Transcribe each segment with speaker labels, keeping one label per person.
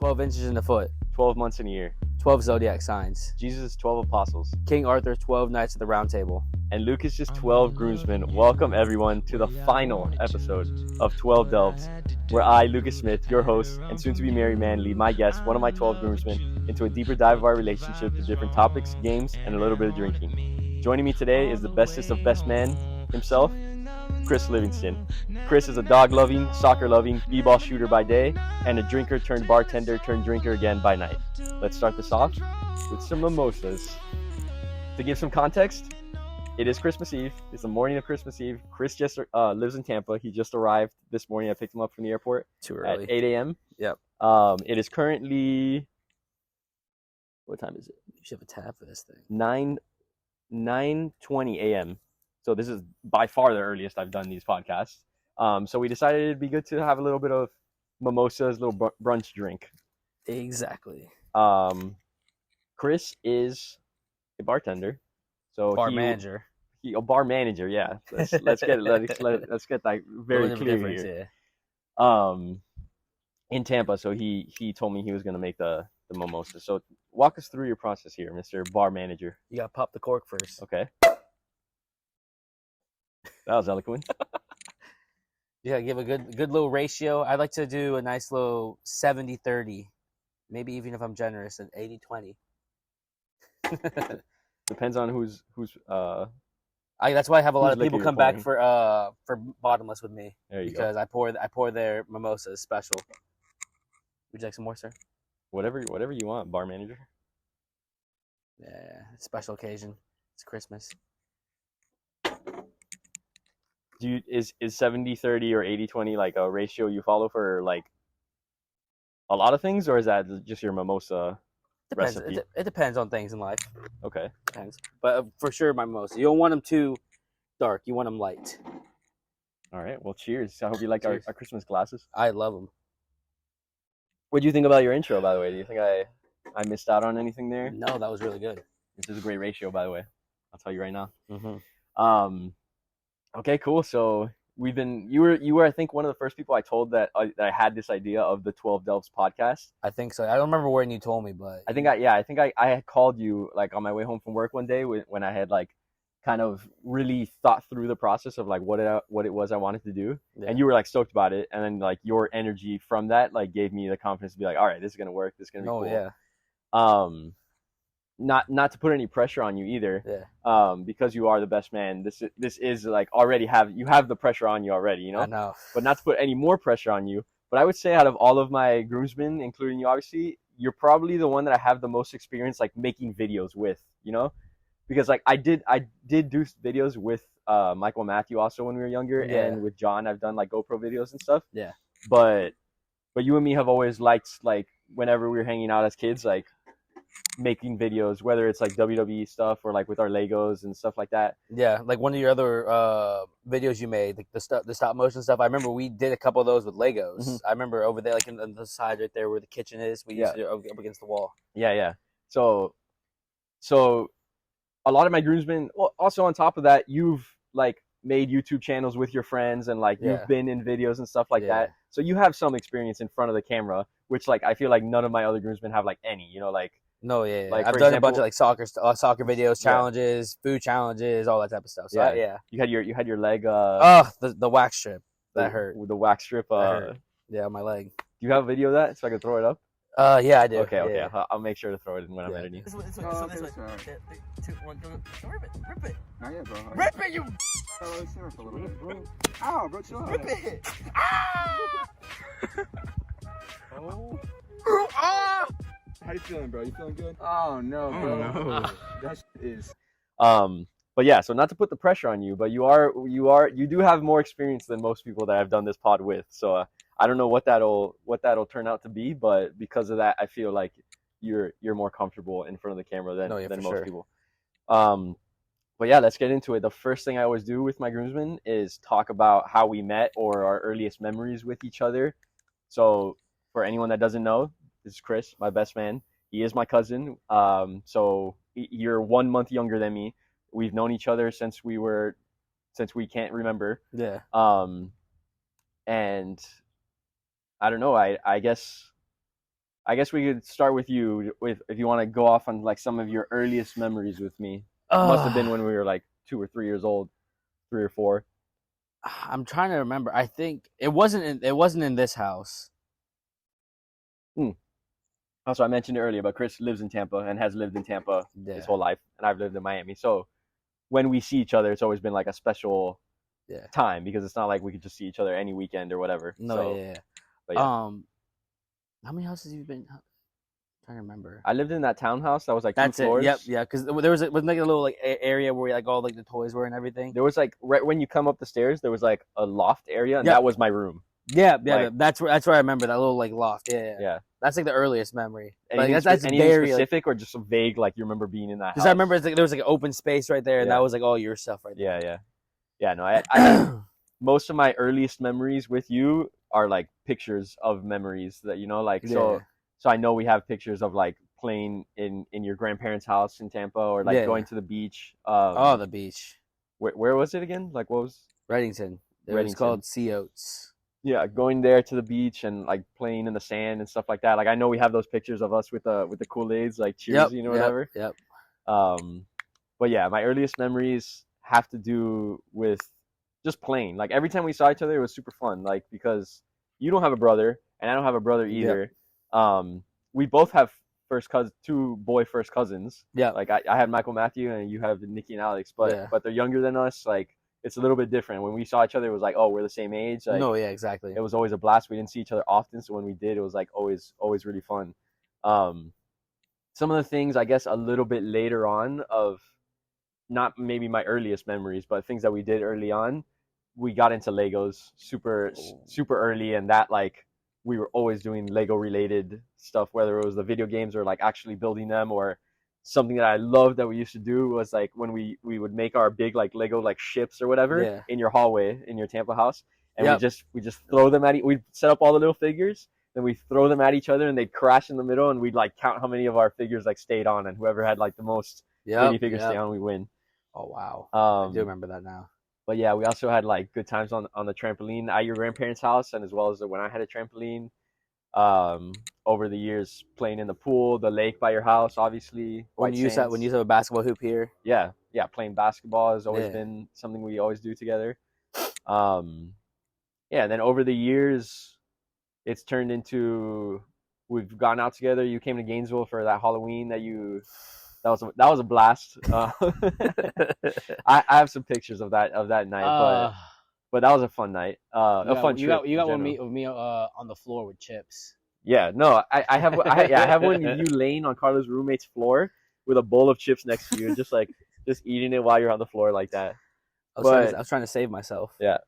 Speaker 1: 12 inches in the foot.
Speaker 2: 12 months in a year.
Speaker 1: 12 zodiac signs.
Speaker 2: Jesus' 12 apostles.
Speaker 1: King Arthur's 12 knights of the round table.
Speaker 2: And Lucas's 12 groomsmen. Welcome everyone to the final episode of 12 Delves, where I, Lucas Smith, your host and soon-to-be married man, lead my guest, one of my 12 groomsmen, into a deeper dive of our relationship to different topics, games, and a little bit of drinking. Joining me today is the bestest of best man himself, Chris Livingston. Chris is a dog-loving, soccer-loving, b-ball shooter by day, and a drinker turned bartender turned drinker again by night. Let's start this off with some mimosas. To give some context, it is Christmas Eve. It's the morning of Christmas Eve. Chris just lives in Tampa. He just arrived this morning. I picked him up from the airport.
Speaker 1: Too early.
Speaker 2: At 8 a.m.
Speaker 1: Yep.
Speaker 2: It is currently, what time is it?
Speaker 1: You should have a tab for this thing.
Speaker 2: 9:20 a.m. So this is by far the earliest I've done these podcasts. So we decided it'd be good to have a little bit of mimosas, a little brunch drink.
Speaker 1: Exactly.
Speaker 2: Chris is a bartender. So
Speaker 1: Bar manager.
Speaker 2: A bar manager, yeah. Let's get that very clear here.
Speaker 1: Yeah.
Speaker 2: In Tampa, so he told me he was gonna make the mimosas. So walk us through your process here, Mr. Bar Manager.
Speaker 1: You gotta pop the cork first.
Speaker 2: Okay. That was eloquent.
Speaker 1: You gotta give a good little ratio. I'd like to do a nice little 70-30. Maybe even if I'm generous, an 80-20.
Speaker 2: Depends on who's
Speaker 1: That's why I have a lot of people
Speaker 2: liquor
Speaker 1: come
Speaker 2: you're
Speaker 1: back for bottomless with me.
Speaker 2: There you
Speaker 1: because
Speaker 2: go.
Speaker 1: I pour their mimosas special. Would you like some more, sir?
Speaker 2: Whatever you want, bar manager.
Speaker 1: Yeah, special occasion. It's Christmas.
Speaker 2: Is 70-30 or 80-20 like a ratio you follow for like a lot of things, or is that just your mimosa
Speaker 1: Depends.
Speaker 2: recipe?
Speaker 1: It depends on things in life.
Speaker 2: Okay.
Speaker 1: Depends. But for sure, my mimosa. You don't want them too dark. You want them light.
Speaker 2: All right. Well, cheers. I hope you like our Christmas glasses.
Speaker 1: I love them.
Speaker 2: What do you think about your intro, by the way? Do you think I missed out on anything there?
Speaker 1: No, that was really good.
Speaker 2: This is a great ratio, by the way. I'll tell you right now.
Speaker 1: Mm-hmm.
Speaker 2: Okay, cool. So you were I think one of the first people I told that I had this idea of the 12 Delves podcast.
Speaker 1: I think so. I don't remember when you told me, but
Speaker 2: I think I had called you like on my way home from work one day when I had like kind of really thought through the process of like what it was I wanted to do. Yeah. And you were like stoked about it, and then like your energy from that like gave me the confidence to be like, all right, this is gonna work. This is gonna be cool.
Speaker 1: Yeah.
Speaker 2: Not to put any pressure on you either.
Speaker 1: Yeah.
Speaker 2: Because you are the best man. This is like already you have the pressure on you already, you know?
Speaker 1: I know.
Speaker 2: But not to put any more pressure on you. But I would say out of all of my groomsmen, including you obviously, you're probably the one that I have the most experience like making videos with, you know? Because like I did do videos with Michael and Matthew also when we were younger,
Speaker 1: yeah.
Speaker 2: And with John I've done like GoPro videos and stuff.
Speaker 1: Yeah.
Speaker 2: But you and me have always liked like whenever we were hanging out as kids, like making videos, whether it's like WWE stuff or like with our Legos and stuff like that.
Speaker 1: Yeah, like one of your other videos you made, like the stop motion stuff. I remember we did a couple of those with Legos. Mm-hmm. I remember over there, like on the side right there where the kitchen is, we used to do it up against the wall.
Speaker 2: Yeah. So a lot of my groomsmen. Well, also on top of that, you've like made YouTube channels with your friends and like you've been in videos and stuff like that. So you have some experience in front of the camera, which like I feel like none of my other groomsmen have like any. You know, like.
Speaker 1: No, yeah.
Speaker 2: Like,
Speaker 1: I've done a bunch of like soccer videos, challenges, food challenges, all that type of stuff. So
Speaker 2: yeah. You had your leg.
Speaker 1: The wax strip that hurt.
Speaker 2: The wax strip.
Speaker 1: Yeah, my leg.
Speaker 2: Do you have a video of that so I can throw it up?
Speaker 1: Yeah, I do.
Speaker 2: Okay.
Speaker 1: Yeah.
Speaker 2: I'll make sure to throw it in when I'm editing.
Speaker 1: This way. Rip it.
Speaker 3: Not yet, bro.
Speaker 1: Rip it, you.
Speaker 3: Oh, simmer for a little bit, bro. Ow, bro, chill out.
Speaker 1: Rip it.
Speaker 3: Oh. How you feeling, bro? You feeling good? Oh no, bro.
Speaker 2: No.
Speaker 3: That shit is.
Speaker 2: But yeah, so not to put the pressure on you, but you do have more experience than most people that I've done this pod with. So I don't know what that'll turn out to be, but because of that, I feel like you're more comfortable in front of the camera than most people. But yeah, let's get into it. The first thing I always do with my groomsmen is talk about how we met or our earliest memories with each other. So for anyone that doesn't know, this is Chris, my best man. He is my cousin. So you're 1 month younger than me. We've known each other since we can't remember.
Speaker 1: Yeah.
Speaker 2: And I don't know. I guess I guess we could start with you, if you want to go off on like some of your earliest memories with me. Must have been when we were like 2 or 3 years old, 3 or 4.
Speaker 1: I'm trying to remember. I think it wasn't in this house.
Speaker 2: Also, I mentioned earlier, but Chris lives in Tampa and has lived in Tampa his whole life, and I've lived in Miami. So when we see each other, it's always been like a special time, because it's not like we could just see each other any weekend or whatever.
Speaker 1: No,
Speaker 2: so,
Speaker 1: But how many houses have you been? I'm trying to remember.
Speaker 2: I lived in that townhouse that was like 2 floors.
Speaker 1: Yep, yeah, because there was like a little like area where like all like the toys were and everything.
Speaker 2: There was like right when you come up the stairs, there was like a loft area, and that was my room.
Speaker 1: Yeah, that's where I remember that little like loft. Yeah. That's like the earliest memory.
Speaker 2: Anything, that's anything very specific, or just a vague, like you remember being in that house?
Speaker 1: Because I remember there was like an open space right there, and that was like all your stuff right there.
Speaker 2: Yeah. No, I most of my earliest memories with you are like pictures of memories that like so I know we have pictures of like playing in your grandparents' house in Tampa, or like going to the beach.
Speaker 1: The beach.
Speaker 2: Where was it again? Like what was
Speaker 1: Reddington? It was called Sea Oats.
Speaker 2: Yeah, going there to the beach and like playing in the sand and stuff like that. Like I know we have those pictures of us with the Kool-Aids, like cheers, whatever.
Speaker 1: Yep.
Speaker 2: But yeah, my earliest memories have to do with just playing. Like every time we saw each other, it was super fun. Like because you don't have a brother and I don't have a brother either. We both have two boy first cousins. Yeah. Like I had Michael Matthew and you have Nikki and Alex, but they're younger than us. Like it's a little bit different. When we saw each other, it was like, oh, we're the same age. Like,
Speaker 1: no, yeah, exactly.
Speaker 2: It was always a blast. We didn't see each other often, so when we did, it was like always really fun. Some of the things, I guess, a little bit later on, of not maybe my earliest memories, but things that we did early on, we got into Legos super early, and that like we were always doing Lego related stuff, whether it was the video games or like actually building them, or something that I loved that we used to do was like when we would make our big like Lego like ships or whatever in your hallway in your Tampa house, and we just throw them at we'd set up all the little figures, then we throw them at each other and they'd crash in the middle, and we'd like count how many of our figures like stayed on, and whoever had like the most figures stay on, we win.
Speaker 1: Oh wow. I do remember that now.
Speaker 2: But yeah, we also had like good times on the trampoline at your grandparents' house, and as well as when I had a trampoline. Over the years, playing in the pool, the lake by your house, obviously.
Speaker 1: When you have a basketball hoop here.
Speaker 2: Yeah, playing basketball has always been something we always do together. And then over the years, it's turned into we've gone out together. You came to Gainesville for that Halloween that was a blast. I have some pictures of that night, but that was a fun night. A fun trip.
Speaker 1: You got one with me on the floor with chips.
Speaker 2: Yeah, no, I have one of you laying on Carla's roommate's floor with a bowl of chips next to you, and just eating it while you're on the floor like that.
Speaker 1: I was trying to save myself.
Speaker 2: Yeah.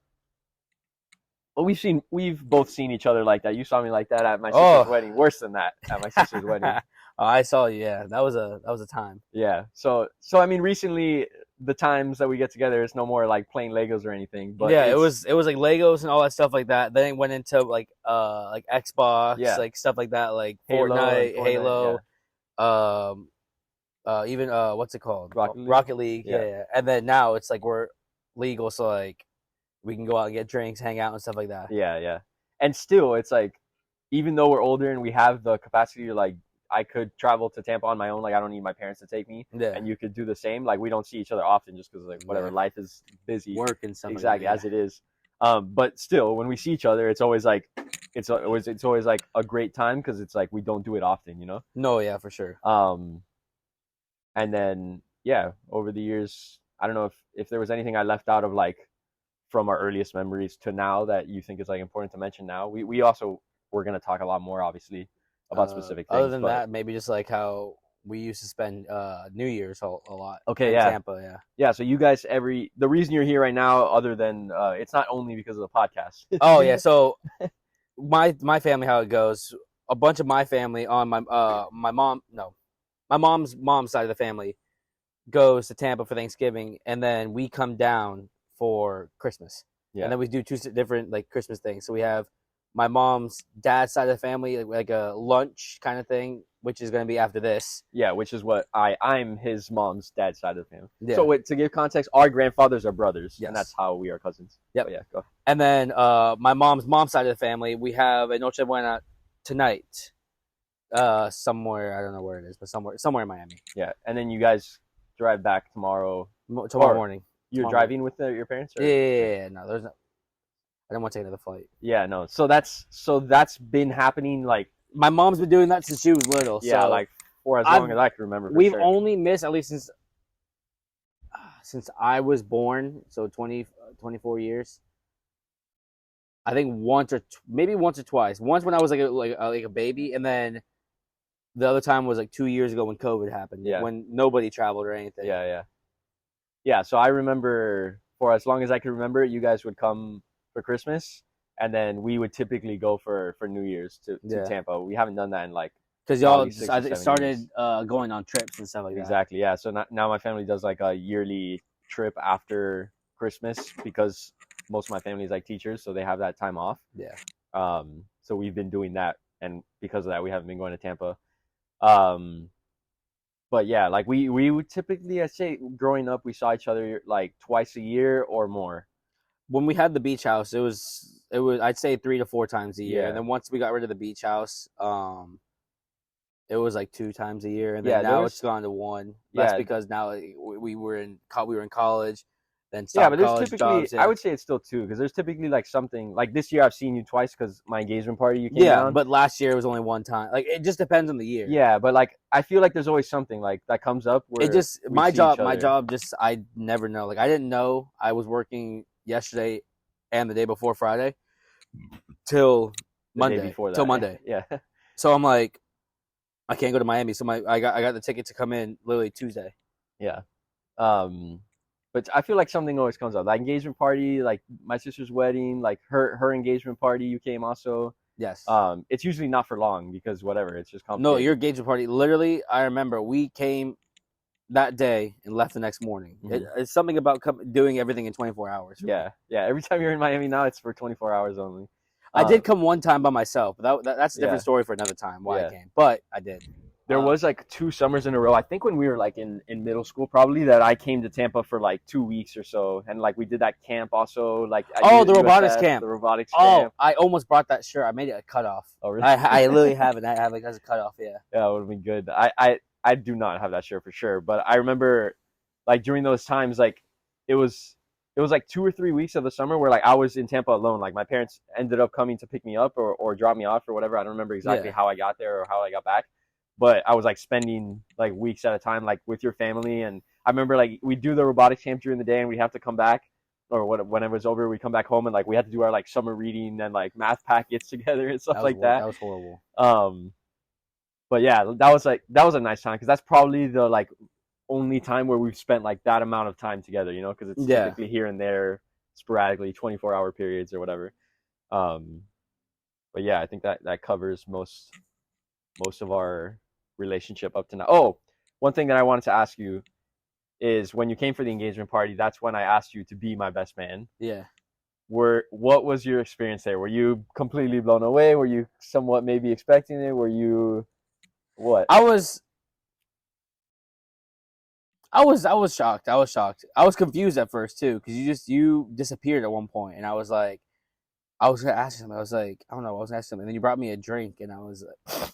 Speaker 2: Well, we've both seen each other like that. You saw me like that at my sister's wedding. Worse than that at my sister's wedding.
Speaker 1: I saw you. Yeah, that was a time.
Speaker 2: Yeah. So I mean, recently the times that we get together, it's no more like playing Legos or anything. But
Speaker 1: it was like Legos and all that stuff like that. Then it went into like Xbox, like stuff like that, like Fortnite, Halo, even what's it called? Rocket League. Yeah. And then now it's like we're legal, so like we can go out and get drinks, hang out, and stuff like that.
Speaker 2: Yeah. And still, it's like even though we're older and we have the capacity to like. I could travel to Tampa on my own. Like I don't need my parents to take me. Yeah. And you could do the same. Like we don't see each other often just because like whatever life is busy.
Speaker 1: Work and stuff.
Speaker 2: Exactly as it is. But still, when we see each other, it's always like it's always like a great time because it's like we don't do it often, you know.
Speaker 1: No, yeah, for sure.
Speaker 2: And then over the years, I don't know if there was anything I left out of like from our earliest memories to now that you think is like important to mention now. We also we're gonna talk a lot more obviously about specific things.
Speaker 1: Other than that, maybe just like how we used to spend New Year's a lot.
Speaker 2: Okay,
Speaker 1: in Tampa,
Speaker 2: yeah. So you guys, the reason you're here right now, other than it's not only because of the podcast.
Speaker 1: Oh yeah, so my family, how it goes, a bunch of my family on my mom's side of the family goes to Tampa for Thanksgiving, and then we come down for Christmas. Yeah, and then we do two different like Christmas things. So we have my mom's dad's side of the family, like a lunch kind of thing, which is going to be after this.
Speaker 2: Yeah, which is what I'm his mom's dad's side of the family. Yeah. So to give context, our grandfathers are brothers, and that's how we are cousins.
Speaker 1: Yep.
Speaker 2: But yeah, go.
Speaker 1: And then my mom's side of the family, we have a Noche Buena tonight. Somewhere, I don't know where it is, but somewhere in Miami.
Speaker 2: Yeah, and then you guys drive back tomorrow.
Speaker 1: Tomorrow morning.
Speaker 2: You're driving with your parents? Or?
Speaker 1: Yeah. No, there's no. I don't want to take another flight.
Speaker 2: Yeah, no. So that's been happening. Like
Speaker 1: my mom's been doing that since she was little.
Speaker 2: Yeah,
Speaker 1: so
Speaker 2: like for as long as I can remember.
Speaker 1: We've only missed, at least since I was born, so 24 years. I think maybe once or twice. Once when I was like a baby, and then the other time was like 2 years ago when COVID happened.
Speaker 2: Yeah.
Speaker 1: When nobody traveled or anything.
Speaker 2: Yeah. So I remember, for as long as I can remember, you guys would come for Christmas, and then we would typically go for New Year's to Tampa. We haven't done that in like
Speaker 1: because y'all started going on trips and stuff like that.
Speaker 2: Exactly. Yeah. So now my family does like a yearly trip after Christmas because most of my family is like teachers, so they have that time off.
Speaker 1: Yeah.
Speaker 2: So we've been doing that, and because of that, we haven't been going to Tampa. But yeah, like we would typically, I'd say, growing up, we saw each other like twice a year or more.
Speaker 1: When we had the beach house, it was I'd say 3 to 4 times a year,
Speaker 2: Yeah.
Speaker 1: and then once we got rid of the beach house, it was like 2 times a year, and then now it's gone to 1. That's because now we were in college. Then
Speaker 2: but there's typically, I would say it's still 2 because there's typically like something like this year I've seen you twice because my engagement party you came down.
Speaker 1: But last year it was only 1 time. Like it just depends on the year.
Speaker 2: Yeah, but like I feel like there's always something like that comes up where
Speaker 1: my job just I never know. Like I didn't know I was working yesterday and the day before Friday till Monday. Till Monday.
Speaker 2: Yeah.
Speaker 1: So I'm like, I can't go to Miami. So I got the ticket to come in literally Tuesday.
Speaker 2: Yeah. But I feel like something always comes up. Like engagement party, like my sister's wedding, like her engagement party, you came also.
Speaker 1: Yes.
Speaker 2: It's usually not for long because whatever, it's just complicated.
Speaker 1: No, your engagement party, literally, I remember we came that day and left the next morning.
Speaker 2: Mm-hmm.
Speaker 1: It's something about doing everything in 24 hours.
Speaker 2: Yeah. Every time you're in Miami now, it's for 24 hours only.
Speaker 1: I did come one time by myself. That's a different story for another time why I came. But I did.
Speaker 2: There was like 2 summers in a row. I think when we were like in middle school, probably, that I came to Tampa for like 2 weeks or so, and like we did that camp also. Like
Speaker 1: the robotics camp.
Speaker 2: The robotics camp.
Speaker 1: I almost brought that shirt. I made it a cutoff.
Speaker 2: Oh really?
Speaker 1: I literally have it. I have it as a cutoff. Yeah.
Speaker 2: Yeah, it would have been good. I do not have that shirt for sure, but I remember like during those times, like it was like 2 or 3 weeks of the summer where like I was in Tampa alone. Like my parents ended up coming to pick me up or drop me off or whatever. I don't remember exactly how I got there or how I got back. But I was like spending like weeks at a time, like with your family. And I remember like we do the robotics camp during the day and we have to come back, or whenever it's over, we come back home and like we had to do our like summer reading and like math packets together and stuff like that.
Speaker 1: That was horrible.
Speaker 2: But yeah, that was a nice time because that's probably the like only time where we've spent like that amount of time together, you know, because it's typically here and there, sporadically, 24-hour periods or whatever. But yeah, I think that covers most of our relationship up to now. Oh, one thing that I wanted to ask you is when you came for the engagement party, that's when I asked you to be my best man.
Speaker 1: Yeah.
Speaker 2: What was your experience there? Were you completely blown away? Were you somewhat maybe expecting it? Were you what?
Speaker 1: I was shocked. I was confused at first too because you disappeared at one point, and I was like, I was gonna ask you something. I was like, I don't know. I was gonna ask something, and then you brought me a drink, and I was like,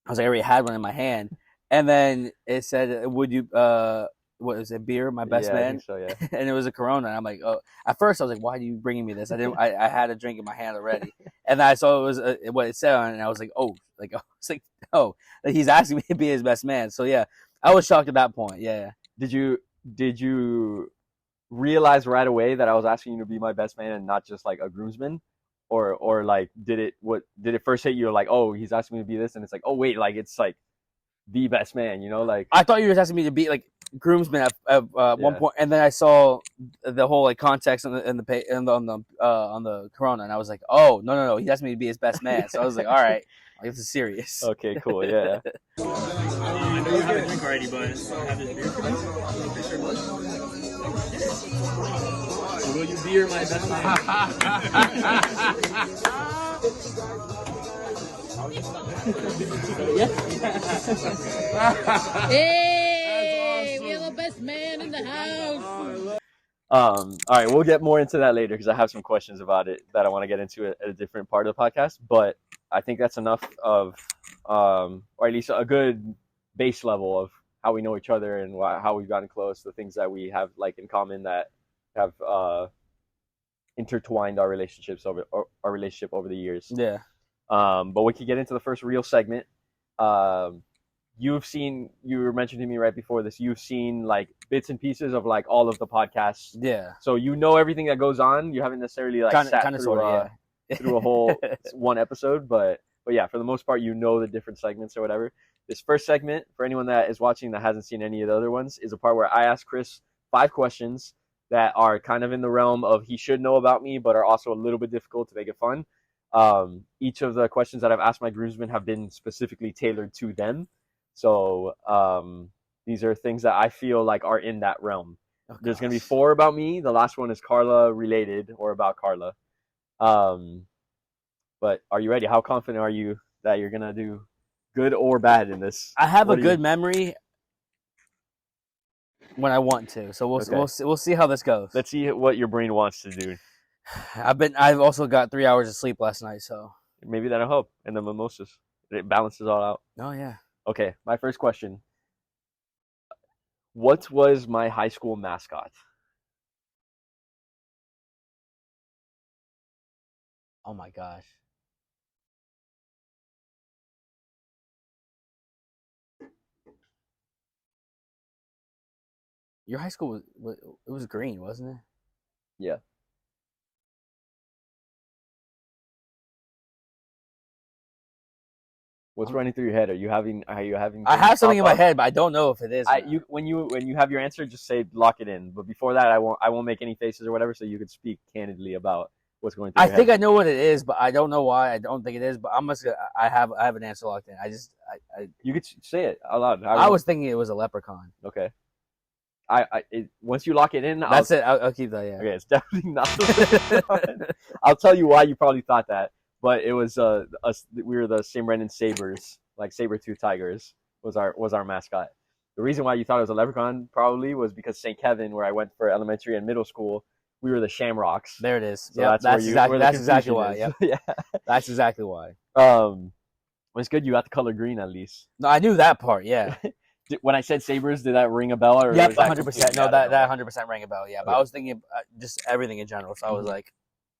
Speaker 1: I already had one in my hand, and then it said, "Would you what was it? Beer, my best man."
Speaker 2: I think so, yeah.
Speaker 1: And it was a Corona. And I'm like, oh. At first, I was like, "Why are you bringing me this?" I didn't. I had a drink in my hand already, and then I saw it was what it said on it, and I was like, "Oh, he's asking me to be his best man." So yeah, I was shocked at that point. Yeah.
Speaker 2: Did you realize right away that I was asking you to be my best man and not just like a groomsman? Or like did it first hit you like, oh, he's asking me to be this, and it's like, oh wait, like it's like the best man, you know? Like
Speaker 1: I thought you were asking me to be like groomsman at one point, and then I saw the whole like context on the Corona, and I was like, oh no, he's asking me to be his best man. So I was like, all right, this is serious.
Speaker 2: Okay, cool, yeah.
Speaker 4: I know you have a drink already, but I have this beer. Will you beer my best man?
Speaker 5: Hey, we have the best man in the house.
Speaker 2: All right, we'll get more into that later because I have some questions about it that I want to get into at a different part of the podcast. But I think that's enough of, or at least a good base level of how we know each other and how we've gotten close, the things that we have like in common that have intertwined our relationship over the years.
Speaker 1: Yeah.
Speaker 2: But we could get into the first real segment. You were mentioning to me right before this, you've seen like bits and pieces of like all of the podcasts.
Speaker 1: Yeah.
Speaker 2: So you know everything that goes on. You haven't necessarily like sat through a whole one episode, but yeah, for the most part, you know the different segments or whatever. This first segment, for anyone that is watching that hasn't seen any of the other ones, is a part where I ask Chris 5 questions that are kind of in the realm of he should know about me, but are also a little bit difficult to make it fun. Each of the questions that I've asked my groomsmen have been specifically tailored to them. So these are things that I feel like are in that realm. Oh, there's going to be 4 about me. The last one is Carla related or about Carla. But are you ready? How confident are you that you're going to do good or bad in this?
Speaker 1: I have a good memory when I want to. So we'll see how this goes.
Speaker 2: Let's see what your brain wants to do.
Speaker 1: I've also got 3 hours of sleep last night, so
Speaker 2: maybe that'll help. And the mimosas, it balances all out.
Speaker 1: Oh yeah.
Speaker 2: Okay, my first question. What was my high school mascot?
Speaker 1: Oh my gosh. Your high school was green, wasn't it?
Speaker 2: Yeah. What's running through your head? Are you having? I have
Speaker 1: something in my head, but I don't know if it is.
Speaker 2: When you have your answer, just say lock it in. But before that, I won't make any faces or whatever, so you can speak candidly about what's going through your head.
Speaker 1: I think I know what it is, but I don't know why. I don't think it is, but I have an answer locked in.
Speaker 2: You could say it out loud.
Speaker 1: I was thinking it was a leprechaun.
Speaker 2: Okay. Once you lock it in,
Speaker 1: that's it. I'll keep that. Yeah.
Speaker 2: Okay, it's definitely not the leprechaun. I'll tell you why you probably thought that. But it was we were the St. Brendan Sabres, like saber-tooth tigers was our mascot. The reason why you thought it was a leprechaun probably was because St. Kevin, where I went for elementary and middle school, we were the Shamrocks.
Speaker 1: There it is.
Speaker 2: So yep, that's exactly
Speaker 1: why. Yep. Yeah, that's exactly why.
Speaker 2: Well, it's good you got the color green at least.
Speaker 1: No, I knew that part. Yeah.
Speaker 2: When I said Sabres, did that ring a bell? Or
Speaker 1: yep, 100%. No, that 100% rang a bell. Yeah, but I was thinking just everything in general. So I was like,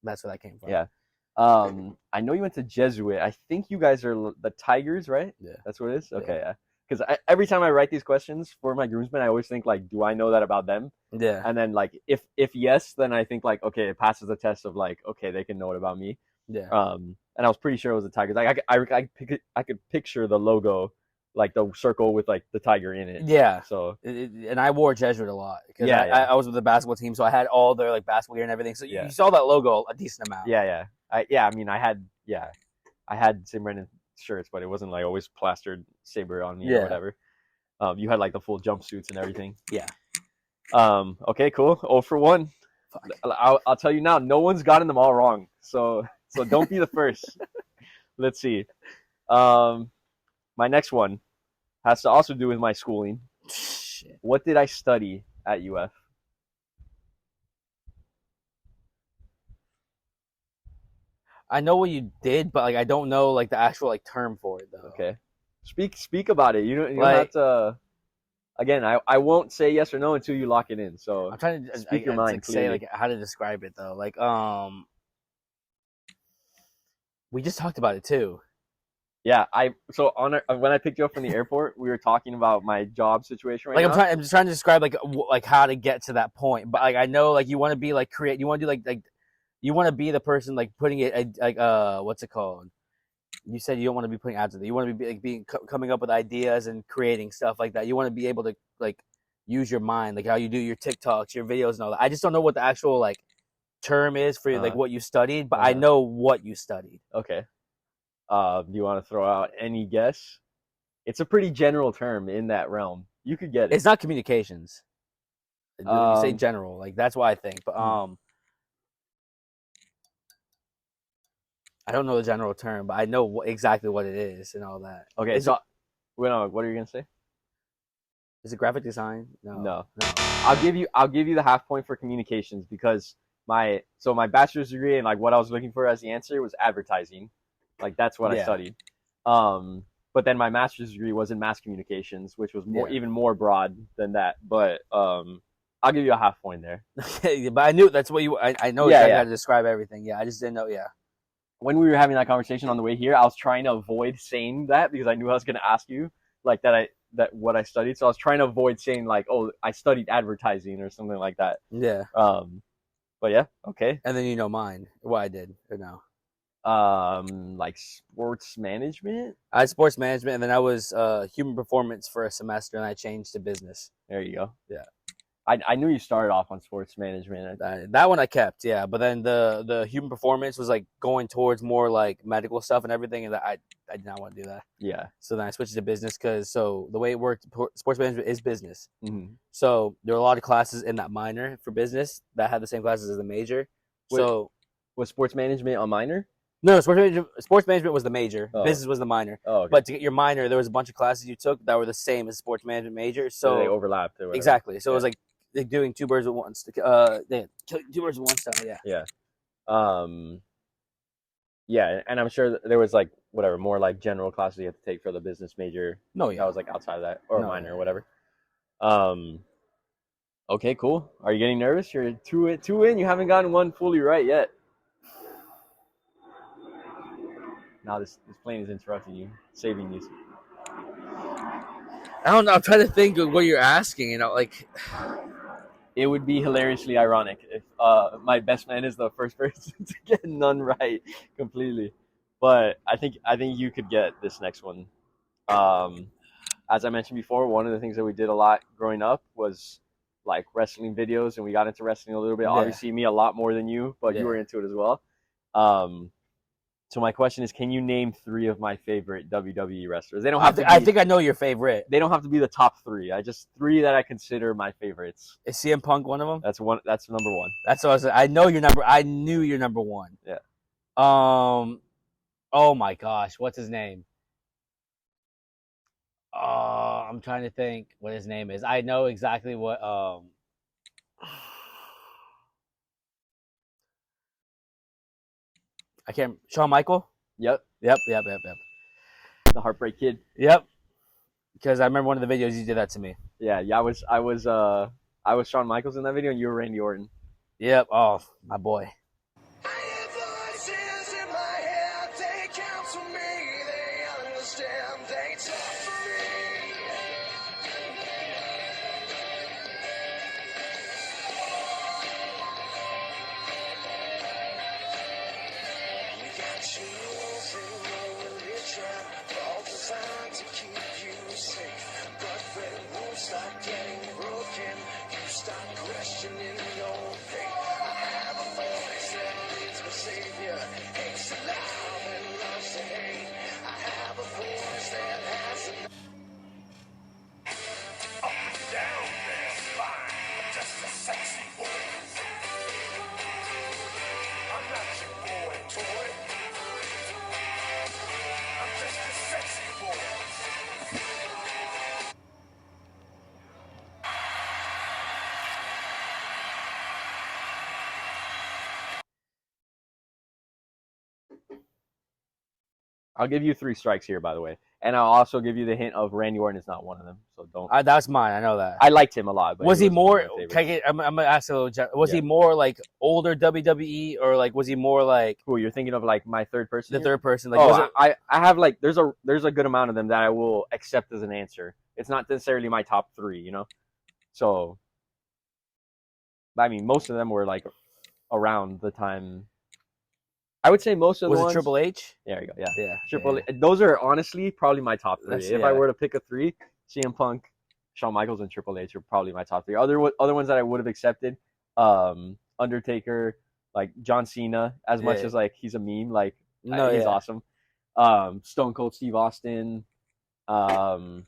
Speaker 1: that's where that came from.
Speaker 2: Yeah. I know you went to Jesuit. I think you guys are the Tigers, right?
Speaker 1: Yeah.
Speaker 2: That's what it is? Okay, yeah. Because every time I write these questions for my groomsmen, I always think, like, do I know that about them?
Speaker 1: Yeah.
Speaker 2: And then, like, if yes, then I think, like, okay, it passes the test of, like, okay, they can know it about me.
Speaker 1: Yeah.
Speaker 2: And I was pretty sure it was the Tigers. Like, I could picture the logo, like, the circle with, like, the tiger in it.
Speaker 1: Yeah.
Speaker 2: So.
Speaker 1: And I wore Jesuit a lot.
Speaker 2: Yeah,
Speaker 1: I was with the basketball team, so I had all their, like, basketball gear and everything. So you saw that logo a decent amount.
Speaker 2: Yeah, yeah. I had St. Brendan shirts, but it wasn't like always plastered Sabre on me or whatever. You had like the full jumpsuits and everything.
Speaker 1: Yeah.
Speaker 2: Okay, cool. 0 for 1. I'll tell you now, no one's gotten them all wrong. So don't be the first. Let's see. My next one has to also do with my schooling.
Speaker 1: Shit.
Speaker 2: What did I study at UF?
Speaker 1: I know what you did, but like I don't know like the actual like term for it though.
Speaker 2: Okay. Speak about it. You don't have to. Again, I won't say yes or no until you lock it in. So
Speaker 1: I'm trying to
Speaker 2: speak your mind.
Speaker 1: Like, say like how to describe it though. Like we just talked about it too.
Speaker 2: Yeah, when I picked you up from the airport, we were talking about my job situation
Speaker 1: now. I'm just trying to describe like how to get to that point. But like I know like you want to be like you want to do like you want to be the person like putting it like what's it called? You said you don't want to be putting ads in there. You want to be like coming up with ideas and creating stuff like that. You want to be able to like use your mind, like how you do your TikToks, your videos, and all that. I just don't know what the actual like term is for like what you studied, but I know what you studied.
Speaker 2: Okay. Do you want to throw out any guess? It's a pretty general term in that realm. You could get it.
Speaker 1: It's not communications. You say general, like that's what I think. But I don't know the general term, but I know exactly what it is and all that.
Speaker 2: Okay, so what are you gonna say?
Speaker 1: Is it graphic design?
Speaker 2: No. I'll give you the half point for communications because my bachelor's degree and like what I was looking for as the answer was advertising. Like that's what I studied. But then my master's degree was in mass communications, which was even more broad than that. But I'll give you a half point there.
Speaker 1: Okay, but I knew that's what you. I know exactly how to describe everything. Yeah, I just didn't know. Yeah.
Speaker 2: When we were having that conversation on the way here, I was trying to avoid saying that because I knew I was going to ask you like that what I studied. So I was trying to avoid saying like, oh, I studied advertising or something like that.
Speaker 1: Yeah.
Speaker 2: But yeah, okay.
Speaker 1: And then you know mine, what I did or no.
Speaker 2: Like sports management.
Speaker 1: I had sports management, and then I was human performance for a semester, and I changed to business.
Speaker 2: There you go.
Speaker 1: Yeah.
Speaker 2: I knew you started off on sports management.
Speaker 1: That one I kept, yeah. But then the human performance was like going towards more like medical stuff and everything, and I did not want to do that.
Speaker 2: Yeah.
Speaker 1: So then I switched to business because the way it worked, sports management is business.
Speaker 2: Mm-hmm.
Speaker 1: So there were a lot of classes in that minor for business that had the same classes as the major. So
Speaker 2: was sports management a minor?
Speaker 1: No, sports management was the major.
Speaker 2: Oh.
Speaker 1: Business was the minor.
Speaker 2: Oh, okay.
Speaker 1: But to get your minor, there was a bunch of classes you took that were the same as sports management major. So
Speaker 2: they overlapped. Or
Speaker 1: exactly. So it was like doing two birds with one stone. Two birds with one stone. Yeah.
Speaker 2: Yeah. Yeah, and I'm sure there was like whatever more like general classes you have to take for the business major.
Speaker 1: No, yeah.
Speaker 2: That was like outside of that or minor or whatever. Okay, cool. Are you getting nervous? You're two in. You haven't gotten one fully right yet. Now this plane is interrupting you, saving you.
Speaker 1: I don't know. I'm trying to think of what you're asking. You know, like
Speaker 2: it would be hilariously ironic if my best man is the first person to get none right completely. But I think you could get this next one. As I mentioned before, one of the things that we did a lot growing up was like wrestling videos, and we got into wrestling a little bit. Yeah. Obviously, me a lot more than you, but you were into it as well. So my question is, can you name 3 of my favorite WWE wrestlers? They don't have to.
Speaker 1: I think I know your favorite.
Speaker 2: They don't have to be the top 3. I just 3 that I consider my favorites.
Speaker 1: Is CM Punk one of them?
Speaker 2: That's one. That's number 1.
Speaker 1: That's what I was. I know your number. I knew your number 1.
Speaker 2: Yeah.
Speaker 1: Oh my gosh, what's his name? I'm trying to think what his name is. I know exactly what. I can't. Shawn Michael.
Speaker 2: Yep.
Speaker 1: The
Speaker 2: Heartbreak Kid.
Speaker 1: Yep. Because I remember one of the videos you did that to me.
Speaker 2: Yeah. I was Shawn Michaels in that video, and you were Randy Orton.
Speaker 1: Yep. Oh, my boy.
Speaker 2: I'll give you 3 strikes here, by the way, and I'll also give you the hint of Randy Orton is not one of them. So don't.
Speaker 1: That's mine. I know that.
Speaker 2: I liked him a lot. But
Speaker 1: was he more? I'm gonna ask a little. Was he more like older WWE, or like was he more like?
Speaker 2: Cool. You're thinking of like my third person.
Speaker 1: The third person. Like,
Speaker 2: I have like there's a good amount of them that I will accept as an answer. It's not necessarily my top 3, you know. So, I mean, most of them were like around the time. I would say most of the ones.
Speaker 1: Was it Triple H?
Speaker 2: There you go.
Speaker 1: Yeah.
Speaker 2: Triple H. Those are honestly probably my top 3. If I were to pick a 3, CM Punk, Shawn Michaels, and Triple H are probably my top 3. Other ones that I would have accepted, Undertaker, like John Cena, as much as like he's a meme, like he's awesome. Stone Cold Steve Austin.
Speaker 1: There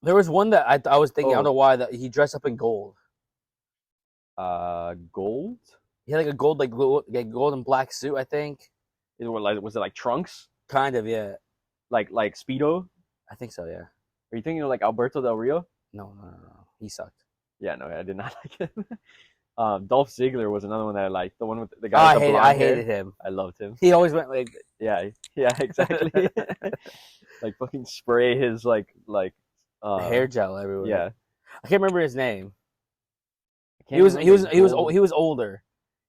Speaker 1: was one that I was thinking. I don't know why that he dressed up in gold.
Speaker 2: Gold.
Speaker 1: He had like a gold, like gold and black suit, I think.
Speaker 2: Was it like Trunks?
Speaker 1: Kind of, yeah.
Speaker 2: Like Speedo?
Speaker 1: I think so, yeah.
Speaker 2: Are you thinking of like Alberto Del Rio?
Speaker 1: No. He sucked.
Speaker 2: Yeah, no, I did not like him. Dolph Ziggler was another one that I liked. The one with the
Speaker 1: Oh,
Speaker 2: guy with the blonde
Speaker 1: I
Speaker 2: hair.
Speaker 1: hated him.
Speaker 2: I loved him.
Speaker 1: He always went like,
Speaker 2: Yeah, exactly. Like fucking spray his like
Speaker 1: hair gel everywhere.
Speaker 2: Yeah,
Speaker 1: I can't remember his name.
Speaker 2: I
Speaker 1: He was
Speaker 2: can't
Speaker 1: older.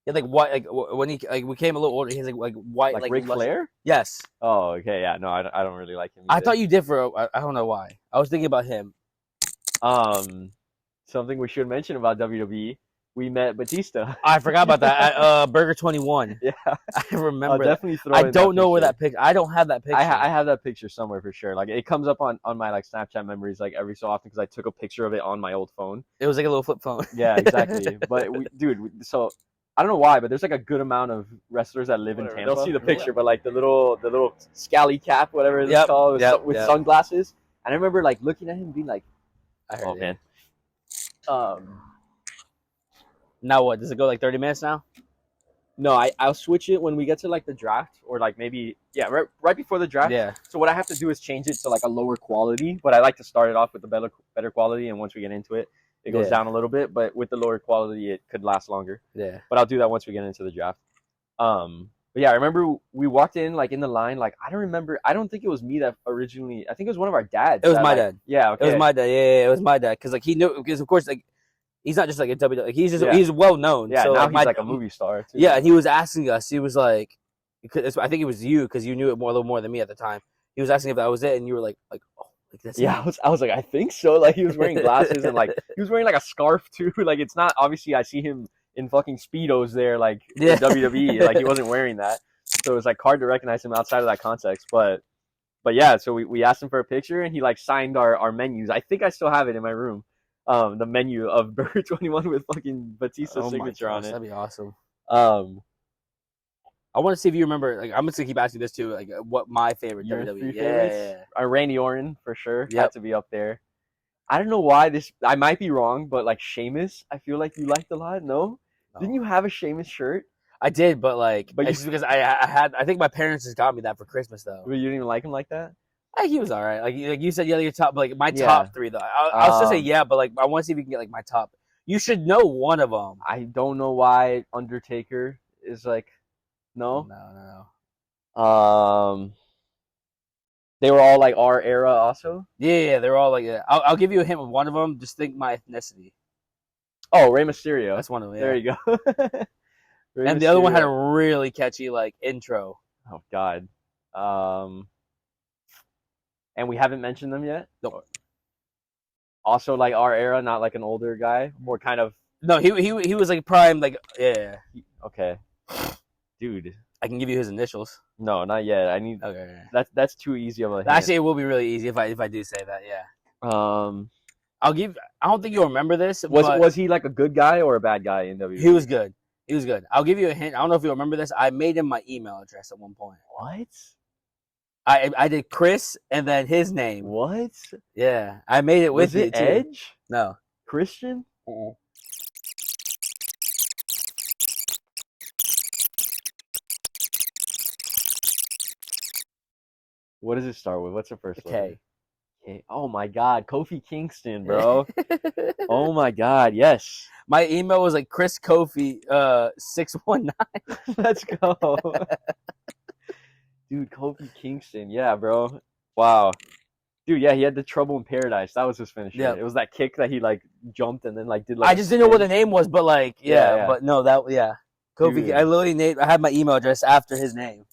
Speaker 1: He had like white, like when he like became a little older. He has like white,
Speaker 2: like Ric Flair.
Speaker 1: Yes.
Speaker 2: Oh, okay, yeah. No, I don't really like him.
Speaker 1: I
Speaker 2: either.
Speaker 1: thought you did I don't know why. I was thinking about him.
Speaker 2: Something we should mention about WWE. We met Batista.
Speaker 1: I forgot about that at Burger 21.
Speaker 2: Yeah,
Speaker 1: I remember.
Speaker 2: I'll definitely throw.
Speaker 1: I
Speaker 2: in
Speaker 1: don't
Speaker 2: that
Speaker 1: know where
Speaker 2: picture.
Speaker 1: that picture. I don't have that picture.
Speaker 2: I have that picture somewhere for sure. Like it comes up on my like Snapchat memories like every so often because I took a picture of it on my old phone.
Speaker 1: It was like a little flip phone.
Speaker 2: Yeah, exactly. But so I don't know why, but there's like a good amount of wrestlers that live in Tampa. They'll see the picture, but like the little scally cap, whatever it's called, with sunglasses. And I remember like looking at him and being like,
Speaker 1: I heard
Speaker 2: "Oh
Speaker 1: it.
Speaker 2: man."
Speaker 1: Now what? Does it go like 30 minutes now?
Speaker 2: No, I'll switch it when we get to like the draft or like maybe right before the draft.
Speaker 1: Yeah.
Speaker 2: So what I have to do is change it to like a lower quality, but I like to start it off with the better quality, and once we get into it, it goes down a little bit. But with the lower quality, it could last longer.
Speaker 1: Yeah.
Speaker 2: But I'll do that once we get into the draft. But yeah, I remember we walked in like in the line. Like I don't think it was me that originally. I think it was one of our dads.
Speaker 1: It was my dad.
Speaker 2: Yeah, okay.
Speaker 1: It was my dad. Yeah, it was my dad because like he knew because of course like he's not just like a WWE. Like, he's well known.
Speaker 2: Yeah,
Speaker 1: so,
Speaker 2: now
Speaker 1: like,
Speaker 2: he's like a movie star too.
Speaker 1: Yeah, and he was asking us. He was like, I think it was you because you knew it a little more than me at the time. He was asking if that was it, and you were like oh, like that's
Speaker 2: yeah. I was like, I think so. Like he was wearing glasses and like he was wearing like a scarf too. Like it's not obviously I see him in fucking Speedos there, like in WWE. Like he wasn't wearing that, so it was like hard to recognize him outside of that context. But yeah, so we asked him for a picture, and he like signed our menus. I think I still have it in my room. The menu of Burger 21 with fucking Batista's signature on it.
Speaker 1: That'd be awesome.
Speaker 2: I
Speaker 1: want to see if you remember. Like, I'm just gonna keep asking this too. Like, what my favorite
Speaker 2: your
Speaker 1: WWE?
Speaker 2: three favorites? Randy Orton for sure had to be up there. I don't know why I might be wrong, but like Sheamus, I feel like you liked a lot. No? Didn't you have a Sheamus shirt?
Speaker 1: I did, but it's just because I think my parents just got me that for Christmas though.
Speaker 2: But you didn't even like him like that?
Speaker 1: He was all right. Like you said, your top. Like my top three though. I'll still say but like I want to see if you can get like my top. You should know one of them.
Speaker 2: I don't know why Undertaker is like no. They were all like our era also.
Speaker 1: Yeah, they were all like. Yeah. I'll give you a hint with one of them. Just think my ethnicity.
Speaker 2: Oh, Rey Mysterio.
Speaker 1: That's one of them. Yeah.
Speaker 2: There you go.
Speaker 1: And the other one had a really catchy like intro.
Speaker 2: Oh God. And we haven't mentioned them yet.
Speaker 1: No.
Speaker 2: Also, like our era, not like an older guy, more kind of.
Speaker 1: No, he was like prime, like yeah.
Speaker 2: Okay, dude.
Speaker 1: I can give you his initials.
Speaker 2: No, not yet. I need.
Speaker 1: Okay.
Speaker 2: That's too easy of a hint.
Speaker 1: Actually, it will be really easy if I do say that. Yeah. I'll give. I don't think you'll remember this.
Speaker 2: Was he like a good guy or a bad guy in WWE?
Speaker 1: He was good. He was good. I'll give you a hint. I don't know if you'll remember this. I made him my email address at one point.
Speaker 2: What?
Speaker 1: I did Chris and then his name.
Speaker 2: What?
Speaker 1: Yeah, I made it with
Speaker 2: Was it Edge?
Speaker 1: No.
Speaker 2: Christian? What does it start with? What's the first letter? K. Oh my God, Kofi Kingston, bro. Oh my God, yes.
Speaker 1: My email was like Chris Kofi 619.
Speaker 2: Let's go. Dude, Kofi Kingston. Yeah, bro. Wow. Dude, yeah, he had the Trouble in Paradise. That was his finisher.
Speaker 1: Yeah.
Speaker 2: It was that kick that he like jumped and then like did like
Speaker 1: I just didn't know what the name was, but like
Speaker 2: Yeah.
Speaker 1: but no, Kofi.
Speaker 2: Dude.
Speaker 1: I literally I had my email address after his name.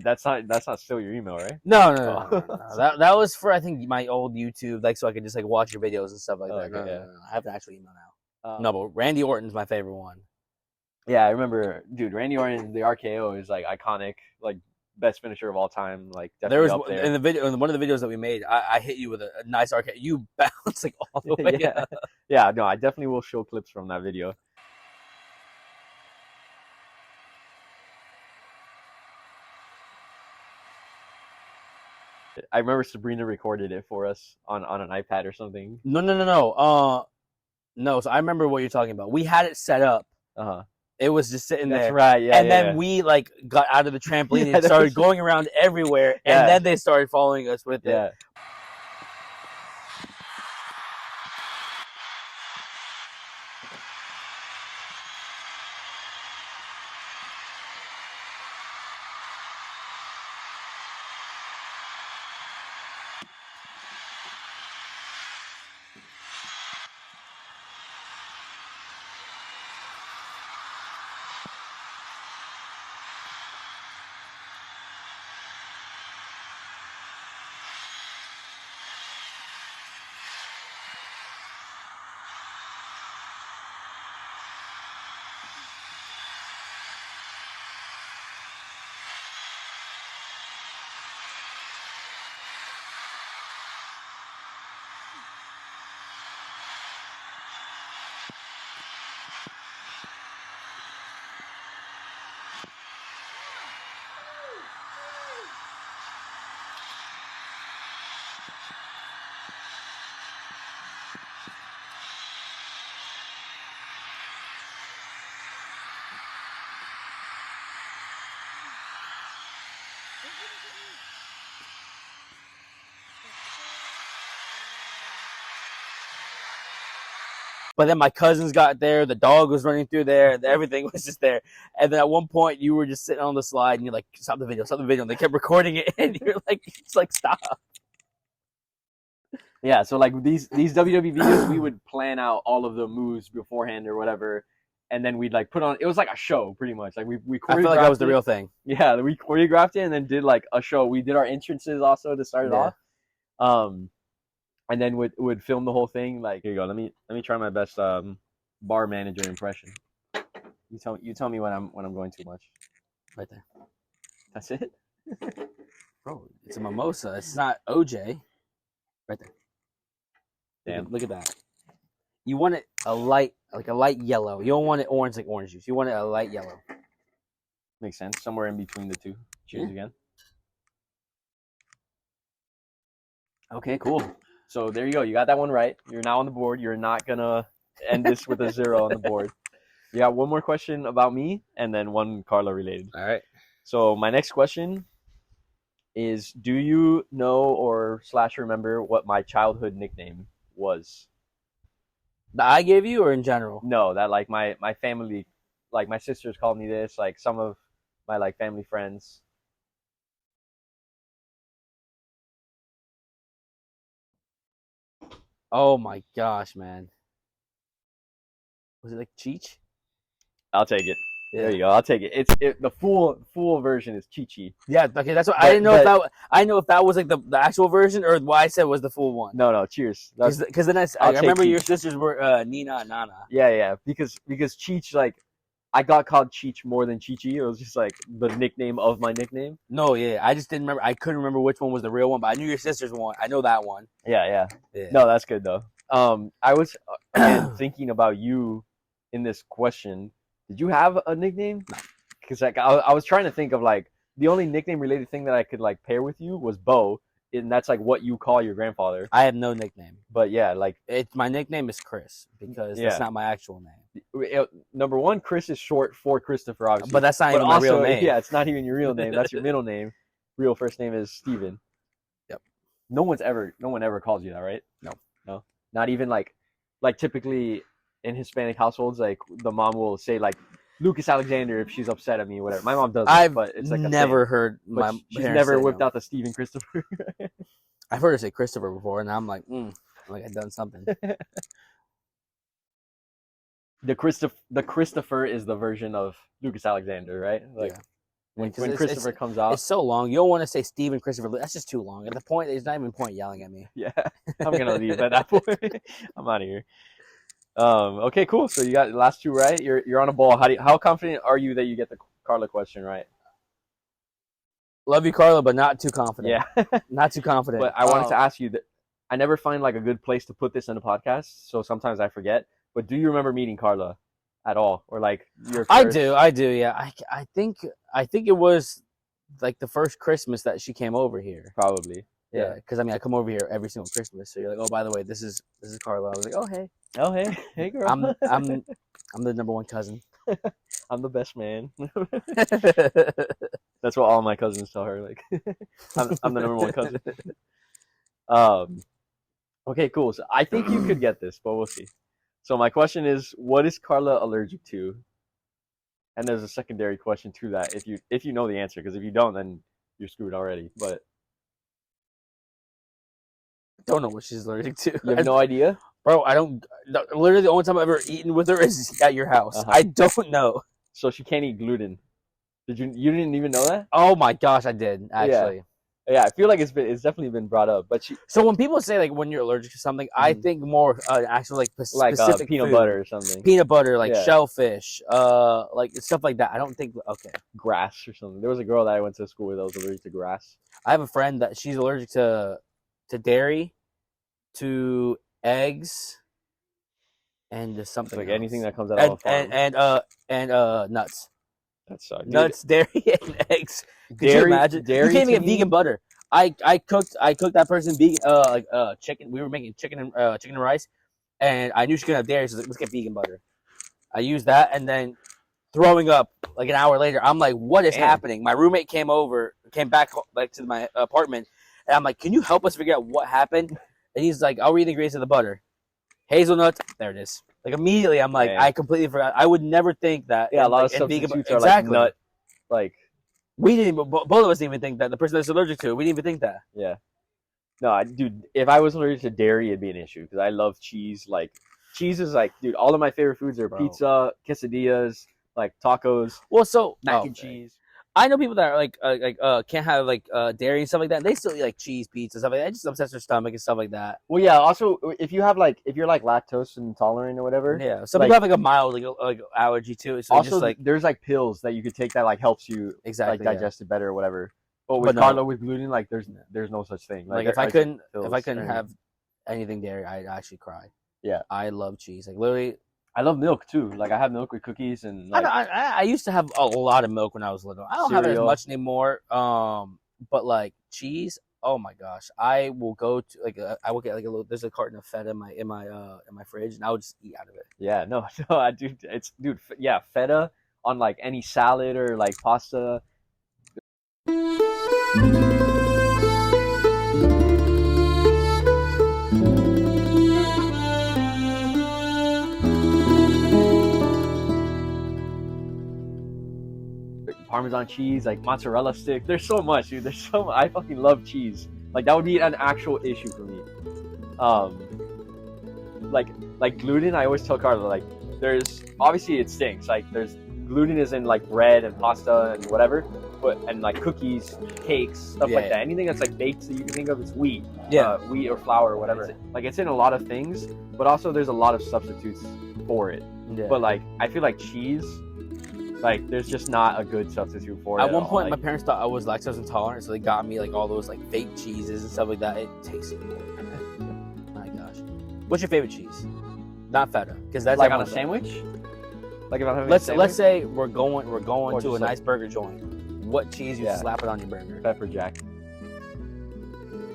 Speaker 2: That's not still your email, right?
Speaker 1: No. That was for I think my old YouTube, like so I could just like watch your videos and stuff like that.
Speaker 2: Okay,
Speaker 1: No. I have an actual email now. No, but Randy Orton's my favorite one.
Speaker 2: Yeah, I remember, dude. Randy Orton, the RKO is like iconic, like best finisher of all time. Like definitely up there.
Speaker 1: In the video, in one of the videos that we made, I hit you with a nice RKO. You bounced like all the way.
Speaker 2: Yeah. No, I definitely will show clips from that video. I remember Sabrina recorded it for us on an iPad or something.
Speaker 1: No. No. So I remember what you're talking about. We had it set up. It was just sitting there.
Speaker 2: That's right. Yeah.
Speaker 1: And then we like got out of the trampoline and started going around everywhere. And then they started following us with it. But then my cousins got there, the dog was running through there, everything was just there. And then at one point you were just sitting on the slide and you're like, stop the video. And they kept recording it and you're like, it's like, stop.
Speaker 2: Yeah, so like these WWE videos, we would plan out all of the moves beforehand or whatever, and then we'd like put on. It was like a show, pretty much. Like we
Speaker 1: I feel like that was the real thing.
Speaker 2: Yeah, we choreographed it and then did like a show. We did our entrances also to start it off, and then would film the whole thing. Like, here you go. Let me try my best bar manager impression. You tell me when I'm going too much.
Speaker 1: Right there.
Speaker 2: That's it.
Speaker 1: Bro, it's a mimosa. It's not OJ. Right there.
Speaker 2: Damn.
Speaker 1: Look at that. You want it a light yellow. You don't want it orange like orange juice. You want it a light yellow.
Speaker 2: Makes sense. Somewhere in between the two. Cheers again. Okay, cool. So there you go. You got that one right. You're now on the board. You're not gonna end this with a 0 on the board. You got one more question about me, and then one Carla related.
Speaker 1: All right.
Speaker 2: So my next question is: do you know or / remember what my childhood nickname was?
Speaker 1: That I gave you, or in general?
Speaker 2: No, that like my family, like my sisters called me this. Like some of my like family friends.
Speaker 1: Oh my gosh, man. Was it like Cheech?
Speaker 2: I'll take it.
Speaker 1: Yeah.
Speaker 2: There you go. I'll take it. The full version is Chi-Chi.
Speaker 1: Yeah, okay, that's what I didn't know if that was like the actual version or what I said was the full one.
Speaker 2: No, cheers.
Speaker 1: Because then I remember your sisters were Nina and Nana.
Speaker 2: Yeah, because Cheech, like I got called Cheech more than Chi-Chi. It was just like the nickname of my nickname.
Speaker 1: No, yeah, I just didn't remember. I couldn't remember which one was the real one, but I knew your sister's one. I know that one.
Speaker 2: Yeah. No, that's good though. I was thinking about you in this question. Did you have a nickname? Because like I was trying to think of like the only nickname related thing that I could like pair with you was Bo, and that's like what you call your grandfather.
Speaker 1: I have no nickname.
Speaker 2: But yeah, like
Speaker 1: my nickname is Chris because that's not my actual name.
Speaker 2: Number one, Chris is short for Christopher, obviously.
Speaker 1: But that's not even my real name.
Speaker 2: Yeah, it's not even your real name. That's your middle name. Real first name is Steven.
Speaker 1: Yep.
Speaker 2: No one ever calls you that, right? No. Not even like typically in Hispanic households, like the mom will say like Lucas Alexander if she's upset at me, or whatever. My mom doesn't. But it's like
Speaker 1: never heard my
Speaker 2: she's never whipped out the Steven Christopher.
Speaker 1: I've heard her say Christopher before, and I'm like, like I've done something.
Speaker 2: The Christopher is the version of Lucas Alexander, right? Like when Christopher comes out,
Speaker 1: it's so long. You don't want to say Steven Christopher. That's just too long. At the point, there's not even point yelling at me.
Speaker 2: Yeah, I'm gonna leave at that point. I'm out of here. Okay, cool. So you got the last two right. You're on a ball. How confident are you that you get the Carla question right?
Speaker 1: Love you, Carla, but not too confident.
Speaker 2: Yeah,
Speaker 1: not too confident.
Speaker 2: But I wanted to ask you that I never find like a good place to put this in a podcast, so sometimes I forget. But do you remember meeting Carla at all, or like your? First...
Speaker 1: I do. Yeah, I think it was like the first Christmas that she came over here.
Speaker 2: Probably.
Speaker 1: Yeah, because I come over here every single Christmas. So you're like, oh, by the way, this is Carla. I was like,
Speaker 2: oh hey, girl.
Speaker 1: I'm the number one cousin.
Speaker 2: I'm the best man. That's what all my cousins tell her. Like, I'm the number one cousin. Okay, cool. So I think you could get this, but we'll see. So my question is, what is Carla allergic to? And there's a secondary question to that, if you know the answer, because if you don't, then you're screwed already. But
Speaker 1: don't know what she's allergic to.
Speaker 2: You have no idea?
Speaker 1: Bro, I don't. Literally, the only time I've ever eaten with her is at your house. I don't know.
Speaker 2: So she can't eat gluten. You didn't even know that?
Speaker 1: Oh my gosh, I did actually.
Speaker 2: Yeah, I feel like it's definitely been brought up. But
Speaker 1: so when people say like when you're allergic to something, I think more actual like specific
Speaker 2: peanut
Speaker 1: food.
Speaker 2: Butter or something.
Speaker 1: Peanut butter, like shellfish, like stuff like that. I don't think
Speaker 2: grass or something. There was a girl that I went to school with that was allergic to grass.
Speaker 1: I have a friend that she's allergic to dairy, to eggs, and to something
Speaker 2: like
Speaker 1: else.
Speaker 2: anything that comes out of a farm.
Speaker 1: And nuts.
Speaker 2: That sucks.
Speaker 1: Nuts, dairy, and eggs. Could
Speaker 2: dairy,
Speaker 1: you imagine?
Speaker 2: Dairy
Speaker 1: you can't even get vegan butter. I cooked that person vegan chicken. We were making chicken and rice, and I knew she couldn't have dairy, so I was like, let's get vegan butter. I used that, and then throwing up like an hour later. I'm like, what is happening? My roommate came back like to my apartment, and I'm like, can you help us figure out what happened? And he's like, I'll read the ingredients of the butter. Hazelnuts, there it is. Like immediately, I'm like, I completely forgot. I would never think that.
Speaker 2: Yeah, a lot of substitutes are like nut. Like
Speaker 1: we didn't even, both of us didn't even think that. The person that's allergic to it, we didn't even think that.
Speaker 2: Yeah. No, dude, if I was allergic to dairy, it'd be an issue because I love cheese. Like cheese is like, dude, all of my favorite foods are pizza, quesadillas, like tacos.
Speaker 1: Well, so
Speaker 2: mac and cheese.
Speaker 1: I know people that are like can't have like dairy and stuff like that. They still eat like cheese, pizza, stuff like that. It just upsets their stomach and stuff like that.
Speaker 2: Well, yeah. Also, if you're like lactose intolerant or whatever.
Speaker 1: Yeah. Some people have like a mild like allergy to it. So
Speaker 2: also,
Speaker 1: just, like,
Speaker 2: there's like pills that you could take that like helps you like digest it better or whatever. But with with gluten, like there's no such thing.
Speaker 1: Like if I couldn't have anything dairy, I'd actually cry.
Speaker 2: Yeah.
Speaker 1: I love cheese. Like literally.
Speaker 2: I love milk too. Like I have milk with cookies and. Like,
Speaker 1: I used to have a lot of milk when I was little. I don't have it as much anymore. But like cheese, oh my gosh, I will go to like I will get like there's a carton of feta in my fridge, and I would just eat out of it.
Speaker 2: Yeah, no, I do. Yeah, feta on like any salad or like pasta. Parmesan cheese, like mozzarella stick. There's so much, dude. There's so much. I fucking love cheese. Like that would be an actual issue for me. Like gluten. I always tell Carla like there's obviously it stinks. Like there's gluten is in like bread and pasta and whatever, but and like cookies, cakes, stuff like that. Anything that's like baked that you can think of, it's wheat. Yeah, wheat or flour or whatever. Like it's in a lot of things, but also there's a lot of substitutes for it. Yeah. But like I feel like cheese. Like, there's just not a good substitute for it.
Speaker 1: At one point, my parents thought I was lactose intolerant, so they got me like all those like fake cheeses and stuff like that. It tasted good. My gosh, what's your favorite cheese? Not feta, because that's
Speaker 2: like on a sandwich. Like if I'm having
Speaker 1: let's say we're going to a nice burger joint. What cheese you slap it on your burger?
Speaker 2: Pepper jack.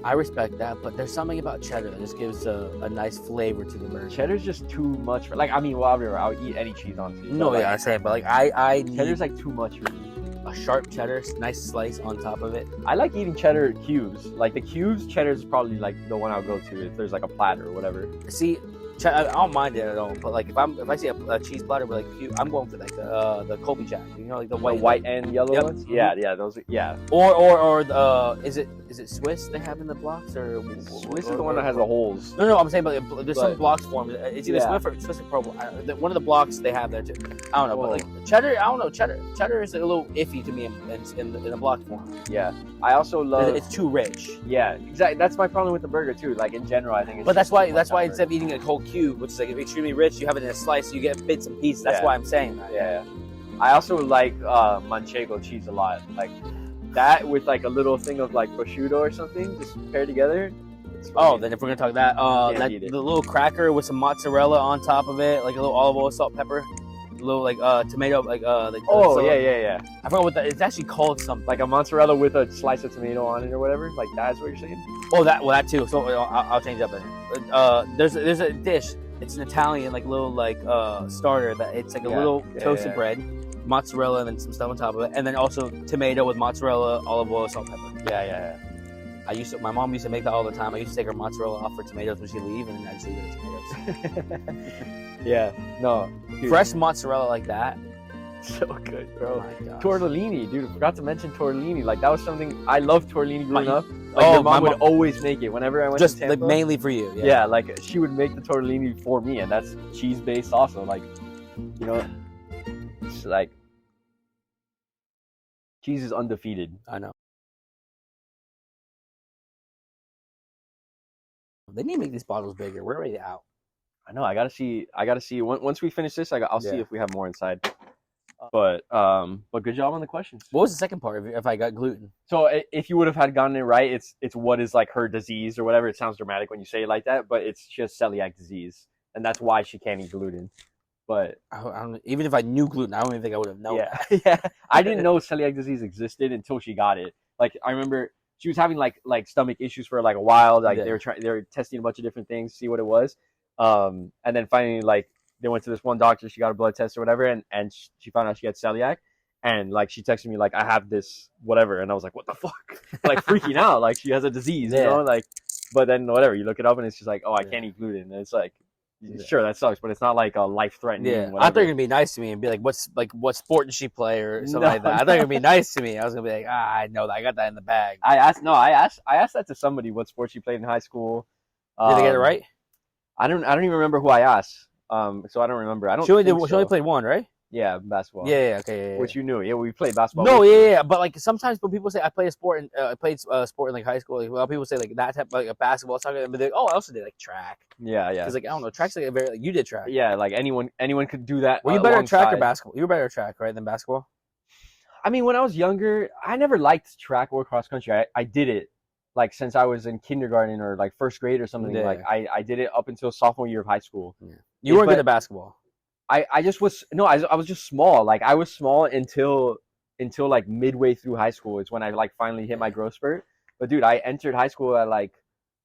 Speaker 1: I respect that, but there's something about cheddar that just gives a nice flavor to the burger.
Speaker 2: Cheddar's just too much for like. I mean, well, I'll eat any cheese on cheese.
Speaker 1: No, yeah, I say it, but like I
Speaker 2: cheddar's like too much for me.
Speaker 1: A sharp cheddar, nice slice on top of it.
Speaker 2: I like eating cheddar cubes. Like the cubes, cheddar's probably like the one I'll go to if there's like a platter or whatever.
Speaker 1: See, I don't mind it at all. But like if I see a cheese platter with like cube, I'm going for like the Colby Jack. You know, like the white
Speaker 2: and yellow ones. Yeah, those. Yeah.
Speaker 1: Or is it Swiss they have in the blocks or
Speaker 2: Swiss is the one that has the holes.
Speaker 1: No, I'm saying but there's some blocks for them. It's either Swiss or Purple. One of the blocks they have there too. I don't know, but like cheddar, I don't know. Cheddar is a little iffy to me in a block form.
Speaker 2: Yeah, I also love.
Speaker 1: It's too rich.
Speaker 2: Yeah, exactly. That's my problem with the burger too. Like in general, I think. It's
Speaker 1: but that's why instead of eating a whole cube, which is like extremely rich, you have it in a slice. So you get bits and pieces. That's why I'm saying that.
Speaker 2: Yeah. I also like manchego cheese a lot. Like that with like a little thing of like prosciutto or something, just paired together.
Speaker 1: Then if we're gonna talk that, the little cracker with some mozzarella on top of it, like a little olive oil, salt, pepper, a little like tomato, like
Speaker 2: yeah.
Speaker 1: I forgot what that. It's actually called something.
Speaker 2: Like a mozzarella with a slice of tomato on it or whatever. Like that's what you're saying.
Speaker 1: Oh, that too. So I'll change up in. There's a dish. It's an Italian like little like starter that it's like a little toasted bread, mozzarella, and then some stuff on top of it, and then also tomato with mozzarella, olive oil, salt, pepper.
Speaker 2: Yeah.
Speaker 1: My mom used to make that all the time. I used to take her mozzarella off for tomatoes when she leave, and then I just leave it as tomatoes.
Speaker 2: Yeah, no,
Speaker 1: dude. Fresh mozzarella like that,
Speaker 2: so good, bro.
Speaker 1: Oh
Speaker 2: tortellini, dude. I forgot to mention tortellini. Like that was something I loved tortellini growing up. Like your mom would always make it whenever I went
Speaker 1: just
Speaker 2: to Tampa.
Speaker 1: Like mainly for you.
Speaker 2: Yeah, like she would make the tortellini for me, and that's cheese based also. Like, you know, it's like cheese is undefeated.
Speaker 1: I know. They need to make these bottles bigger. We're already out.
Speaker 2: I know. I gotta see. Once we finish this, I'll see if we have more inside. But good job on the questions.
Speaker 1: What was the second part? If I got gluten,
Speaker 2: so if you would have had gotten it right, it's what is like her disease or whatever. It sounds dramatic when you say it like that, but it's just celiac disease, and that's why she can't eat gluten. But
Speaker 1: even if I knew gluten, I don't even think I would have known.
Speaker 2: Yeah, I didn't know celiac disease existed until she got it. Like I remember she was having like stomach issues for like a while. Like
Speaker 1: Yeah.
Speaker 2: they were testing a bunch of different things to see what it was. And then finally like they went to this one doctor. She got a blood test or whatever, and she found out she had celiac. And like she texted me like, I have this whatever, and I was like, what the fuck? Like freaking out, like she has a disease, you know, like. But then whatever, you look it up and it's just like, oh, I can't eat gluten. And it's like, sure, that sucks, but it's not like a life threatening.
Speaker 1: Yeah,
Speaker 2: whatever.
Speaker 1: I thought you were gonna be nice to me and be like, what sport did she play or something like that. I thought you were gonna be nice to me. I was gonna be like, I know that, I got that in the bag.
Speaker 2: I asked that to somebody what sport she played in high school.
Speaker 1: Did they get it right?
Speaker 2: I don't even remember who I asked. So I don't remember. I don't.
Speaker 1: She only played one, right?
Speaker 2: Yeah, basketball.
Speaker 1: Okay.
Speaker 2: Which you knew. Yeah, we played basketball.
Speaker 1: No, yeah. But like sometimes when people say I play a sport and I played sport in like high school, like, well, people say like that type like a basketball, soccer, but they, I also did like track.
Speaker 2: Yeah.
Speaker 1: Because like I don't know, track's like a very like, you did track.
Speaker 2: Yeah, like anyone could do that.
Speaker 1: Were you better at track or basketball? You were better at track, right, than basketball?
Speaker 2: I mean, when I was younger, I never liked track or cross country. I did it like since I was in kindergarten or like first grade or something.
Speaker 1: Yeah.
Speaker 2: Like I did it up until sophomore year of high school.
Speaker 1: Yeah. You weren't good at basketball. I just was I was just small. Like I was small until like midway through high school. It's when I like finally hit my growth spurt. But dude, I entered high school at like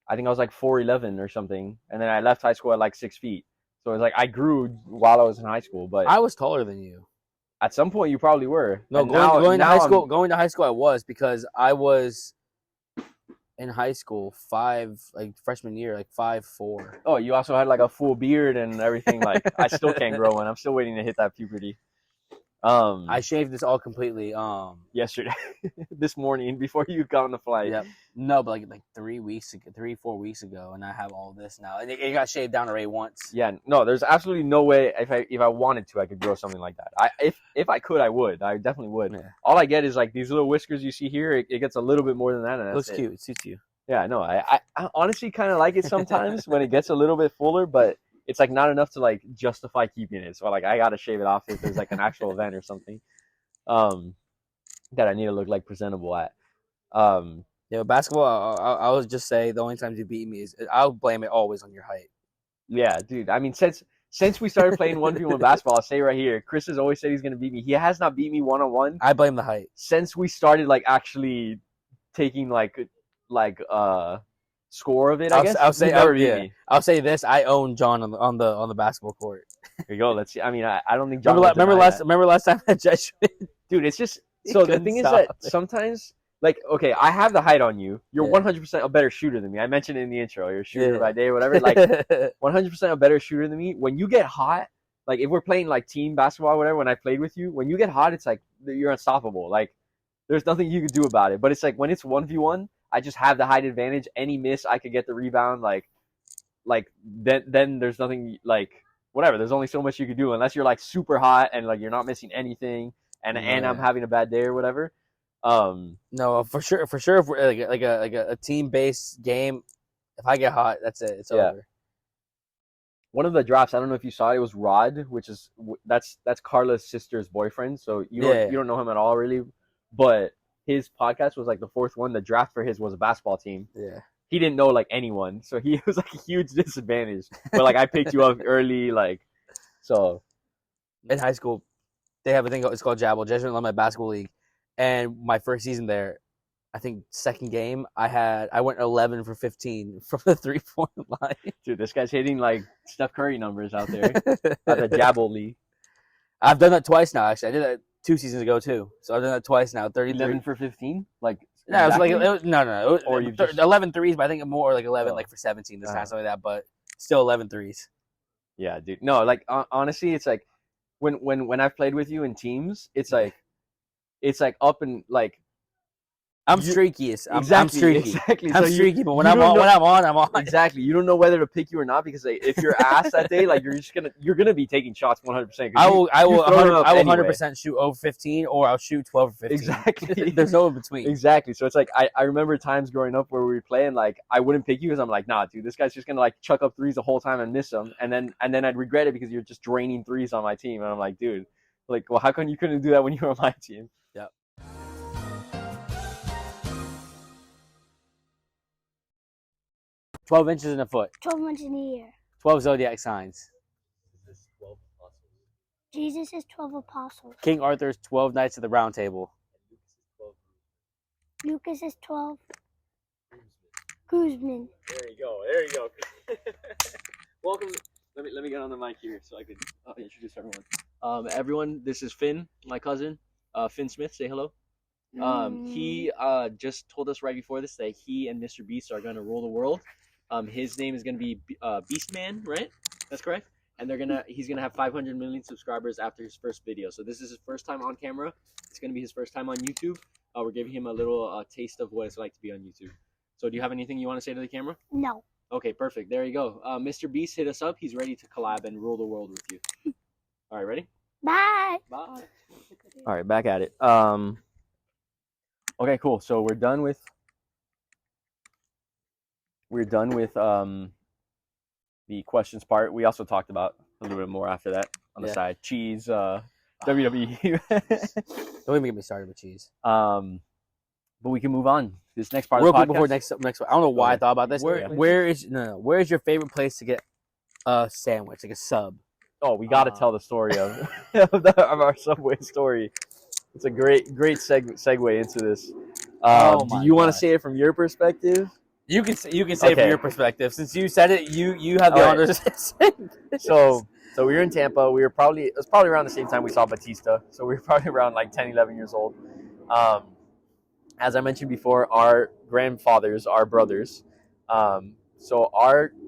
Speaker 1: I think I was like 4'11" or something, and then I left high school at like 6 feet. So it was like I grew while I was in high school. But I was taller than you.
Speaker 2: At some point, you probably were.
Speaker 1: No, going to high school, I was because I was in high school freshman year, like 5'4".
Speaker 2: Oh, you also had like a full beard and everything. Like I still can't grow one. I'm still waiting to hit that puberty.
Speaker 1: I shaved this all completely.
Speaker 2: Yesterday, this morning before you got on the flight.
Speaker 1: Yep. No, but like 4 weeks ago, and I have all this now, and it got shaved down already once.
Speaker 2: Yeah, no, there's absolutely no way if I wanted to, I could grow something like that. If I could, I would. I definitely would. Yeah. All I get is like these little whiskers you see here. It gets a little bit more than that, and that's
Speaker 1: looks cute. It suits you.
Speaker 2: Yeah, no, I honestly kind of like it sometimes when it gets a little bit fuller, but it's like not enough to like justify keeping it. So like I gotta shave it off if there's like an actual event or something, that I need to look like presentable at.
Speaker 1: Yeah, basketball. I would just say the only times you beat me is I'll blame it always on your height.
Speaker 2: Yeah, dude. I mean, since we started playing 1v1 basketball, I'll say right here, Chris has always said he's gonna beat me. He has not beat me 1-on-1.
Speaker 1: I blame the height.
Speaker 2: Since we started like actually taking like score of it, I guess.
Speaker 1: I'll say this: I own John on the basketball court.
Speaker 2: Here you go. Let's see. I mean, I don't think John.
Speaker 1: Remember last time at Jesuit?
Speaker 2: Dude, it's just so the thing is that sometimes, like, okay, I have the height on you. You're 100% a better shooter than me. I mentioned it in the intro. You're a shooter by day, or whatever. Like, 100% a better shooter than me. When you get hot, like if we're playing like team basketball, or whatever. When I played with you, when you get hot, it's like you're unstoppable. Like, there's nothing you can do about it. But it's like when it's 1v1. I just have the height advantage. Any miss, I could get the rebound. Like then there's nothing like whatever. There's only so much you could do unless you're like super hot and like you're not missing anything. And I'm having a bad day or whatever.
Speaker 1: No, for sure. If we're like a team based game, if I get hot, that's it. It's over.
Speaker 2: One of the drops, I don't know if you saw it. It was Rod, which is that's Carla's sister's boyfriend. So you don't know him at all really, but. His podcast was like the fourth one. The draft for his was a basketball team. Yeah. He didn't know like anyone. So he was like a huge disadvantage. But like I picked you up early, like so.
Speaker 1: In high school, they have a thing, it's called Jabble, Jesuit Alumni Basketball League. And my first season there, I think second game, I went 11 for 15 from the 3-point line.
Speaker 2: Dude, this guy's hitting like Steph Curry numbers out there at the Jabble League.
Speaker 1: I've done that twice now, actually. I did that 2 seasons ago too, so I've done that twice now.
Speaker 2: 11 for 15, like
Speaker 1: no, exactly? It was like no. Or you 11 threes, but I think more like 11, like for 17 this time, something like that. But still 11 threes.
Speaker 2: Yeah, dude. No, like honestly, it's like when I've played with you in teams, it's like up and like.
Speaker 1: I'm streaky. I'm streaky.
Speaker 2: Exactly.
Speaker 1: I'm streaky, but when I'm on, I'm on.
Speaker 2: Exactly. You don't know whether to pick you or not because like, if you're ass that day, like you're gonna be taking shots 100%.
Speaker 1: I will 100% shoot over 15, or I'll shoot 12 or 15.
Speaker 2: Exactly.
Speaker 1: There's no in between.
Speaker 2: Exactly. So it's like I remember times growing up where we would play and like I wouldn't pick you because I'm like, nah, dude, this guy's just gonna like chuck up threes the whole time and miss them, and then I'd regret it because you're just draining threes on my team, and I'm like, dude, like, well, how come you couldn't do that when you were on my team?
Speaker 1: Yep. 12 inches in a foot.
Speaker 6: 12 months in a year.
Speaker 1: 12 zodiac signs.
Speaker 6: Jesus is 12 apostles.
Speaker 1: King Arthur's 12 Knights of the Round Table.
Speaker 6: Lucas is 12 groomsmen.
Speaker 2: There you go. There you go. Welcome. Let me get on the mic here so I could introduce everyone. Everyone, this is Finn, my cousin. Finn Smith. Say hello. He just told us right before this that he and Mr. Beast are gonna rule the world. His name is gonna be Beastman, right? That's correct. And he's gonna have 500 million subscribers after his first video. So this is his first time on camera. It's gonna be his first time on YouTube. We're giving him a little taste of what it's like to be on YouTube. So do you have anything you want to say to the camera?
Speaker 6: No.
Speaker 2: Okay, perfect. There you go. Mr. Beast hit us up. He's ready to collab and rule the world with you. All right, ready?
Speaker 6: Bye.
Speaker 2: Bye. All right, back at it. Okay, cool. So we're done with the questions part. We also talked about a little bit more after that on the side. Cheese, WWE.
Speaker 1: Don't even get me started with cheese.
Speaker 2: But we can move on. This next part
Speaker 1: Real
Speaker 2: of the
Speaker 1: quick
Speaker 2: podcast.
Speaker 1: before next one. I don't know why I thought about this. Where is your favorite place to get a sandwich, like a sub?
Speaker 2: Oh, we got to tell the story of our Subway story. It's a great segue into this. Do you want to say it from your perspective?
Speaker 1: You can say it from your perspective. Since you said it, you have the honor to say it.
Speaker 2: So we were in Tampa. It was probably around the same time we saw Batista. So we were probably around like 10, 11 years old. As I mentioned before, our grandfathers are brothers. So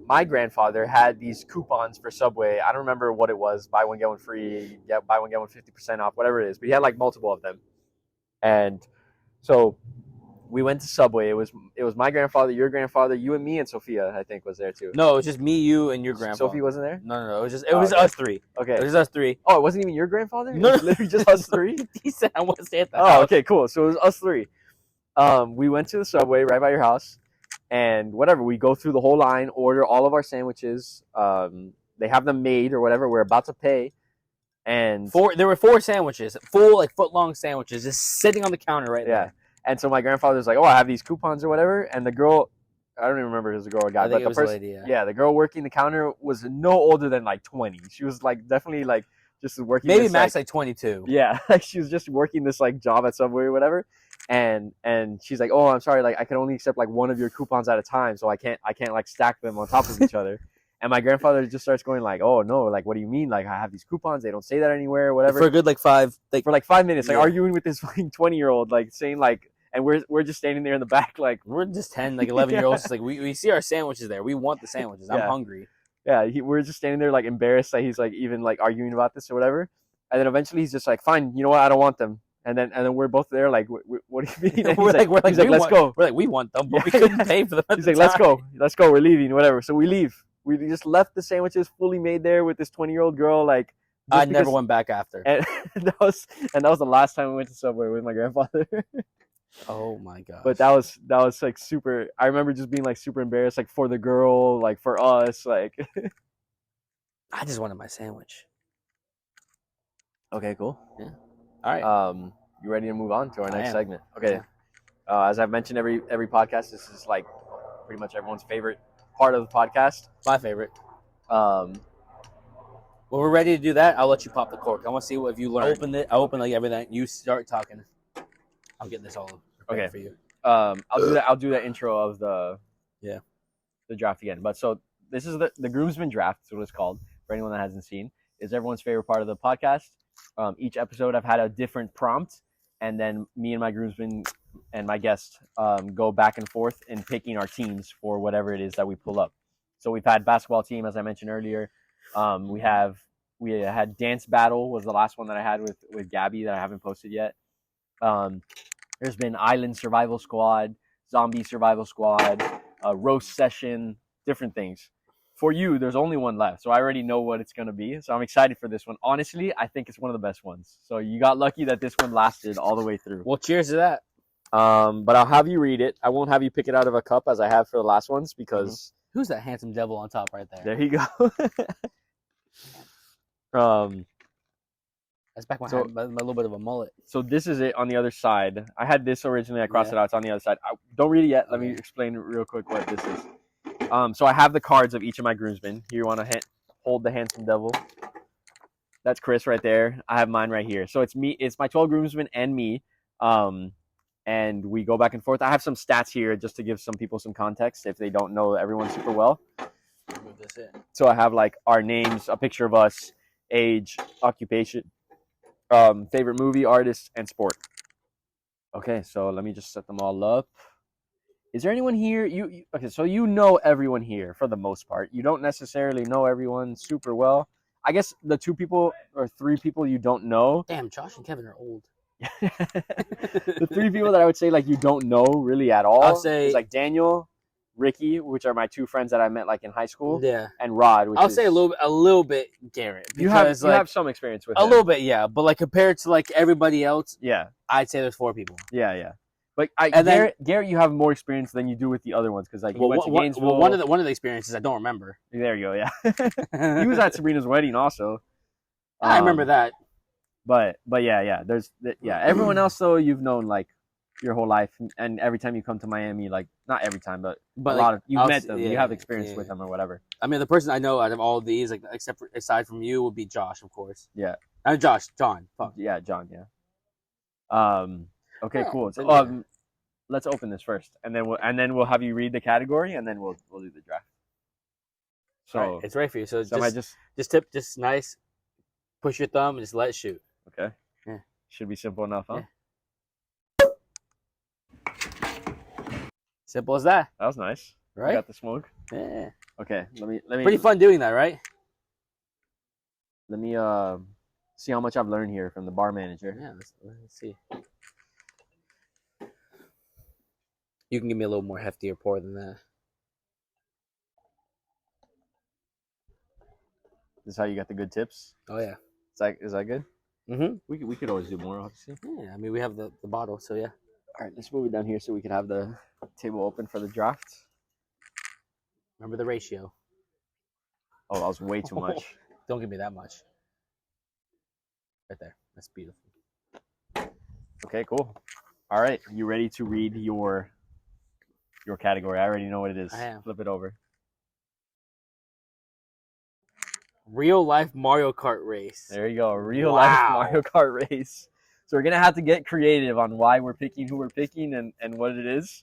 Speaker 2: my grandfather had these coupons for Subway. I don't remember what it was. Buy one, get one free. Yeah, buy one, get one 50% off, whatever it is. But he had like multiple of them. And so we went to Subway. It was my grandfather, your grandfather, you and me, and Sophia, I think, was there too.
Speaker 1: No, it was just me, you, and your grandpa.
Speaker 2: Sophie wasn't there?
Speaker 1: No. It was us three.
Speaker 2: Okay.
Speaker 1: It was us three.
Speaker 2: Oh, it wasn't even your grandfather?
Speaker 1: No.
Speaker 2: It was literally just us three?
Speaker 1: He said I want to stay at the
Speaker 2: house.
Speaker 1: house.
Speaker 2: Okay, cool. So it was us three. We went to the Subway right by your house, and whatever, we go through the whole line, order all of our sandwiches. They have them made or whatever. We're about to pay, and
Speaker 1: there were 4 sandwiches, full like foot-long sandwiches, just sitting on the counter right there.
Speaker 2: And so my grandfather was like, "Oh, I have these coupons or whatever," and the girl, I don't even remember if it was a girl or a guy, but the person, the girl working the counter was no older than like 20. She was like definitely like just working.
Speaker 1: Maybe max like 22.
Speaker 2: Yeah, like she was just working this like job at Subway or whatever. And she's like, "Oh, I'm sorry, like I can only accept like one of your coupons at a time, so I can't like stack them on top of each other." And my grandfather just starts going like, "Oh no, like what do you mean? Like I have these coupons, they don't say that anywhere, or whatever."
Speaker 1: For a good like 5
Speaker 2: minutes, like arguing with this fucking 20-year-old, like saying like, and we're just standing there in the back, like
Speaker 1: we're just 10, like 11-year-olds. Just like we see our sandwiches there, we want the sandwiches. I'm hungry.
Speaker 2: Yeah, we're just standing there like embarrassed that he's like even like arguing about this or whatever. And then eventually he's just like, "Fine, you know what? I don't want them." And then we're both there like, "What do you mean?"
Speaker 1: We're like,
Speaker 2: "Let's go."
Speaker 1: We're like, "We want them, but we couldn't pay for them."
Speaker 2: He's like, "Let's go. We're leaving, whatever." So we leave. We just left the sandwiches fully made there with this 20-year-old girl. Like,
Speaker 1: I never went back after.
Speaker 2: And that was the last time we went to Subway with my grandfather.
Speaker 1: Oh my god!
Speaker 2: But that was like super. I remember just being like super embarrassed, like for the girl, like for us, like.
Speaker 1: I just wanted my sandwich.
Speaker 2: Okay, cool.
Speaker 1: Yeah. All right.
Speaker 2: You ready to move on to our next segment? Okay. Yeah. As I've mentioned every podcast, this is like pretty much everyone's favorite part of the podcast.
Speaker 1: My favorite. When we're ready to do that, I'll let you pop the cork. I want to see what if you learn. I open like everything. You start talking. I'm getting this all prepared for you.
Speaker 2: I'll do the intro of the draft again. But so this is the groomsmen draft. That's what it's called. For anyone that hasn't seen, is everyone's favorite part of the podcast. Each episode I've had a different prompt, and then me and my groomsmen and my guest go back and forth in picking our teams for whatever it is that we pull up. So we've had basketball team, as I mentioned earlier. We had dance battle was the last one that I had with Gabby that I haven't posted yet. There's been island survival squad, zombie survival squad, roast session, different things. For you, there's only one left, so I already know what it's going to be. So I'm excited for this one. Honestly, I think it's one of the best ones. So you got lucky that this one lasted all the way through.
Speaker 1: Well, cheers to that.
Speaker 2: But I'll have you read it. I won't have you pick it out of a cup as I have for the last ones because...
Speaker 1: Who's that handsome devil on top right there?
Speaker 2: There you go.
Speaker 1: That's back when I had my little bit of a mullet.
Speaker 2: So this is it on the other side. I had this originally. I crossed it out. It's on the other side. Don't read it yet. Let me explain real quick what this is. So I have the cards of each of my groomsmen. Here, you want to hold the handsome devil. That's Chris right there. I have mine right here. So it's me. It's my 12 groomsmen and me. and we go back and forth. I have some stats here just to give some people some context if they don't know everyone super well.
Speaker 1: Move this in.
Speaker 2: So I have like our names, a picture of us, age, occupation, favorite movie, artist, and sport. Okay, so let me just set them all up. Is there anyone here? Okay, so you know everyone here for the most part. You don't necessarily know everyone super well. I guess the 2 people or 3 people you don't know.
Speaker 1: Damn, Josh and Kevin are old.
Speaker 2: The 3 people that I would say like you don't know really at all.
Speaker 1: I'll say
Speaker 2: is like Daniel, Ricky, which are my 2 friends that I met like in high school.
Speaker 1: Yeah.
Speaker 2: And Rod, which
Speaker 1: I'll say a little bit Garrett.
Speaker 2: You have some experience with
Speaker 1: a
Speaker 2: him.
Speaker 1: little bit, yeah. But like compared to like everybody else,
Speaker 2: Yeah.
Speaker 1: I'd say there's 4 people.
Speaker 2: Yeah. Like Garrett, you have more experience than you do with the other ones because like you went to Gainesville.
Speaker 1: One of the experiences I don't remember.
Speaker 2: There you go. Yeah. He was at Sabrina's wedding also.
Speaker 1: I remember that.
Speaker 2: But yeah. Everyone else though you've known like your whole life, and every time you come to Miami, like not every time, but a
Speaker 1: like,
Speaker 2: lot of you've met them, you have experience with them or whatever.
Speaker 1: I mean, the person I know out of all of these, like aside from you, would be Josh, of course.
Speaker 2: Yeah.
Speaker 1: John. Fuck.
Speaker 2: Yeah, John. Yeah. Okay, cool. So, let's open this first, and then we'll have you read the category, and then we'll do the draft. So
Speaker 1: right, it's right for you. So just nice. Push your thumb and just let it shoot.
Speaker 2: Okay.
Speaker 1: Yeah.
Speaker 2: Should be simple enough, huh?
Speaker 1: Yeah. Simple as that.
Speaker 2: That was nice.
Speaker 1: Right?
Speaker 2: Got the smoke.
Speaker 1: Yeah.
Speaker 2: Okay. Let me.
Speaker 1: Pretty fun doing that, right?
Speaker 2: Let me see how much I've learned here from the bar manager.
Speaker 1: Yeah. Let's see. You can give me a little more heftier pour than that.
Speaker 2: This is how you got the good tips.
Speaker 1: Oh yeah.
Speaker 2: Is that good?
Speaker 1: Mm-hmm.
Speaker 2: We could always do more, obviously.
Speaker 1: Yeah. I mean, we have the bottle, so yeah.
Speaker 2: All right, let's move it down here so we can have the table open for the draft.
Speaker 1: Remember the ratio.
Speaker 2: Oh, that was way too much.
Speaker 1: Don't give me that much. Right there. That's beautiful.
Speaker 2: Okay, cool. All right, you ready to read your category? I already know what it is.
Speaker 1: I am.
Speaker 2: Flip it over.
Speaker 1: Real life Mario Kart race.
Speaker 2: There you go. Real life Mario Kart race. So we're gonna have to get creative on why we're picking who we're picking and what it is.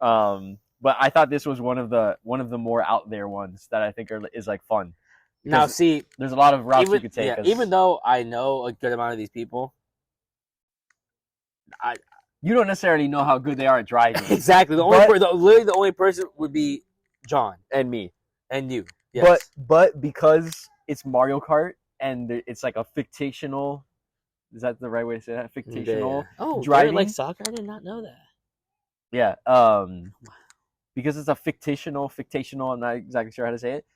Speaker 2: But I thought this was one of the more out there ones that I think is like fun.
Speaker 1: Now see,
Speaker 2: there's a lot of routes you could take.
Speaker 1: Yeah, even though I know a good amount of these people,
Speaker 2: you don't necessarily know how good they are at driving.
Speaker 1: Exactly. Literally the only person would be John
Speaker 2: and me
Speaker 1: and you. Yes.
Speaker 2: But because it's Mario Kart and it's like a fictional, is that the right way to say that? Fictional driving.
Speaker 1: Like soccer? I did not know that.
Speaker 2: Yeah. Because it's a fictional. I'm not exactly sure how to say it.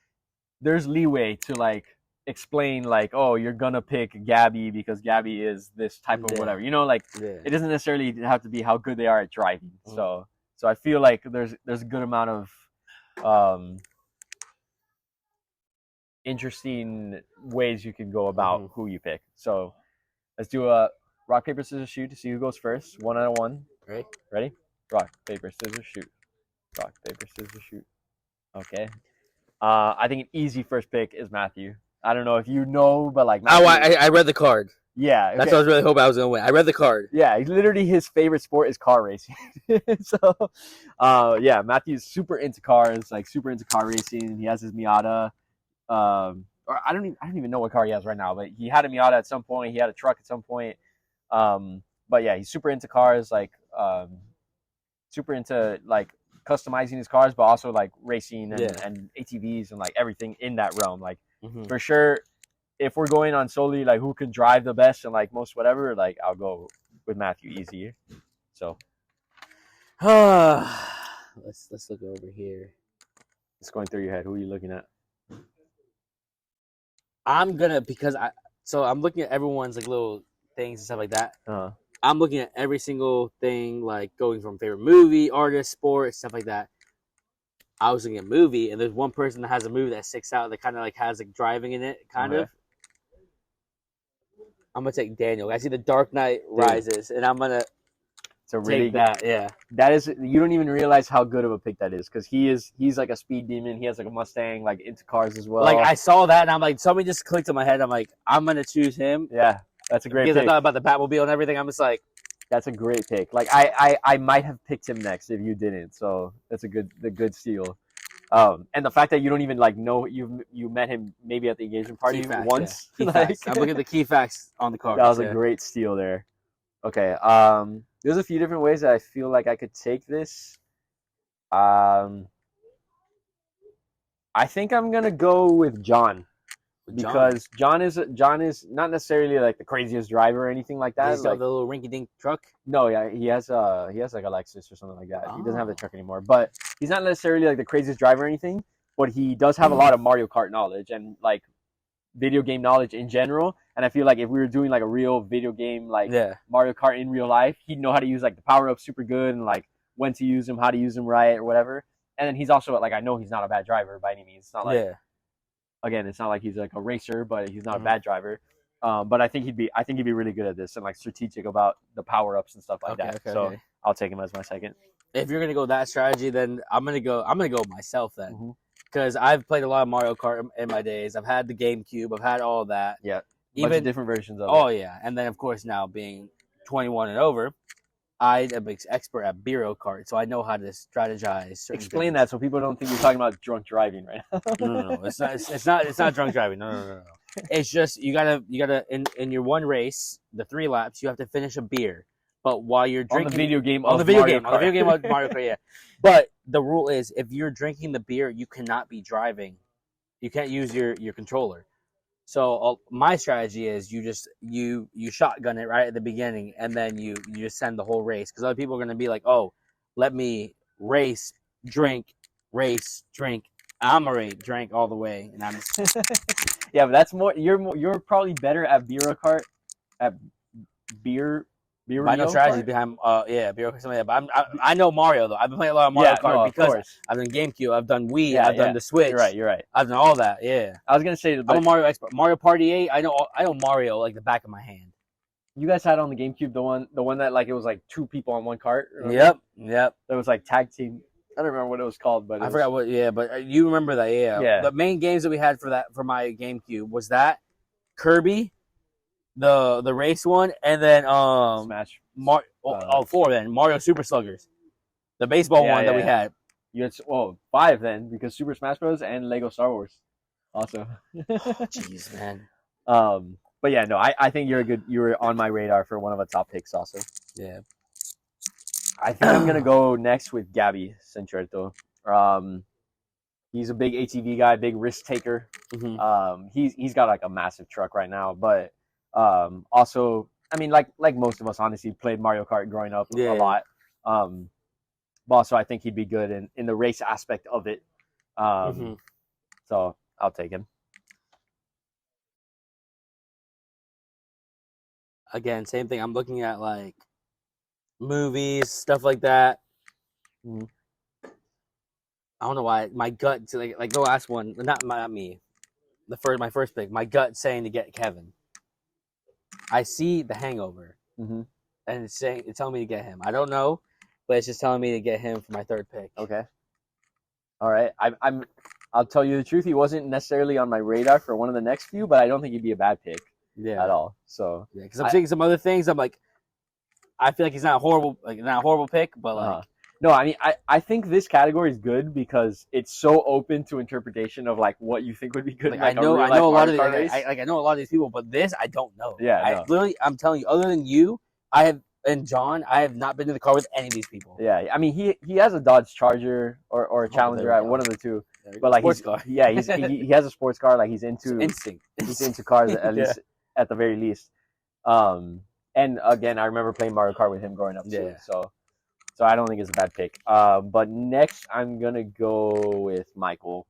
Speaker 2: There's leeway to like explain like, oh, you're gonna pick Gabby because Gabby is this type of whatever. You know, like it doesn't necessarily have to be how good they are at driving. So I feel like there's a good amount of interesting ways you can go about who you pick. So let's do a rock, paper, scissors, shoot to see who goes first. 1 out of 1. Ready? Rock, paper, scissors, shoot. Rock, paper, scissors, shoot. Okay. I think an easy first pick is Matthew. I don't know if you know, but like Matthew,
Speaker 1: I read the card.
Speaker 2: Yeah. Okay.
Speaker 1: That's what I was really hoping I was gonna win. I read the card.
Speaker 2: Yeah, literally his favorite sport is car racing. So yeah, Matthew's super into cars, like super into car racing. He has his Miata. Or I don't even know what car he has right now, but he had a Miata at some point. He had a truck at some point. But yeah, he's super into cars, like super into like customizing his cars, but also like racing and ATVs and like everything in that realm. Like for sure, if we're going on solely like who can drive the best and like most whatever, like I'll go with Matthew easy. So
Speaker 1: let's look over here.
Speaker 2: It's going through your head. Who are you looking at?
Speaker 1: I'm looking at everyone's like little things and stuff like that. I'm looking at every single thing, like going from favorite movie, artist, sport, stuff like that. I was looking at movie, and there's one person that has a movie that sticks out that kind of like has like driving in it, kind of. I'm gonna take Daniel. I see The Dark Knight Rises, and I'm gonna take that. Yeah,
Speaker 2: that is. You don't even realize how good of a pick that is because he's like a speed demon. He has like a Mustang, like into cars as well.
Speaker 1: Like I saw that, and I'm like, somebody just clicked in my head. I'm like, I'm gonna choose him.
Speaker 2: Yeah. That's a great pick.
Speaker 1: I thought about the Batmobile and everything. I'm just like,
Speaker 2: That's a great pick. Like I might have picked him next if you didn't. So that's a good steal. And the fact that you don't even like know you met him maybe at the engagement party
Speaker 1: Key facts,
Speaker 2: once.
Speaker 1: Yeah. Key
Speaker 2: like,
Speaker 1: facts. I'm looking at the key facts on the card.
Speaker 2: That was a great steal there. Okay. There's a few different ways that I feel like I could take this. I think I'm gonna go with John. Because John is not necessarily like the craziest driver or anything like that.
Speaker 1: He's got
Speaker 2: like,
Speaker 1: the little rinky-dink truck.
Speaker 2: No, yeah, he has like a Lexus or something like that. He doesn't have the truck anymore, but he's not necessarily like the craziest driver or anything. But he does have a lot of Mario Kart knowledge and like video game knowledge in general. And I feel like if we were doing like a real video game like Mario Kart in real life, he'd know how to use like the power ups super good and like when to use them, how to use them right or whatever. And then he's also like I know he's not a bad driver by any means. It's not like again, it's not like he's like a racer, but he's not a bad driver. But I think he'd be really good at this and like strategic about the power ups and stuff like that. So I'll take him as my second.
Speaker 1: If you're gonna go that strategy, then I'm gonna go myself then, because I've played a lot of Mario Kart in my days. I've had the GameCube. I've had all of that.
Speaker 2: Yeah, even different versions of it.
Speaker 1: Oh yeah, and then of course now being 21 and over, I am an expert at Bureau Kart, so I know how to strategize.
Speaker 2: Explain that so people don't think you're talking about drunk driving, right?
Speaker 1: No. It's not drunk driving. No. It's just you gotta in your one race, the 3 laps, you have to finish a beer. But while you're drinking
Speaker 2: on the video game
Speaker 1: of Mario Kart, yeah. But the rule is if you're drinking the beer, you cannot be driving. You can't use your controller. So my strategy is you shotgun it right at the beginning, and then you just send the whole race, because other people are gonna be like, oh, let me race, drink. I'm already drank all the way, and I'm just...
Speaker 2: Yeah, but that's more. You're probably better at Bureau Kart, at beer.
Speaker 1: I know strategy behind Bureau Kart, something like that. But I know Mario though. I've been playing a lot of Mario Kart because I've done GameCube, I've done Wii, I've done the Switch.
Speaker 2: You're right.
Speaker 1: I've done all that. Yeah.
Speaker 2: I was gonna say,
Speaker 1: I'm a Mario expert. Mario Party 8. I know Mario like the back of my hand.
Speaker 2: You guys had on the GameCube the one that like it was like 2 people on one cart.
Speaker 1: Yep.
Speaker 2: That was like tag team. I don't remember what it was called, but
Speaker 1: I forgot what. Yeah, but you remember that? Yeah. The main games that we had for my GameCube was that Kirby, the race one, and then
Speaker 2: Smash.
Speaker 1: 4 then Mario Super Sluggers, the baseball one that we had.
Speaker 2: You had 5 then, because Super Smash Bros. And Lego Star Wars also.
Speaker 1: Jeez, man.
Speaker 2: But yeah, no, I think you were on my radar for one of the top picks also.
Speaker 1: Yeah.
Speaker 2: I think I'm gonna go next with Gabby Sancherto. He's a big ATV guy, big risk taker. He's got like a massive truck right now, but also, I mean, like most of us, honestly, played Mario Kart growing up a lot. But also, I think he'd be good in the race aspect of it. So I'll take him.
Speaker 1: Again, same thing. I'm looking at like movies, stuff like that. I don't know why my gut to like the last one, not me. My first pick, my gut saying to get Kevin. I see The Hangover, and it's telling me to get him. I don't know, but it's just telling me to get him for my third pick.
Speaker 2: Okay. All right. I'll tell you the truth. He wasn't necessarily on my radar for one of the next few, but I don't think he'd be a bad pick. At all. So
Speaker 1: because I'm seeing some other things. I'm like, I feel like he's not a horrible pick, but like.
Speaker 2: No, I mean, I think this category is good because it's so open to interpretation of like what you think would be good.
Speaker 1: Like,
Speaker 2: in, like,
Speaker 1: I know a lot of I know a lot of these people, but this I don't know.
Speaker 2: Yeah,
Speaker 1: I'm telling you, other than you, and John, I have not been to the car with any of these people.
Speaker 2: Yeah, I mean, he has a Dodge Charger or a Challenger, right? One of the two. But like he has a sports car. Like he's into
Speaker 1: instinct.
Speaker 2: He's into cars at least at the very least. And again, I remember playing Mario Kart with him growing up too. So I don't think it's a bad pick. But next, I'm going to go with Michael.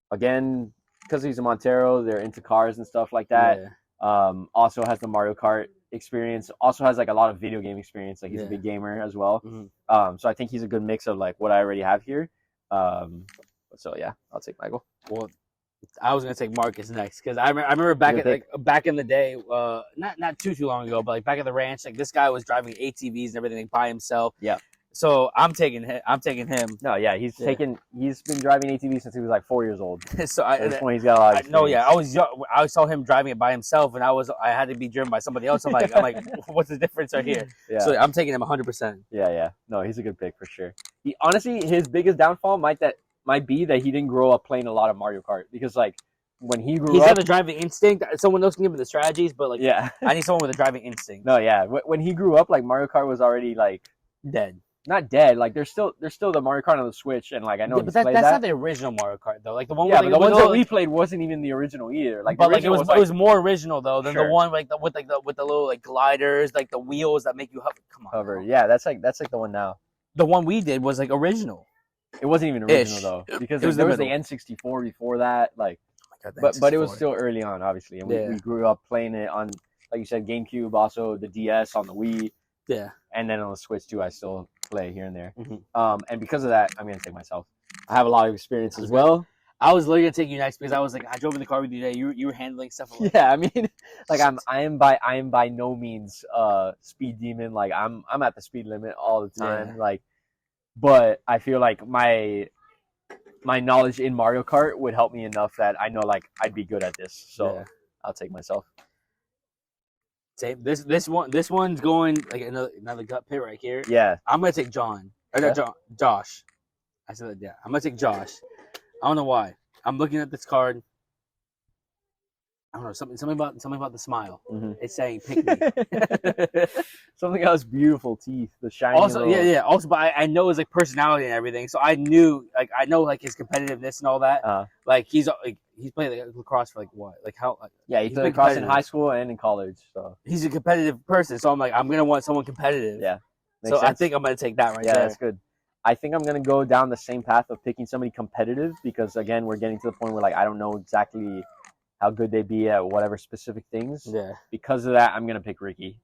Speaker 2: Again, because he's a Montero, they're into cars and stuff like that. Also has the Mario Kart experience. Also has like a lot of video game experience. Like he's a big gamer as well. So I think he's a good mix of like what I already have here. So yeah, I'll take Michael.
Speaker 1: Well, I was gonna take Marcus next because I remember back in the day, not too long ago, but like back at the ranch, like this guy was driving ATVs and everything by himself.
Speaker 2: Yeah,
Speaker 1: So I'm taking him.
Speaker 2: No, yeah, he's been driving ATV since he was like 4 years old.
Speaker 1: So
Speaker 2: At this point, he's got a lot of experience.
Speaker 1: I was young. I saw him driving it by himself, and I had to be driven by somebody else. I'm like, what's the difference right here?
Speaker 2: Yeah.
Speaker 1: So I'm taking him 100%.
Speaker 2: Yeah. No, he's a good pick for sure. He honestly, his biggest downfall might be that he didn't grow up playing a lot of Mario Kart, because like when he grew up,
Speaker 1: he's got the driving instinct. Someone else can give him the strategies, but like,
Speaker 2: yeah,
Speaker 1: I need someone with a driving instinct.
Speaker 2: No, yeah. When he grew up, like Mario Kart was already like
Speaker 1: dead.
Speaker 2: Not dead. Like there's still the Mario Kart on the Switch, and like I know
Speaker 1: but that's not the original Mario Kart though. Like the one,
Speaker 2: but the ones that we played wasn't even the original either. Like,
Speaker 1: but like it was more original though than the one with the little like gliders, like the wheels that make you hover. Come on,
Speaker 2: hover. Yeah, that's like the one now.
Speaker 1: The one we did was like original.
Speaker 2: It wasn't even original though, because there was the N64 before that. Like, oh God, but it was still early on, obviously, and we grew up playing it on, like you said, GameCube, also the DS, on the Wii.
Speaker 1: Yeah.
Speaker 2: And then on the Switch too, I still play here and there. Mm-hmm. And because of that, I'm gonna take myself. I have a lot of experience as well.
Speaker 1: I was literally gonna take you next because I was like, I drove in the car with you today. You were handling stuff.
Speaker 2: Yeah, I mean, like I am by no means speed demon. Like I'm at the speed limit all the time. Yeah. Like, but I feel like my knowledge in Mario Kart would help me enough that I know like I'd be good at this. So I'll take myself.
Speaker 1: Same. This one's going like another gut pit right here.
Speaker 2: Yeah.
Speaker 1: I'm gonna take Josh. I said that. Yeah. I'm gonna take Josh. I don't know why. I'm looking at this card. I don't know, something about the smile. Mm-hmm. It's saying pick me.
Speaker 2: Something else beautiful teeth, the shiny.
Speaker 1: Also, yeah. Also, but I know his like personality and everything, so I know his competitiveness and all that. Like he's played like lacrosse for like what, like how? Like,
Speaker 2: yeah, he played lacrosse in high school and in college. So
Speaker 1: he's a competitive person. So I'm gonna want someone competitive.
Speaker 2: Yeah.
Speaker 1: So sense. I think I'm gonna take that right there.
Speaker 2: Yeah, that's good. I think I'm gonna go down the same path of picking somebody competitive, because again, we're getting to the point where like I don't know exactly how good they be at whatever specific things.
Speaker 1: Yeah. Because
Speaker 2: of that, I'm gonna pick Ricky.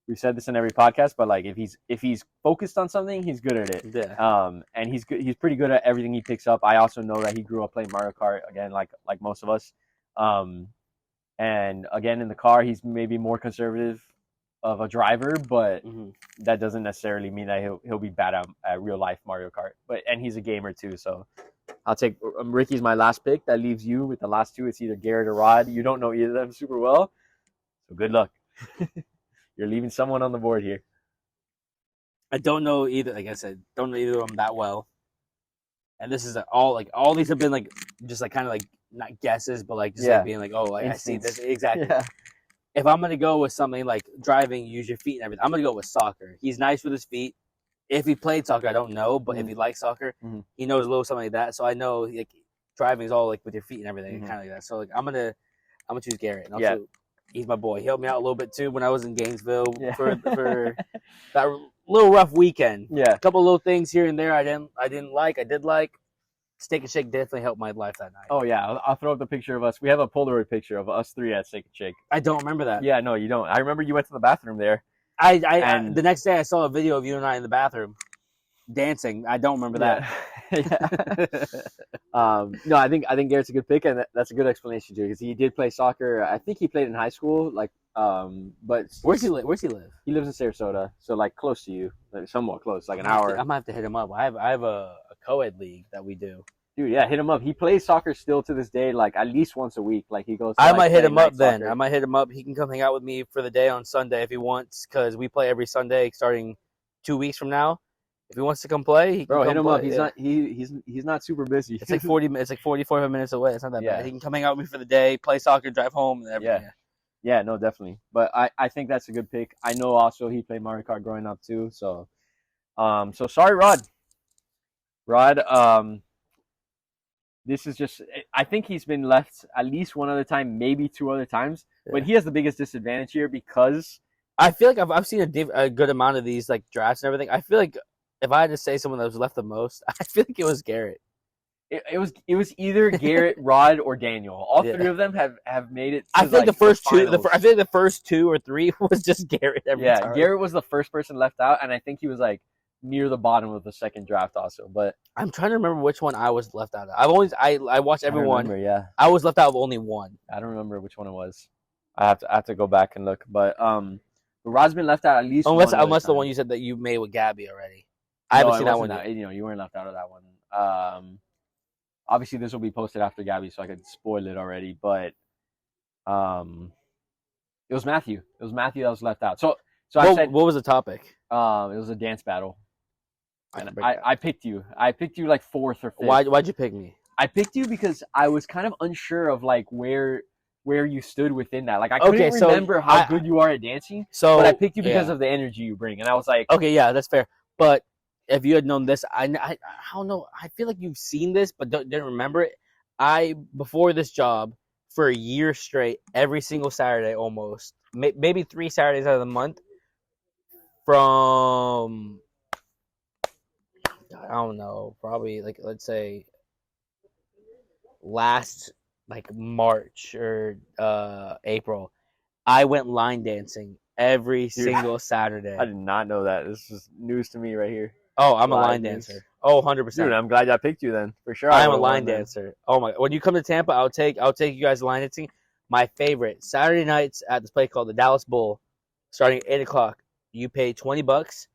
Speaker 2: We've said this in every podcast, but like if he's focused on something, he's good at it.
Speaker 1: Yeah.
Speaker 2: And he's pretty good at everything he picks up. I also know that he grew up playing Mario Kart, again, like most of us. And again, in the car, he's maybe more conservative of a driver, but that doesn't necessarily mean that he'll be bad at real life Mario Kart. And he's a gamer too, so I'll take Ricky's my last pick. That leaves you with the last two. It's either Garrett or Rod. You don't know either of them super well, so good luck. You're leaving someone on the board here.
Speaker 1: I don't know either. Like I said, don't know either of them that well. And this is all these have been like just like kind of like not guesses, but like just like being like, oh, like, I see this exactly. Yeah. If I'm gonna go with something like driving, use your feet and everything, I'm gonna go with soccer. He's nice with his feet. If he played soccer, I don't know, but if he likes soccer, he knows a little something like that. So I know like driving is all like with your feet and everything, kind of like that. So like I'm gonna choose Garrett. And also, he's my boy. He helped me out a little bit too when I was in Gainesville for that little rough weekend.
Speaker 2: Yeah,
Speaker 1: a couple little things here and there I didn't like. I did like. Steak and Shake definitely helped my life that night.
Speaker 2: Oh yeah, I'll throw up the picture of us. We have a Polaroid picture of us three at Steak and Shake.
Speaker 1: I don't remember that.
Speaker 2: Yeah, no, you don't. I remember you went to the bathroom there.
Speaker 1: The next day I saw a video of you and I in the bathroom dancing. I don't remember that.
Speaker 2: No, I think Garrett's a good pick, and that's a good explanation too, because he did play soccer. I think he played in high school, like. But
Speaker 1: where's he live?
Speaker 2: He lives in Sarasota, so like close to you, like somewhat close, like an hour.
Speaker 1: I might have to hit him up. I have a co-ed league that we do.
Speaker 2: Dude, yeah, hit him up. He plays soccer still to this day, like at least once a week. Like he goes.
Speaker 1: I might hit him up then. I might hit him up. He can come hang out with me for the day on Sunday if he wants, because we play every Sunday starting 2 weeks from now. If he wants to come play, he can
Speaker 2: hit him up. He's not super busy.
Speaker 1: It's like 45 minutes away. It's not that bad. He can come hang out with me for the day, play soccer, drive home, and everything.
Speaker 2: Yeah, no, definitely. But I think that's a good pick. I know also he played Mario Kart growing up too. So, so sorry, Rod. This is just, I think he's been left at least one other time, maybe two other times. Yeah. But he has the biggest disadvantage here because
Speaker 1: I feel like I've seen a good amount of these like drafts and everything. I feel like if I had to say someone that was left the most, I feel like it was Garrett.
Speaker 2: It was either Garrett, Rod, or Daniel. All three of them have made it.
Speaker 1: I feel like the first two. I feel like the first 2 or 3 was just Garrett. Every time.
Speaker 2: Garrett was the first person left out, and I think he was like near the bottom of the second draft also. But
Speaker 1: I'm trying to remember which one I was left out of. I watched everyone. I was left out of only one.
Speaker 2: I don't remember which one it was. I have to go back and look. But Rod's been left out at least
Speaker 1: Unless
Speaker 2: one other
Speaker 1: the
Speaker 2: time.
Speaker 1: one you said that you made with Gabby already. I haven't seen that one yet.
Speaker 2: You weren't left out of that one. Obviously this will be posted after Gabby, so I could spoil it already. But it was Matthew. It was Matthew that was left out. So I said,
Speaker 1: what was the topic?
Speaker 2: it was a dance battle. I picked you. I picked you like fourth or fifth.
Speaker 1: Why'd you pick me?
Speaker 2: I picked you because I was kind of unsure of like where you stood within that. Like I couldn't remember how good you are at dancing.
Speaker 1: So,
Speaker 2: but I picked you because of the energy you bring, and I was like,
Speaker 1: okay, yeah, that's fair. But if you had known this, I don't know. I feel like you've seen this, but didn't remember it. Before this job, for a year straight, every single Saturday, almost maybe 3 Saturdays out of the month, from I don't know, probably like let's say last like March or April, I went line dancing every single Saturday.
Speaker 2: I did not know that. This is news to me right here.
Speaker 1: Oh, I'm a line dancer. Oh, 100%.
Speaker 2: Dude, I'm glad I picked you then. For sure.
Speaker 1: I'm a line dancer. Oh my! When you come to Tampa, I'll take you guys line dancing. My favorite Saturday nights at this place called the Dallas Bull, starting at 8:00. You pay $20.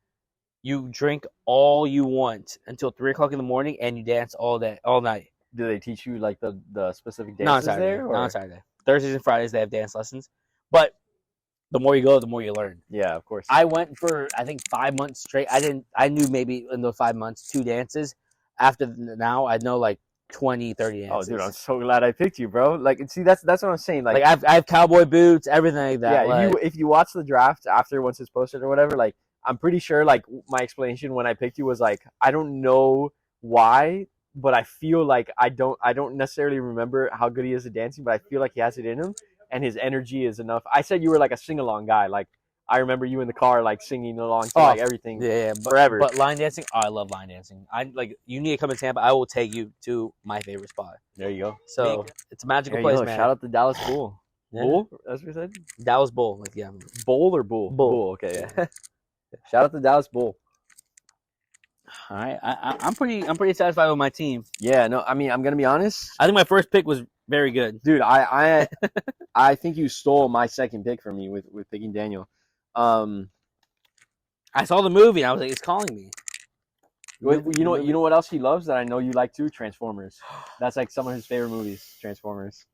Speaker 1: You drink all you want until 3:00 in the morning, and you dance all night.
Speaker 2: Do they teach you like the specific dances
Speaker 1: Not Saturday.
Speaker 2: there?
Speaker 1: Not Saturday. Thursdays and Fridays they have dance lessons, but the more you go, the more you learn.
Speaker 2: Yeah, of course.
Speaker 1: I went for I think 5 months straight. I knew maybe in those 5 months 2 dances. After now, I know like 20, 30 dances.
Speaker 2: Oh, dude, I'm so glad I picked you, bro. Like, see, that's what I'm saying. Like
Speaker 1: I have cowboy boots, everything like that.
Speaker 2: Yeah,
Speaker 1: like,
Speaker 2: if you watch the draft after once it's posted or whatever, like I'm pretty sure like my explanation when I picked you was like I don't know why, but I feel like I don't necessarily remember how good he is at dancing, but I feel like he has it in him and his energy is enough. I said you were like a sing along guy. Like I remember you in the car like singing along to like everything.
Speaker 1: Yeah,
Speaker 2: forever.
Speaker 1: But line dancing, I love line dancing. You need to come to Tampa. I will take you to my favorite spot.
Speaker 2: There you go.
Speaker 1: So it's a magical place, man.
Speaker 2: Shout out to Dallas Bull.
Speaker 1: Yeah.
Speaker 2: Bull? That's what you said?
Speaker 1: Dallas Bull, like yeah.
Speaker 2: Bowl or bull?
Speaker 1: Bull.
Speaker 2: Okay. Yeah. Shout out to Dallas Bull.
Speaker 1: All right, I'm pretty satisfied with my team.
Speaker 2: Yeah, no, I mean I'm gonna be honest.
Speaker 1: I think my first pick was very good,
Speaker 2: dude. I think you stole my second pick from me with picking Daniel.
Speaker 1: I saw the movie and I was like, it's calling me.
Speaker 2: You know what else he loves that I know you like too? Transformers. That's like some of his favorite movies. Transformers.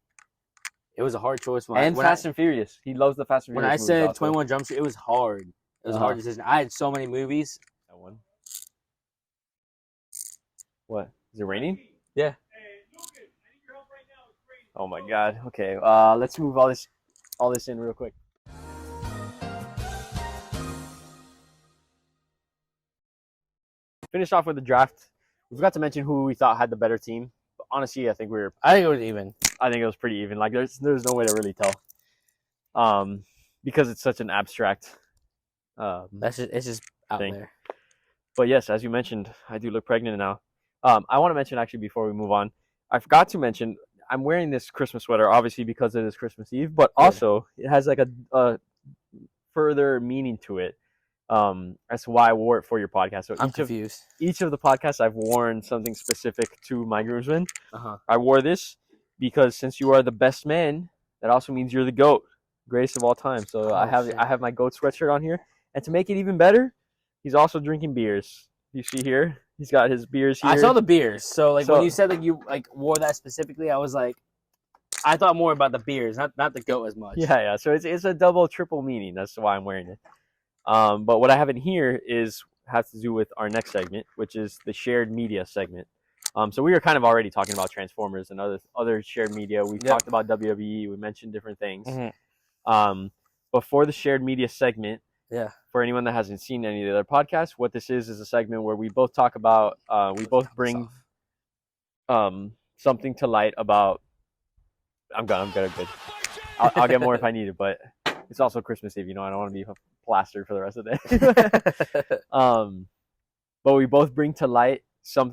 Speaker 1: It was a hard choice.
Speaker 2: And Fast and Furious. He loves the Fast and Furious.
Speaker 1: When I said 21 Jump Street, it was hard. It was a hard decision. I had so many movies.
Speaker 2: That one. What? Is it raining?
Speaker 1: Yeah.
Speaker 2: Oh my God. Okay. Let's move all this in real quick. Finish off with the draft. We forgot to mention who we thought had the better team. But honestly, I think it was even. I think it was pretty even. Like there's no way to really tell. Because it's such an abstract
Speaker 1: it's just out
Speaker 2: thing.
Speaker 1: there.
Speaker 2: But yes, as you mentioned, I do look pregnant now. I want to mention actually before we move on, I forgot to mention I'm wearing this Christmas sweater obviously because it is Christmas Eve, but also it has like a further meaning to it. As to why I wore it for your podcast. So
Speaker 1: I'm confused.
Speaker 2: Each of the podcasts I've worn something specific to my groomsmen.
Speaker 1: Uh-huh.
Speaker 2: I wore this because since you are the best man, that also means you're the GOAT, greatest of all time. So I have my GOAT sweatshirt on here, and to make it even better, he's also drinking beers. You see here, he's got his beers here.
Speaker 1: I saw the beers. So when you said that you like wore that specifically, I was like, I thought more about the beers, not the GOAT as much.
Speaker 2: Yeah. So it's a double, triple meaning. That's why I'm wearing it. But what I have in here has to do with our next segment, which is the shared media segment. So we were kind of already talking about Transformers and other shared media. We've talked about WWE. We mentioned different things.
Speaker 1: Mm-hmm.
Speaker 2: But for the shared media segment,
Speaker 1: yeah.
Speaker 2: For anyone that hasn't seen any of the other podcasts, what this is a segment where we both talk about, we both bring something to light about. I'm good. I'll get more if I need it, but it's also Christmas Eve. I don't want to be plastered for the rest of the day. But we both bring to light some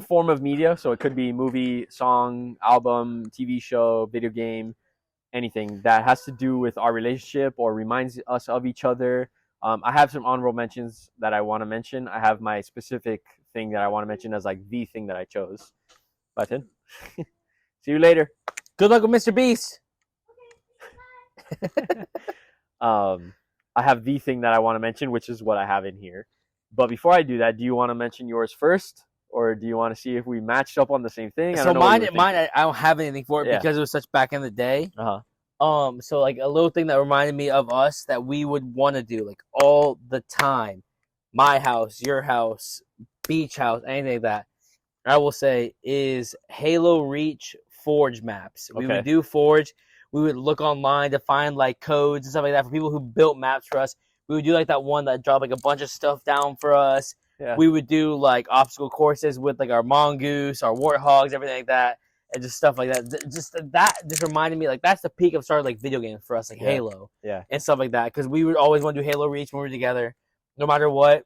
Speaker 2: form of media. So it could be movie, song, album, TV show, video game, anything that has to do with our relationship or reminds us of each other. I have some honorable mentions that I want to mention. I have my specific thing that I want to mention as like the thing that I chose. Button. See you later.
Speaker 1: Good luck with Mr. Beast.
Speaker 2: I have the thing that I want to mention, which is what I have in here. But before I do that, do you want to mention yours first, or do you want to see if we matched up on the same thing?
Speaker 1: So mine, I don't have anything for it because it was such back in the day. So like a little thing that reminded me of us that we would want to do like all the time, my house, your house, beach house, anything like that, I will say is Halo Reach Forge maps. We would do Forge. We would look online to find like codes and stuff like that for people who built maps for us. We would do like that one that dropped like a bunch of stuff down for us. Yeah. We would do like obstacle courses with like our mongoose, our warthogs, everything like that, and just stuff like that. Just reminded me like that's the peak of starting like video games for us, like Halo, and stuff like that. Because we would always want to do Halo Reach when we were together, no matter what.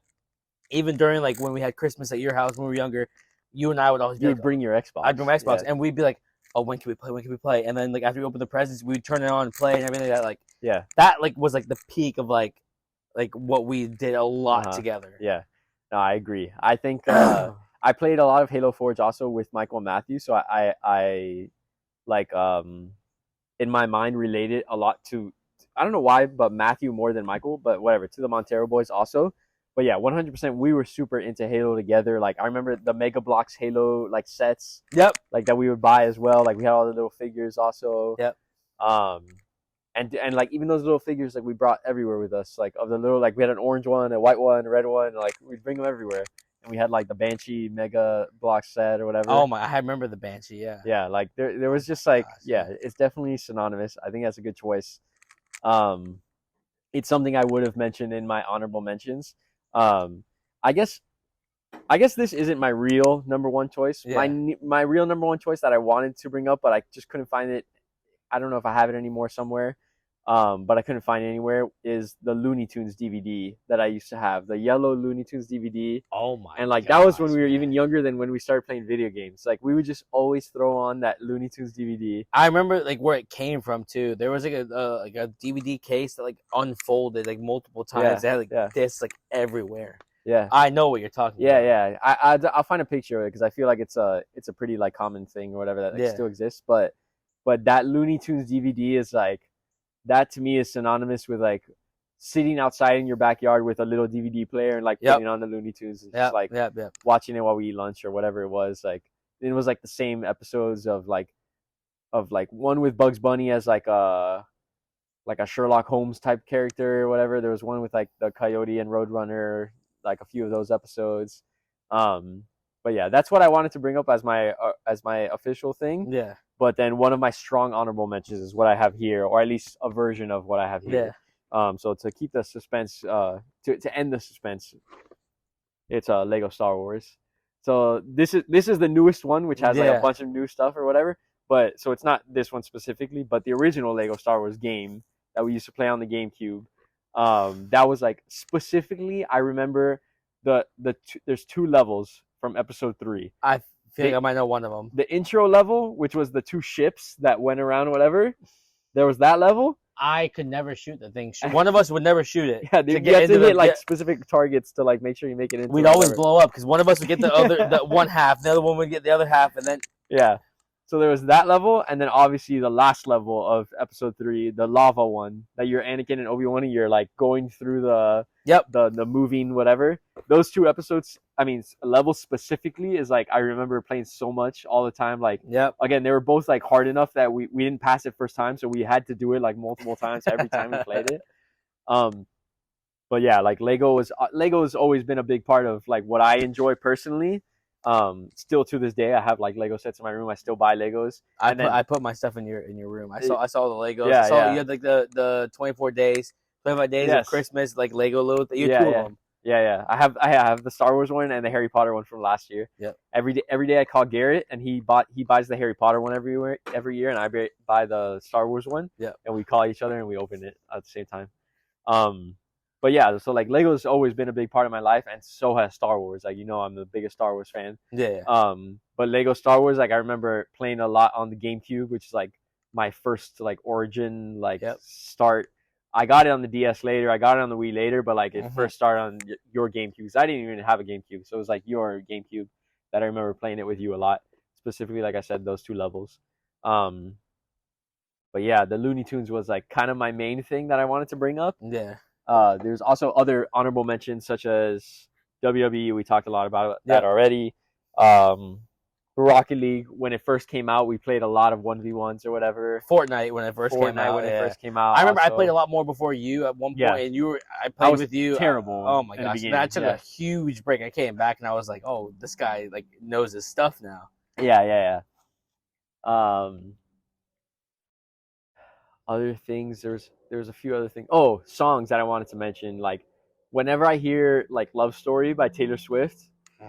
Speaker 1: Even during like when we had Christmas at your house when we were younger, you and I would always
Speaker 2: bring your Xbox.
Speaker 1: I'd bring my Xbox, and we'd be like, oh, when can we play? When can we play? And then like after we open the presents, we'd turn it on and play and everything like that. Like that like was like the peak of like what we did a lot together. Yeah.
Speaker 2: No, I agree. I think I played a lot of Halo Forge also with Michael and Matthew, so I like in my mind related a lot to, I don't know why, but Matthew more than Michael, but whatever, to the Montero boys also. But yeah, 100% we were super into Halo together. Like I remember the Mega Bloks Halo like sets.
Speaker 1: Yep.
Speaker 2: Like that we would buy as well. Like we had all the little figures also.
Speaker 1: Yep.
Speaker 2: And like even those little figures like we brought everywhere with us. Like of the little, like we had an orange one, a white one, a red one, and, like we'd bring them everywhere. And we had like the Banshee Mega Bloks set or whatever.
Speaker 1: Oh my, I remember the Banshee, yeah.
Speaker 2: Yeah, like there was just like it's definitely synonymous. I think that's a good choice. It's something I would have mentioned in my honorable mentions. I guess this isn't my real number one choice. Yeah. My real number one choice that I wanted to bring up, but I just couldn't find it. I don't know if I have it anymore somewhere. But I couldn't find it anywhere, is the Looney Tunes DVD that I used to have, the yellow Looney Tunes DVD.
Speaker 1: Oh my!
Speaker 2: And like that was when we were even younger than when we started playing video games. Like we would just always throw on that Looney Tunes DVD.
Speaker 1: I remember like where it came from too. There was like a DVD case that like unfolded like multiple times. They had like discs like everywhere.
Speaker 2: Yeah,
Speaker 1: I know what you're talking about.
Speaker 2: Yeah. I'll find a picture of it because I feel like it's a pretty like common thing or whatever that like, still exists. But that Looney Tunes DVD is like, that to me is synonymous with like sitting outside in your backyard with a little DVD player and like putting on the Looney Tunes and just like watching it while we eat lunch or whatever it was. Like it was like the same episodes of like one with Bugs Bunny as like a Sherlock Holmes type character or whatever. There was one with like the Coyote and Roadrunner, like a few of those episodes. But yeah, that's what I wanted to bring up as my official thing.
Speaker 1: Yeah.
Speaker 2: But then one of my strong honorable mentions is what I have here, or at least a version of what I have here. Yeah. So to keep the suspense, to end the suspense, it's Lego Star Wars. So this is the newest one, which has like a bunch of new stuff or whatever. But so it's not this one specifically, but the original Lego Star Wars game that we used to play on the GameCube. That was like specifically, I remember there's 2 levels from Episode 3.
Speaker 1: I feel like I might know one of them.
Speaker 2: The intro level, which was the 2 ships that went around or whatever, there was that level.
Speaker 1: I could never shoot the thing. One of us would never shoot it.
Speaker 2: Yeah, you have to hit like specific targets to like make sure you make it into.
Speaker 1: We'd always blow up because one of us would get the one half, the other one would get the other half, and then
Speaker 2: So there was that level, and then obviously the last level of Episode 3, the lava one, that you're Anakin and Obi-Wan, and you're like going through the moving whatever. Those 2 episodes, I mean, levels specifically is like I remember playing so much all the time. Like, again, they were both like hard enough that we didn't pass it first time, so we had to do it like multiple times every time we played it. But yeah, like Lego has always been a big part of like what I enjoy personally. Still to this day, I have like Lego sets in my room. I still buy Legos.
Speaker 1: I put my stuff in your room. I saw the Legos. You had like the 25 days of Christmas, like Lego little. You had 2 of them.
Speaker 2: Yeah. I have the Star Wars one and the Harry Potter one from last year.
Speaker 1: Yep.
Speaker 2: Every day I call Garrett and he buys the Harry Potter one every year, and I buy the Star Wars one.
Speaker 1: Yeah.
Speaker 2: And we call each other and we open it at the same time. But yeah, so like Lego's always been a big part of my life, and so has Star Wars. Like, I'm the biggest Star Wars fan.
Speaker 1: Yeah.
Speaker 2: But Lego Star Wars, like I remember playing a lot on the GameCube, which is like my first like origin start. I got it on the DS later. I got it on the Wii later, but like it first started on your GameCube. Because I didn't even have a GameCube, so it was like your GameCube that I remember playing it with you a lot. Specifically, like I said, those 2 levels. But yeah, the Looney Tunes was like kind of my main thing that I wanted to bring up.
Speaker 1: Yeah.
Speaker 2: There's also other honorable mentions such as WWE. We talked a lot about that already. Rocket League, when it first came out, we played a lot of 1v1s or whatever.
Speaker 1: Fortnite when it first came out.
Speaker 2: I
Speaker 1: remember I played a lot more before you at one point, and I played with you.
Speaker 2: Terrible.
Speaker 1: Oh my gosh, I took a huge break. I came back and I was like, oh, this guy like knows his stuff now.
Speaker 2: Yeah. Other things, there's a few other things. Oh, songs that I wanted to mention. Like, whenever I hear like "Love Story" by Taylor Swift,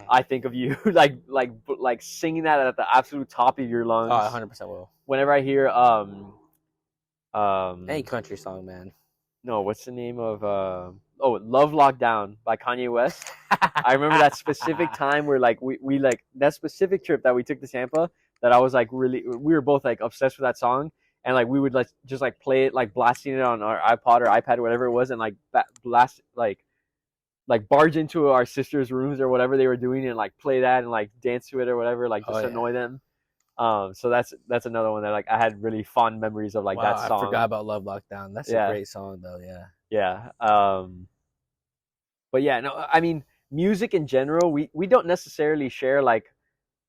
Speaker 2: I think of you, like singing that at the absolute top of your lungs.
Speaker 1: Oh, 100% will.
Speaker 2: Whenever I hear
Speaker 1: any country song, man.
Speaker 2: No, what's the name of "Love Lockdown" by Kanye West? I remember that specific time where like we like that specific trip that we took to Tampa, that I was like we were both like obsessed with that song, and like we would like just like play it, like blasting it on our iPod or iPad or whatever it was, and like blast like barge into our sisters' rooms or whatever they were doing and like play that and like dance to it or whatever, like just annoy them. So that's another one that like I had really fond memories of, like that song.
Speaker 1: I forgot about Love Lockdown. That's a great song though.
Speaker 2: Yeah. But yeah, no, I mean, music in general, we don't necessarily share like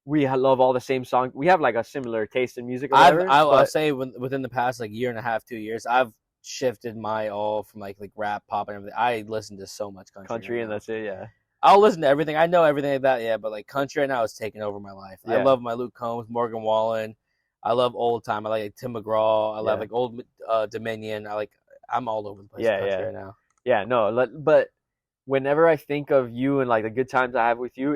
Speaker 2: we love all the same songs. We have like a similar taste in music.
Speaker 1: I'll say within the past like year and a half, 2 years, I've shifted my all from like rap, pop, and everything. I listen to so much country
Speaker 2: and that's it. Yeah,
Speaker 1: I'll listen to everything. I know everything like that. Yeah, but like country right now is taking over my life.
Speaker 2: Yeah.
Speaker 1: I love my Luke Combs, Morgan Wallen. I love old time. I like Tim McGraw. I love like old Dominion. I'm all over the place. Country right now.
Speaker 2: Yeah, no, but whenever I think of you and like the good times I have with you,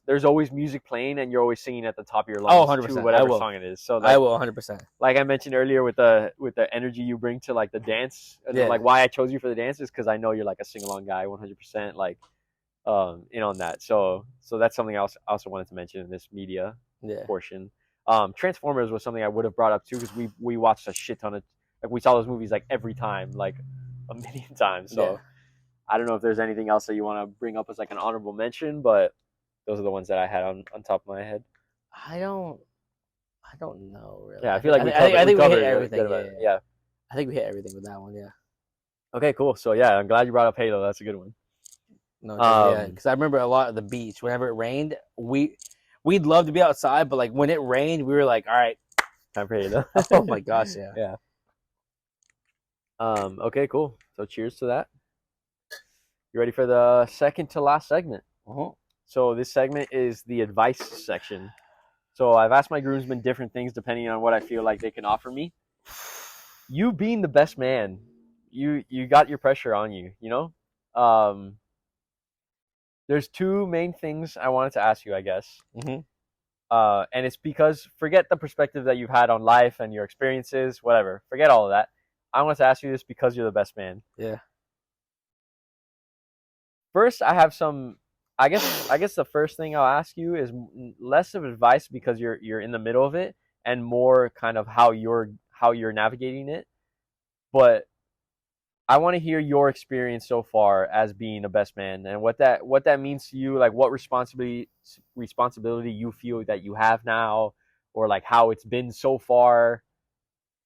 Speaker 2: there's always music playing and you're always singing at the top of your lungs.
Speaker 1: 100%.
Speaker 2: To whatever song it is. So like,
Speaker 1: I will 100%.
Speaker 2: Like I mentioned earlier with the energy you bring to like the dance, like why I chose you for the dance is because I know you're like a sing along guy, 100%. Like in on that. So that's something else I also wanted to mention in this media portion. Transformers was something I would have brought up too because we watched a shit ton of, like we saw those movies like every time, like a million times. So I don't know if there's anything else that you want to bring up as like an honorable mention, but those are the ones that I had on top of my head.
Speaker 1: I don't know really.
Speaker 2: Yeah, I feel like
Speaker 1: I think we hit everything.
Speaker 2: Yeah.
Speaker 1: I think we hit everything with that one. Yeah.
Speaker 2: Okay, cool. So yeah, I'm glad you brought up Halo. That's a good one.
Speaker 1: No, because I remember a lot of the beach. Whenever it rained, we'd love to be outside, but like when it rained, we were like, all right,
Speaker 2: time for Halo.
Speaker 1: Oh my gosh, yeah.
Speaker 2: Yeah. Okay, cool. So cheers to that. You ready for the second to last segment? So this segment is the advice section. So I've asked my groomsmen different things depending on what I feel like they can offer me. You being the best man, you got your pressure on you, you know? There's two main things I wanted to ask you, I guess. And it's because, forget the perspective that you've had on life and your experiences, whatever. Forget all of that. I want to ask you this because you're the best man.
Speaker 1: Yeah.
Speaker 2: First, I have some. I guess the first thing I'll ask you is less of advice because you're in the middle of it, and more kind of how you're navigating it. But I want to hear your experience so far as being a best man and what that means to you. Like what responsibility you feel that you have now, or like how it's been so far.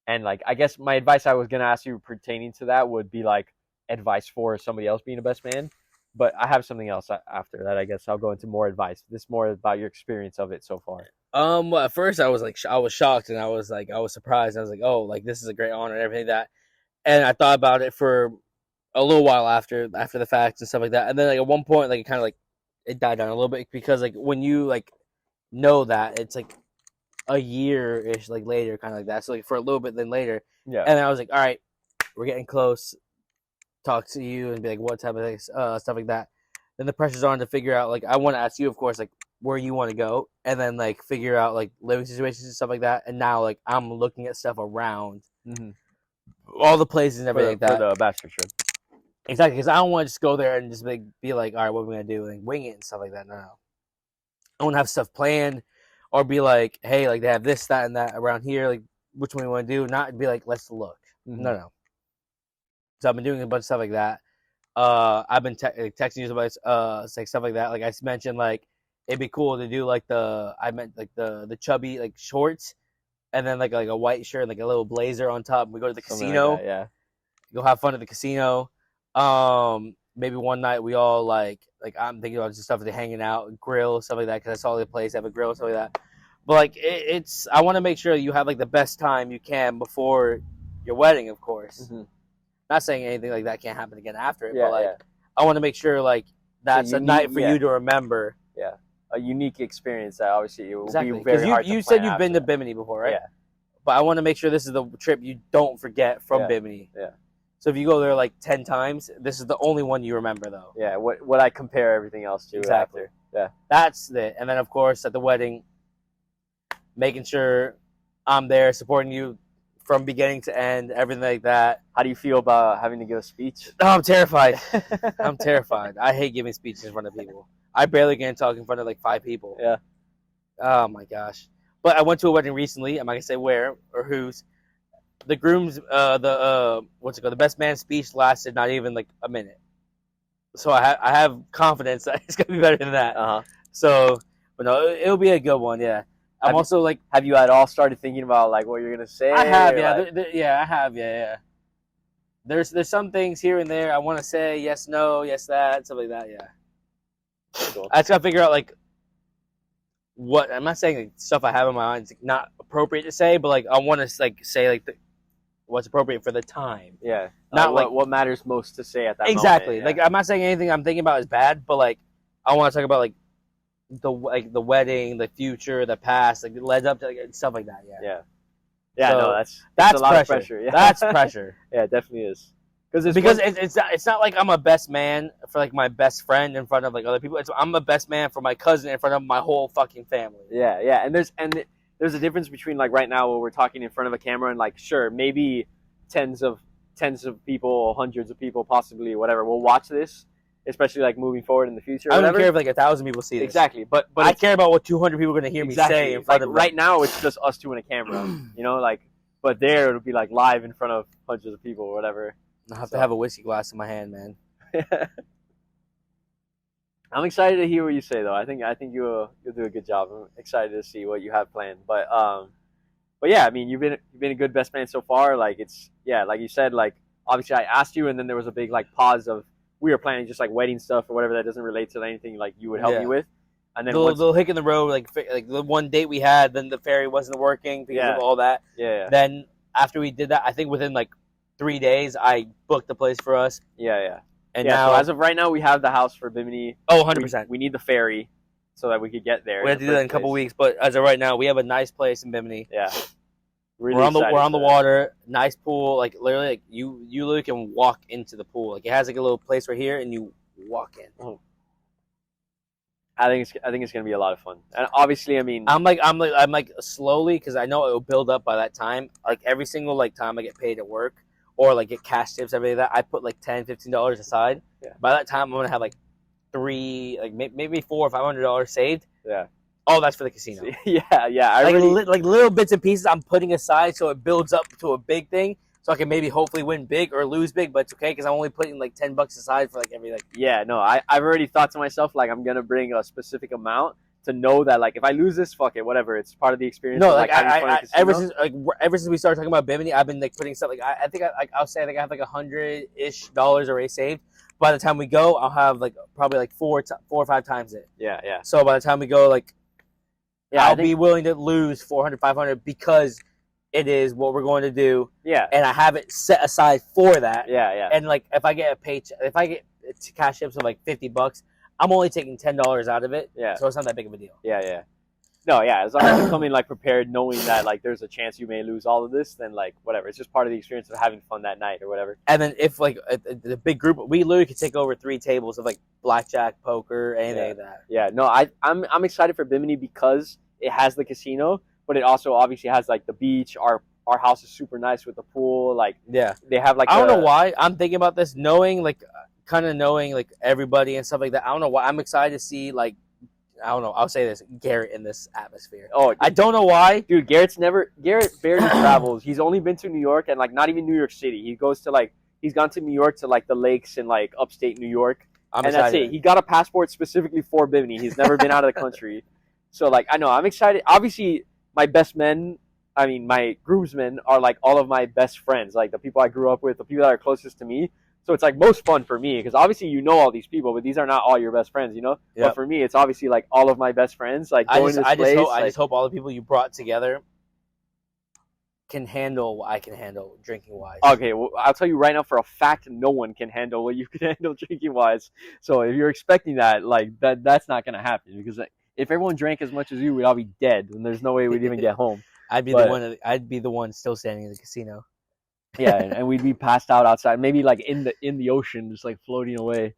Speaker 2: And like I guess my advice I was gonna ask you pertaining to that would be like advice for somebody else being a best man. But I have something else after that. I guess I'll go into more advice. This is more about your experience of it so far.
Speaker 1: Well, at first I was shocked and I was surprised. I was like, oh, like this is a great honor and everything that. And I thought about it for a little while after the fact and stuff like that. And then like at one point, like it kind of like it died down a little bit because like when you like know that it's like a year-ish like later, kind of like that. So like for a little bit, then later.
Speaker 2: Yeah.
Speaker 1: And I was like, all right, we're getting close. Talk to you and be like, what type of things, stuff like that. Then the pressure's on to figure out, like, I want to ask you, of course, like, where you want to go, and then, like, figure out, like, living situations and stuff like that. And now, like, I'm looking at stuff around all the places and everything like that.
Speaker 2: For the bachelor trip.
Speaker 1: Exactly, because I don't want to just go there and just be like, all right, what are we going to do? Like, wing it and stuff like that. No. I want to have stuff planned or be like, hey, like, they have this, that, and that around here. Like, which one you want to do? Not be like, let's look. No. So I've been doing a bunch of stuff like that. I've been texting you about like stuff like that. Like I mentioned, like it'd be cool to do like the chubby like shorts, and then like a white shirt, like a little blazer on top. We go to the casino.
Speaker 2: Like that, yeah.
Speaker 1: Go have fun at the casino. Maybe one night we all like I'm thinking about just stuff like hanging out, grill, stuff like that, because I saw the place have a grill, stuff like that. But like it's I want to make sure you have like the best time you can before your wedding, of course.
Speaker 2: Mm-hmm.
Speaker 1: Not saying anything like that can't happen again after it,
Speaker 2: Yeah,
Speaker 1: but like
Speaker 2: yeah.
Speaker 1: I want to make sure like that's a night for you to remember.
Speaker 2: Yeah, a unique experience that obviously it will
Speaker 1: Exactly.
Speaker 2: be very hard to
Speaker 1: you said
Speaker 2: plan
Speaker 1: you've been to
Speaker 2: after
Speaker 1: Bimini before, right?
Speaker 2: Yeah.
Speaker 1: But I want to make sure this is the trip you don't forget from Bimini.
Speaker 2: Yeah.
Speaker 1: So if you go there like 10 times, this is the only one you remember, though.
Speaker 2: Yeah, what I compare everything else to
Speaker 1: Exactly.
Speaker 2: after. Yeah.
Speaker 1: That's it. And then, of course, at the wedding, making sure I'm there supporting you from beginning to end, everything like that.
Speaker 2: How do you feel about having to give a speech?
Speaker 1: Oh, I'm terrified. I'm terrified. I hate giving speeches in front of people. I barely get to talk in front of like 5 people.
Speaker 2: Yeah.
Speaker 1: Oh, my gosh. But I went to a wedding recently. I'm not going to say where or whose. The groom's, the best man speech lasted not even like a minute. So I have confidence that it's going to be better than that.
Speaker 2: Uh-huh.
Speaker 1: So, but no, it'll be a good one, yeah. I'm also like...
Speaker 2: Have you at all started thinking about like what you're going to say?
Speaker 1: I have, yeah.
Speaker 2: Like...
Speaker 1: I have, yeah. There's some things here and there I want to say, yes, no, yes, that, stuff like that, yeah.
Speaker 2: Cool.
Speaker 1: I just got to figure out like what... I'm not saying like, stuff I have in my mind is like, not appropriate to say, but like I want to like say like what's appropriate for the time.
Speaker 2: Yeah.
Speaker 1: Not like
Speaker 2: what matters most to say at that
Speaker 1: exactly.
Speaker 2: moment.
Speaker 1: Like I'm not saying anything I'm thinking about is bad, but like I want to talk about like the wedding, the future, the past, like it led up to like, stuff like that. Yeah.
Speaker 2: Yeah.
Speaker 1: So,
Speaker 2: No,
Speaker 1: that's
Speaker 2: a lot
Speaker 1: pressure.
Speaker 2: of pressure. Yeah.
Speaker 1: That's pressure.
Speaker 2: Yeah, it definitely is.
Speaker 1: Because it's not like I'm a best man for like my best friend in front of like other people. I'm a best man for my cousin in front of my whole fucking family.
Speaker 2: Yeah, yeah, and there's a difference between like right now where we're talking in front of a camera and like sure maybe tens of people, hundreds of people, possibly whatever will watch this, especially like moving forward in the future.
Speaker 1: I don't care if like 1,000 people see this.
Speaker 2: Exactly, but
Speaker 1: I care about what 200 people are going to hear me say in front
Speaker 2: like
Speaker 1: of
Speaker 2: right now it's just us two and a camera, you know, like but there it'll be like live in front of hundreds of people or whatever.
Speaker 1: I have to have a whiskey glass in my hand, man.
Speaker 2: I'm excited to hear what you say, though. I think you'll do a good job. I'm excited to see what you have planned. But yeah, I mean, you've been a good best man so far. Like like you said, like obviously I asked you, and then there was a big like pause of we were planning just like wedding stuff or whatever that doesn't relate to anything like you would help me with. And then
Speaker 1: the hick in the road, like the one date we had, then the ferry wasn't working because of all that.
Speaker 2: Yeah.
Speaker 1: Then after we did that, I think within like 3 days, I booked the place for us.
Speaker 2: Yeah.
Speaker 1: And now,
Speaker 2: so as of right now, we have the house for Bimini.
Speaker 1: Oh, 100%.
Speaker 2: We need the ferry so that we could get there.
Speaker 1: We have to do that in a couple weeks, but as of right now, we have a nice place in Bimini.
Speaker 2: Yeah.
Speaker 1: Really we're on the water, nice pool. Like literally, like you literally can walk into the pool. Like it has like a little place right here, and you walk in.
Speaker 2: Oh. I think it's gonna be a lot of fun, and obviously, I mean,
Speaker 1: I'm like slowly because I know it will build up by that time. Like every single like time I get paid at work or like get cash tips, everything like that, I put like $10, $15 aside.
Speaker 2: Yeah.
Speaker 1: By that time, I'm gonna have like maybe $400 or $500 saved.
Speaker 2: Yeah.
Speaker 1: Oh, that's for the casino.
Speaker 2: Yeah. I
Speaker 1: like little bits and pieces I'm putting aside so it builds up to a big thing. So I can maybe hopefully win big or lose big, but it's okay because I'm only putting like $10 aside for like every like.
Speaker 2: Yeah, no, I've already thought to myself like I'm gonna bring a specific amount to know that like if I lose this, fuck it, whatever. It's part of the experience.
Speaker 1: No,
Speaker 2: of,
Speaker 1: like I ever since we started talking about Bimini, I've been like putting stuff like I think I'll say I have like $100-ish already saved. By the time we go, I'll have like probably like 4 or 5 times it.
Speaker 2: Yeah.
Speaker 1: So by the time we go, like,
Speaker 2: yeah,
Speaker 1: I'll be willing to lose $400, $500 because it is what we're going to do.
Speaker 2: Yeah.
Speaker 1: And I have it set aside for that.
Speaker 2: Yeah.
Speaker 1: And like if I get a paycheck, if I get cash tips of like $50, I'm only taking $10 out of it.
Speaker 2: Yeah.
Speaker 1: So it's not that big of a deal.
Speaker 2: Yeah. No, yeah. As long as you come in like prepared, knowing that like there's a chance you may lose all of this, then like whatever. It's just part of the experience of having fun that night or whatever.
Speaker 1: And then if like the big group, we literally could take over 3 tables of like blackjack, poker, anything like that.
Speaker 2: Yeah. No, I'm excited for Bimini because it has the casino, but it also obviously has like the beach. Our house is super nice with the pool. Like
Speaker 1: yeah,
Speaker 2: they have like
Speaker 1: I don't know why I'm thinking about this, knowing like everybody and stuff like that. I don't know why I'm excited to see like. I don't know. I'll say this: Garrett in this atmosphere.
Speaker 2: Oh,
Speaker 1: I don't know why,
Speaker 2: dude. Garrett barely travels. He's only been to New York and like not even New York City. He goes to he's gone to New York to like the lakes in like upstate New York, and that's it. He got a passport specifically for Bimini. He's never been out of the country, so like I know I'm excited. Obviously, my groomsmen are like all of my best friends, like the people I grew up with, the people that are closest to me. So it's like most fun for me because obviously you know all these people, but these are not all your best friends, you know.
Speaker 1: Yep.
Speaker 2: But for me, it's obviously like all of my best friends. Like going to this place.
Speaker 1: I just hope all the people you brought together can handle what I can handle drinking wise.
Speaker 2: Okay, well, I'll tell you right now for a fact, no one can handle what you can handle drinking wise. So if you're expecting that, like that's not gonna happen because like, if everyone drank as much as you, we'd all be dead, and there's no way we'd even get home.
Speaker 1: I'd be the one still standing in the casino.
Speaker 2: Yeah, and we'd be passed out outside, maybe like in the ocean, just like floating away.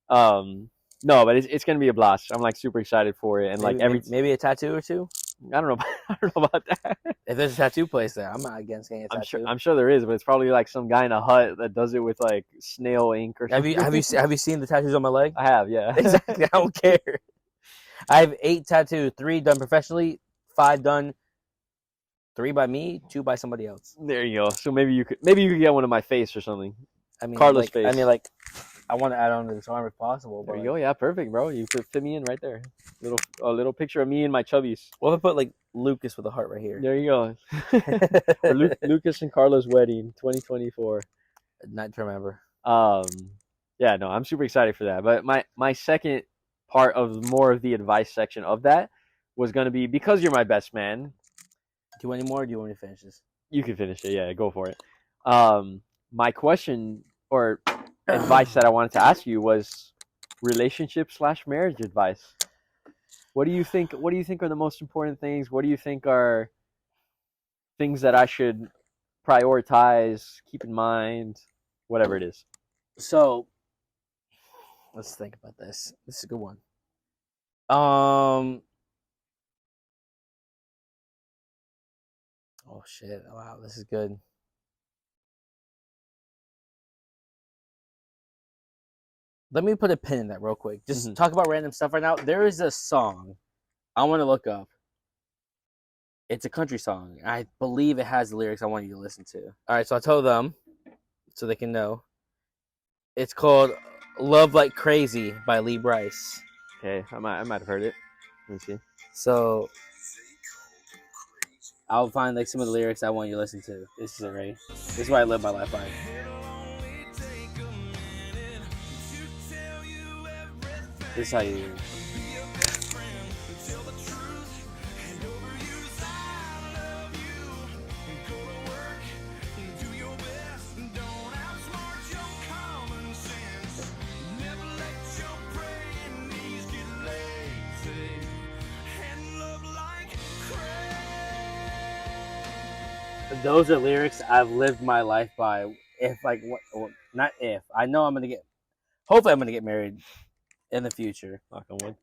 Speaker 2: No, but it's gonna be a blast. I'm like super excited for it, and
Speaker 1: maybe a tattoo or two.
Speaker 2: I don't know about that.
Speaker 1: If there's a tattoo place there, I'm not against getting a tattoo.
Speaker 2: I'm sure there is, but it's probably like some guy in a hut that does it with like snail ink or something.
Speaker 1: Have you seen the tattoos on my leg?
Speaker 2: I have, yeah.
Speaker 1: Exactly. I don't care. I have 8 tattoos, 3 done professionally, 5 done. 3 by me, 2 by somebody else.
Speaker 2: There you go. So maybe you could get one on my face or something.
Speaker 1: I mean,
Speaker 2: Carla's face.
Speaker 1: I mean, like, I want to add on to this arm if possible.
Speaker 2: There you go. Yeah, perfect, bro. You could fit me in right there. A little picture of me and my chubbies.
Speaker 1: What if I put like Lucas with a heart right here?
Speaker 2: There you go. Or Lucas and Carla's wedding, 2024.
Speaker 1: Not to remember.
Speaker 2: Yeah, no, I'm super excited for that. But my second part of more of the advice section of that was going to be, because you're my best man.
Speaker 1: Do you want any more, or do you want me to finish this?
Speaker 2: You can finish it. Yeah, go for it. My question or advice that I wanted to ask you was relationship/marriage advice. What do you think are the most important things? What do you think are things that I should prioritize, keep in mind, whatever it is?
Speaker 1: So, let's think about this. This is a good one. Oh shit! Wow, this is good. Let me put a pin in that real quick. Just talk about random stuff right now. There is a song I want to look up. It's a country song. I believe it has the lyrics I want you to listen to. All right, so I'll tell them so they can know. It's called "Love Like Crazy" by Lee Brice.
Speaker 2: Okay, I might have heard it. Let me see.
Speaker 1: So I'll find like some of the lyrics I want you to listen to. This is it, right? This is what I live my life by. This is how you. Those are lyrics I've lived my life by. If like what, not if. I know I'm gonna get. Hopefully, I'm gonna get married in the future.
Speaker 2: Knock on wood.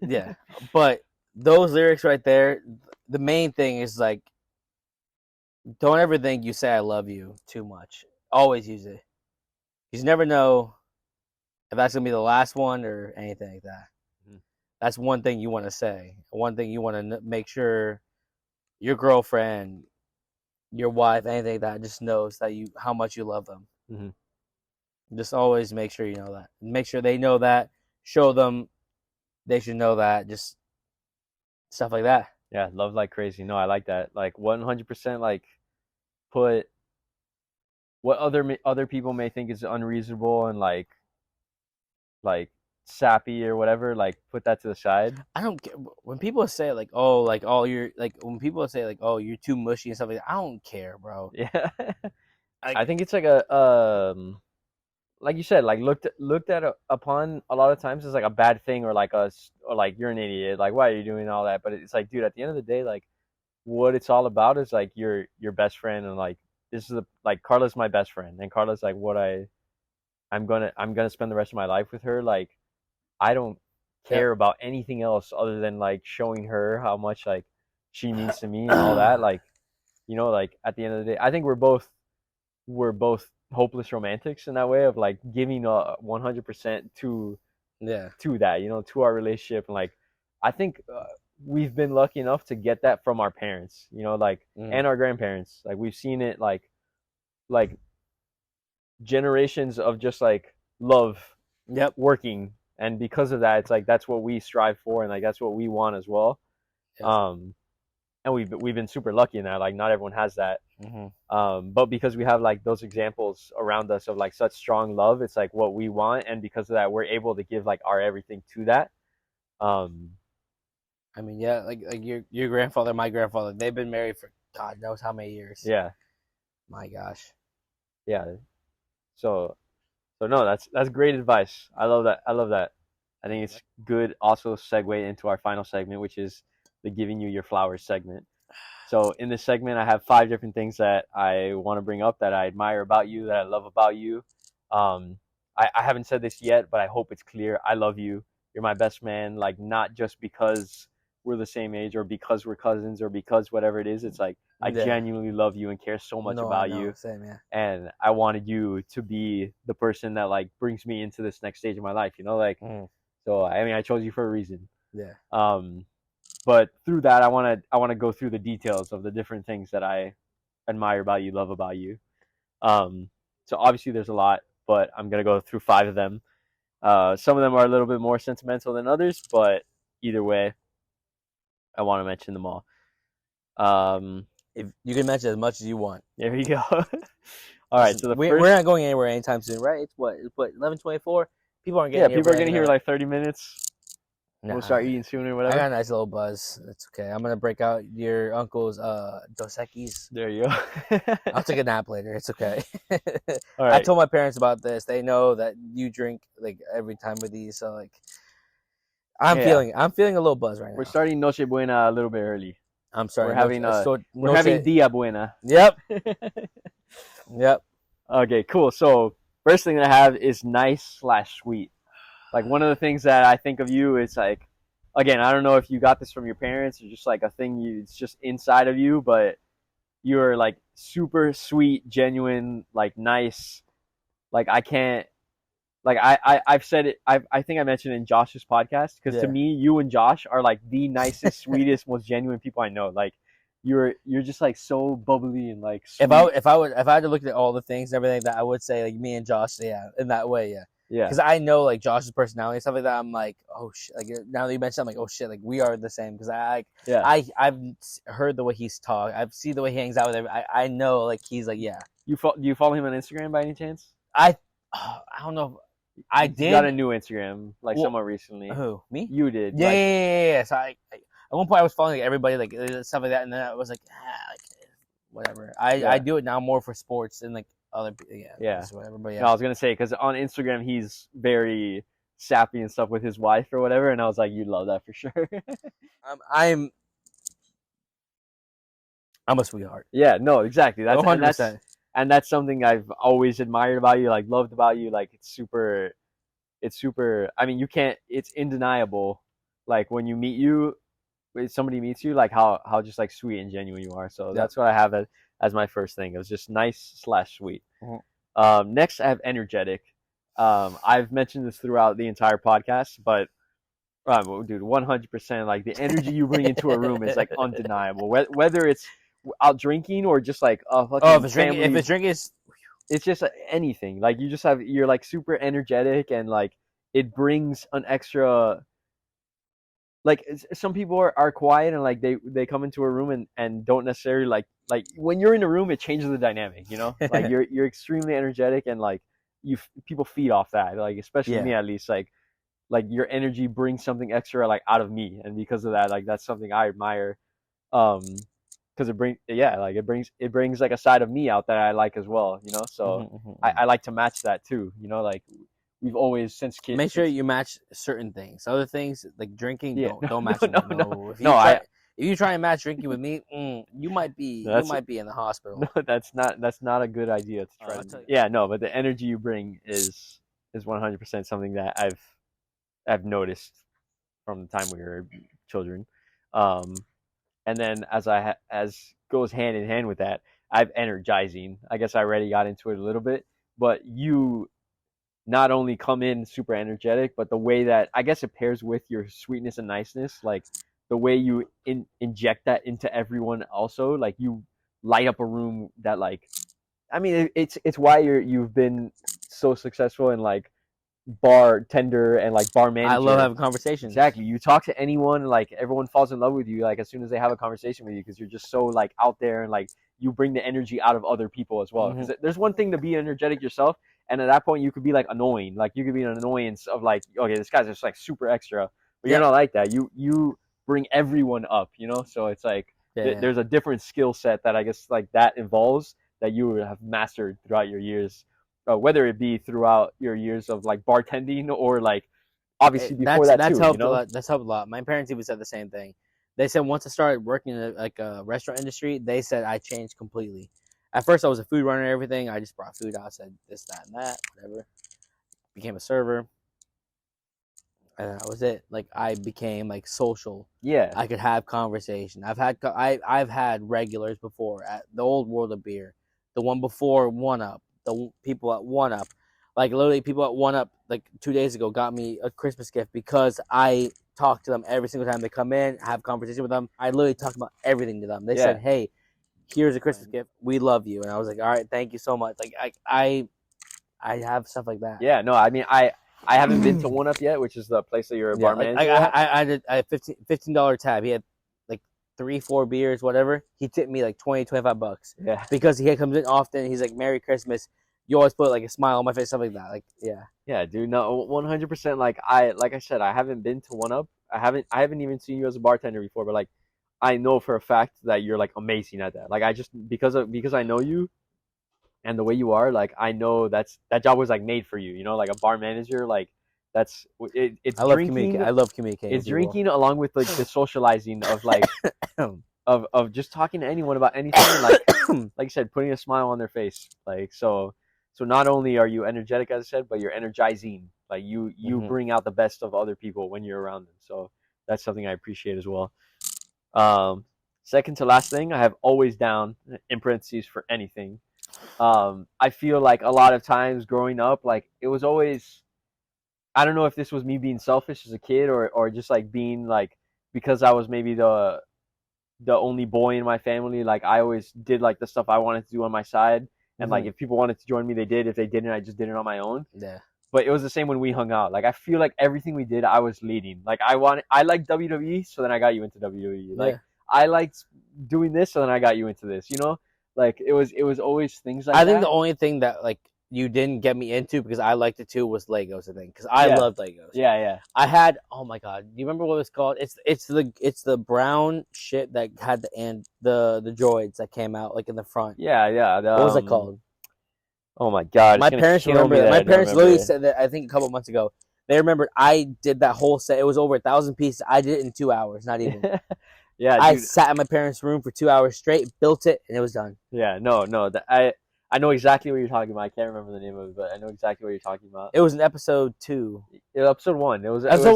Speaker 1: Yeah, but those lyrics right there. The main thing is like, don't ever think you say "I love you" too much. Always use it. You never know if that's gonna be the last one or anything like that. Mm-hmm. That's one thing you want to say. One thing you want to make sure your girlfriend, your wife, anything like that, just knows that how much you love them. Mm-hmm. Just always make sure you know that. Make sure they know that. Show them they should know that. Just stuff like that.
Speaker 2: Yeah, love like crazy. No, I like that. Like 100%. Like put what other people may think is unreasonable and like sappy or whatever. Like put that to the side. I
Speaker 1: don't care when people say you're too mushy and stuff like that. I don't care, bro.
Speaker 2: Yeah, I think it's like a like you said, like looked at upon a lot of times as like a bad thing or like you're an idiot. Like why are you doing all that? But it's like, dude, at the end of the day, like what it's all about is like your best friend, and like this is like Carla's my best friend, and Carla's like what I'm gonna spend the rest of my life with her. Like I don't care about anything else other than like showing her how much like she means to me and all that. Like, you know, like at the end of the day, I think we're both hopeless romantics in that way of like giving 100% to that, you know, to our relationship. And like I think we've been lucky enough to get that from our parents, you know, like and our grandparents. Like we've seen it like generations of just like love working, and because of that it's like that's what we strive for, and like that's what we want as well. And and we've been super lucky in that. Like, not everyone has that.
Speaker 1: Mm-hmm.
Speaker 2: But because we have like those examples around us of like such strong love, it's like what we want, and because of that, we're able to give like our everything to that.
Speaker 1: I mean, yeah, like your grandfather, my grandfather, they've been married for God knows how many years.
Speaker 2: Yeah.
Speaker 1: My gosh.
Speaker 2: Yeah. So no, that's great advice. I love that. I think it's good. Also segue into our final segment, which is the giving you your flowers segment. So in this segment, I have 5 different things that I want to bring up that I admire about you, that I love about you. I haven't said this yet, but I hope it's clear. I love you. You're my best man. Like, not just because we're the same age or because we're cousins or because whatever it is. It's like, I genuinely love you and care so much about you.
Speaker 1: Same, yeah.
Speaker 2: And I wanted you to be the person that like brings me into this next stage of my life, like, so I mean, I chose you for a reason.
Speaker 1: Yeah.
Speaker 2: But through that, I want to go through the details of the different things that I admire about you, love about you. So obviously there's a lot, but I'm going to go through 5 of them. Some of them are a little bit more sentimental than others, but either way, I want to mention them all.
Speaker 1: If you can mention as much as you want.
Speaker 2: There you go. All right, so
Speaker 1: we're not going anywhere anytime soon, right? It's what 11:24. People aren't getting.
Speaker 2: Yeah, people are getting here like 30 minutes. We'll start eating soon or whatever.
Speaker 1: I got a nice little buzz. It's okay. I'm gonna break out your uncle's Dos Equis.
Speaker 2: There you go.
Speaker 1: I'll take a nap later. It's okay.
Speaker 2: All right.
Speaker 1: I told my parents about this. They know that you drink like every time with these, so like I'm feeling a little buzz right now.
Speaker 2: We're starting Noche Buena a little bit early.
Speaker 1: I'm sorry.
Speaker 2: We're having Dia Buena.
Speaker 1: Yep. Yep.
Speaker 2: Okay, cool. So first thing that I have is nice/sweet. Like, one of the things that I think of you is like, again, I don't know if you got this from your parents or just like a thing it's just inside of you, but you're like super sweet, genuine, like nice. Like, I can't, like I've said it. I think I mentioned it in Josh's podcast, because to me, you and Josh are like the nicest, sweetest, most genuine people I know. Like, you're just like so bubbly and like sweet.
Speaker 1: If I had to look at all the things and everything, that I would say like me and Josh, in that way,
Speaker 2: yeah.
Speaker 1: Because I know like Josh's personality and stuff like that. I'm like, oh shit. Like, now that you mentioned, I'm like, oh shit. Like, we are the same. Because I've heard the way he's talked. I've seen the way he hangs out with everybody. I know like he's like, yeah.
Speaker 2: Do you follow him on Instagram by any chance?
Speaker 1: I don't know. I did.
Speaker 2: You got a new Instagram like somewhat recently.
Speaker 1: Who, me?
Speaker 2: You did.
Speaker 1: Yeah. So at one point I was following like everybody, like stuff like that, and then I was like, like whatever. I do it now more for sports and like other people. Yeah. Whatever. But yeah.
Speaker 2: No, I was gonna say, because on Instagram he's very sappy and stuff with his wife or whatever, and I was like, you'd love that for sure.
Speaker 1: I'm a sweetheart.
Speaker 2: Yeah. No. Exactly. That's
Speaker 1: 100%.
Speaker 2: And that's something I've always admired about you, like loved about you. Like, it's super. I mean, it's undeniable. Like, when somebody meets you, like how just like sweet and genuine you are. So that's what I have as my first thing. It was just nice/sweet. Mm-hmm. Next, I have energetic. I've mentioned this throughout the entire podcast, but dude, 100%. Like, the energy you bring into a room is like undeniable. Whether it's out drinking or just like
Speaker 1: if it's drinking,
Speaker 2: it's just anything. Like, you're like super energetic, and like it brings an extra. Like, some people are quiet and like they come into a room and don't necessarily like when you're in a room, it changes the dynamic. Like, you're extremely energetic, and like people feed off that. Like, especially me, at least, like your energy brings something extra like out of me, and because of that, like that's something I admire. Because it brings like a side of me out that I like as well. So I like to match that too. Like, we've always, since kids.
Speaker 1: Make sure you match certain things. Other things like drinking, don't match.
Speaker 2: If
Speaker 1: you try and match drinking with me, you might be in the hospital.
Speaker 2: No, that's not a good idea to try. But the energy you bring is 100% something that I've noticed from the time we were children. And then as goes hand in hand with that, I've energizing. I guess I already got into it a little bit, but you not only come in super energetic, but the way that I guess it pairs with your sweetness and niceness, like the way you inject that into everyone also, like you light up a room that, like, I mean, it's why you've been so successful in like bartender and like bar manager.
Speaker 1: I love having conversations.
Speaker 2: Exactly. You talk to anyone, like everyone falls in love with you, like as soon as they have a conversation with you, because you're just so like out there and like you bring the energy out of other people as well. Because there's one thing to be energetic yourself, and at that point you could be like annoying. Like you could be an annoyance of like, okay, this guy's just like super extra, but you're not like that. You bring everyone up, you know. So it's like there's a different skill set that I guess like that involves that you would have mastered throughout your years. Whether it be throughout your years of like bartending or like obviously before that's
Speaker 1: helped
Speaker 2: you know?
Speaker 1: a lot. That's helped a lot. My parents even said the same thing. They said once I started working in a restaurant industry, they said I changed completely. At first, I was a food runner and everything. I just brought food out, said this, that, and that, whatever. Became a server, and that was it. Like I became like social.
Speaker 2: Yeah,
Speaker 1: I could have conversation. I've had regulars before at the old World of Beer, the one before One Up. The people at One Up, like literally people at One Up, like 2 days ago, got me a Christmas gift because I talk to them every single time they come in, have conversation with them. I literally talk about everything to them. They said, "Hey, here's a Christmas gift. We love you," and I was like, "All right, thank you so much." Like I have stuff like that.
Speaker 2: Yeah, no, I mean I haven't been to One Up yet, which is the place that you're a bar manager.
Speaker 1: I did a $15 tab. He had like 3-4 beers, whatever. He tipped me like $20-$25.
Speaker 2: Yeah,
Speaker 1: because he comes in often. He's like, "Merry Christmas." You always put like a smile on my face, something like that. Like,
Speaker 2: yeah, dude. No, 100%. Like I said, I haven't been to One Up. I haven't even seen you as a bartender before, but like, I know for a fact that you're like amazing at that. Like, I just because I know you, and the way you are, like, I know that job was like made for you. You know, like a bar manager, like it's. I love
Speaker 1: communicating. I love communicating.
Speaker 2: It's drinking along with like the socializing of like of just talking to anyone about anything, and like like you said, putting a smile on their face, like so. So not only are you energetic, as I said, but you're energizing. Like you bring out the best of other people when you're around them. So that's something I appreciate as well. Second to last thing, I have always down in parentheses for anything. I feel like a lot of times growing up, like it was always, I don't know if this was me being selfish as a kid or just like being like, because I was maybe the only boy in my family, like I always did like the stuff I wanted to do on my side. And like if people wanted to join me, they did. If they didn't, I just did it on my own.
Speaker 1: Yeah.
Speaker 2: But it was the same when we hung out. Like I feel like everything we did, I was leading. Like I liked WWE, so then I got you into WWE. Like I liked doing this, so then I got you into this. You know, like it was always things like that.
Speaker 1: I think the only thing that like you didn't get me into because I liked it too was Legos. I think because I loved Legos.
Speaker 2: Yeah.
Speaker 1: I had oh my god, do you remember what it was called? It's the brown shit that had the droids that came out like in the front.
Speaker 2: Yeah.
Speaker 1: What was it called?
Speaker 2: Oh my god,
Speaker 1: my parents remember that. My parents literally said that I think a couple months ago. They remembered I did that whole set. It was over 1,000 pieces. I did it in 2 hours, not even.
Speaker 2: Yeah,
Speaker 1: I sat in my parents' room for 2 hours straight, built it, and it was done.
Speaker 2: Yeah, no. I know exactly what you're talking about. I can't remember the name of it, but I know exactly what you're talking about.
Speaker 1: It was in episode 2.
Speaker 2: Episode 1. It was
Speaker 1: episode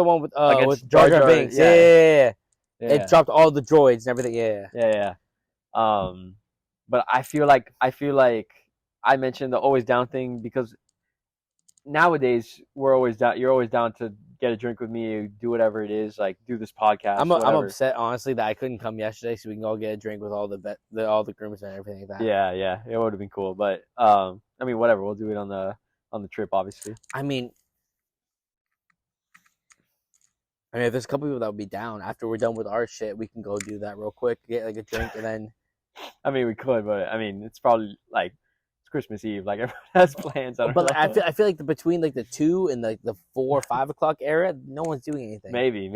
Speaker 1: 1 with Jar Jar Binks. Yeah. It dropped all the droids and everything.
Speaker 2: Yeah. But I feel like I mentioned the always down thing because nowadays we're always down. You're always down to get a drink with me, do whatever it is, like do this podcast.
Speaker 1: I'm upset honestly that I couldn't come yesterday so we can all get a drink with all the groomsmen and everything like that.
Speaker 2: Yeah, it would have been cool, but I mean whatever, we'll do it on the trip, obviously.
Speaker 1: I mean if there's a couple people that would be down after we're done with our shit, we can go do that real quick, get like a drink, and then.
Speaker 2: I mean, we could, but I mean, it's probably like. Christmas Eve, like everyone has plans. I
Speaker 1: feel like between like the 2 and like the 4 or 5 o'clock era, no one's doing anything.
Speaker 2: Maybe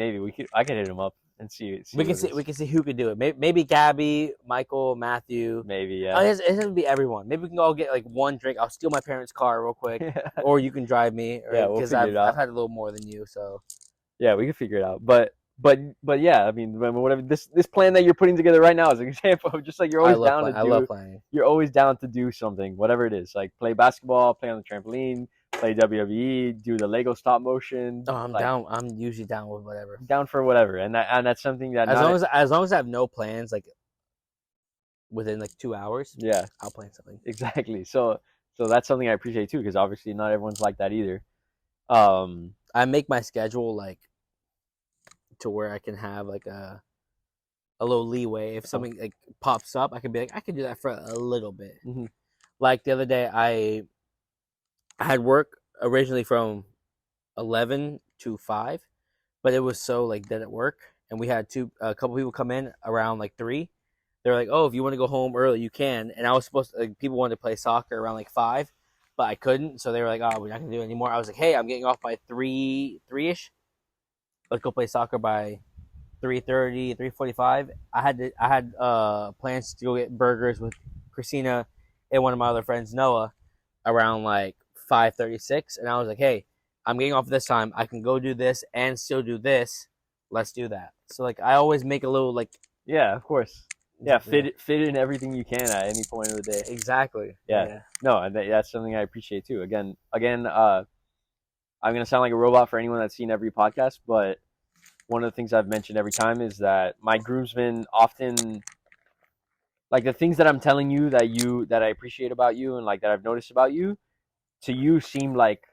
Speaker 2: I could hit him up and see. We can
Speaker 1: see who could do it. Maybe Gabby, Michael, Matthew.
Speaker 2: Maybe yeah.
Speaker 1: It has to be everyone. Maybe we can all get like one drink. I'll steal my parents' car real quick, or you can drive me. Because I've had a little more than you, so.
Speaker 2: Yeah, we can figure it out, but yeah, I mean, whatever this plan that you're putting together right now is an example of just like you're always down to do. I love playing. You're always down to do something, whatever it is, like play basketball, play on the trampoline, play WWE, do the Lego stop motion.
Speaker 1: Oh, I'm down. I'm usually down with whatever.
Speaker 2: Down for whatever, and that's something that
Speaker 1: as long as I have no plans, like within like 2 hours,
Speaker 2: yeah,
Speaker 1: I'll plan something.
Speaker 2: Exactly. So that's something I appreciate too, because obviously not everyone's like that either.
Speaker 1: I make my schedule like. To where I can have like a little leeway if something like pops up, I can be like I can do that for a little bit.
Speaker 2: Mm-hmm.
Speaker 1: Like the other day, I had work originally from 11 to 5, but it was so like dead at work, and we had a couple people come in around like 3. They're like, "Oh, if you want to go home early, you can." And I was supposed to, like, people wanted to play soccer around like 5, but I couldn't. So they were like, "Oh, we're not gonna do it anymore." I was like, "Hey, I'm getting off by 3 ish. Let's go play soccer by 3:30, 3:45." I had plans to go get burgers with Christina and one of my other friends, Noah, around like 5:36, and I was like, "Hey, I'm getting off this time. I can go do this and still do this. Let's do that." So like, I always make a little like,
Speaker 2: Yeah, of course. Yeah, fit in everything you can at any point of the day.
Speaker 1: exactly.
Speaker 2: Yeah. No, that's something I appreciate too. Again, I'm gonna sound like a robot for anyone that's seen every podcast, but one of the things I've mentioned every time is that my groomsmen often, like, the things that I'm telling you that I appreciate about you and like that I've noticed about you, to you seem like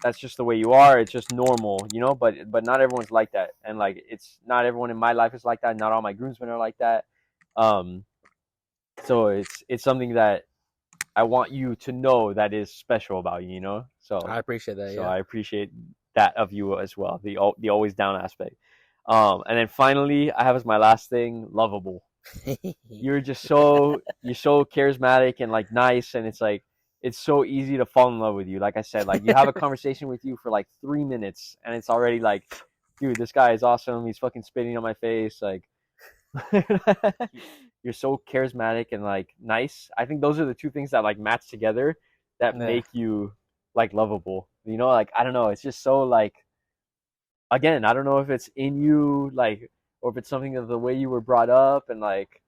Speaker 2: that's just the way you are. It's just normal, you know. But not everyone's like that, and like it's not everyone in my life is like that. Not all my groomsmen are like that. So it's something that I want you to know that is special about you, you know. So
Speaker 1: I appreciate that.
Speaker 2: so
Speaker 1: Yeah.
Speaker 2: I appreciate that of you as well. The always down aspect. And then finally, I have as my last thing, lovable. You're so charismatic and like nice, and it's like it's so easy to fall in love with you. Like I said, like you have a conversation with you for like 3 minutes, and it's already like, dude, this guy is awesome. He's fucking spitting on my face. Like, you're so charismatic and like nice. I think those are the two things that like match together that make you like lovable. You know, like I don't know. It's just so like, again, I don't know if it's in you, like, or if it's something of the way you were brought up, and like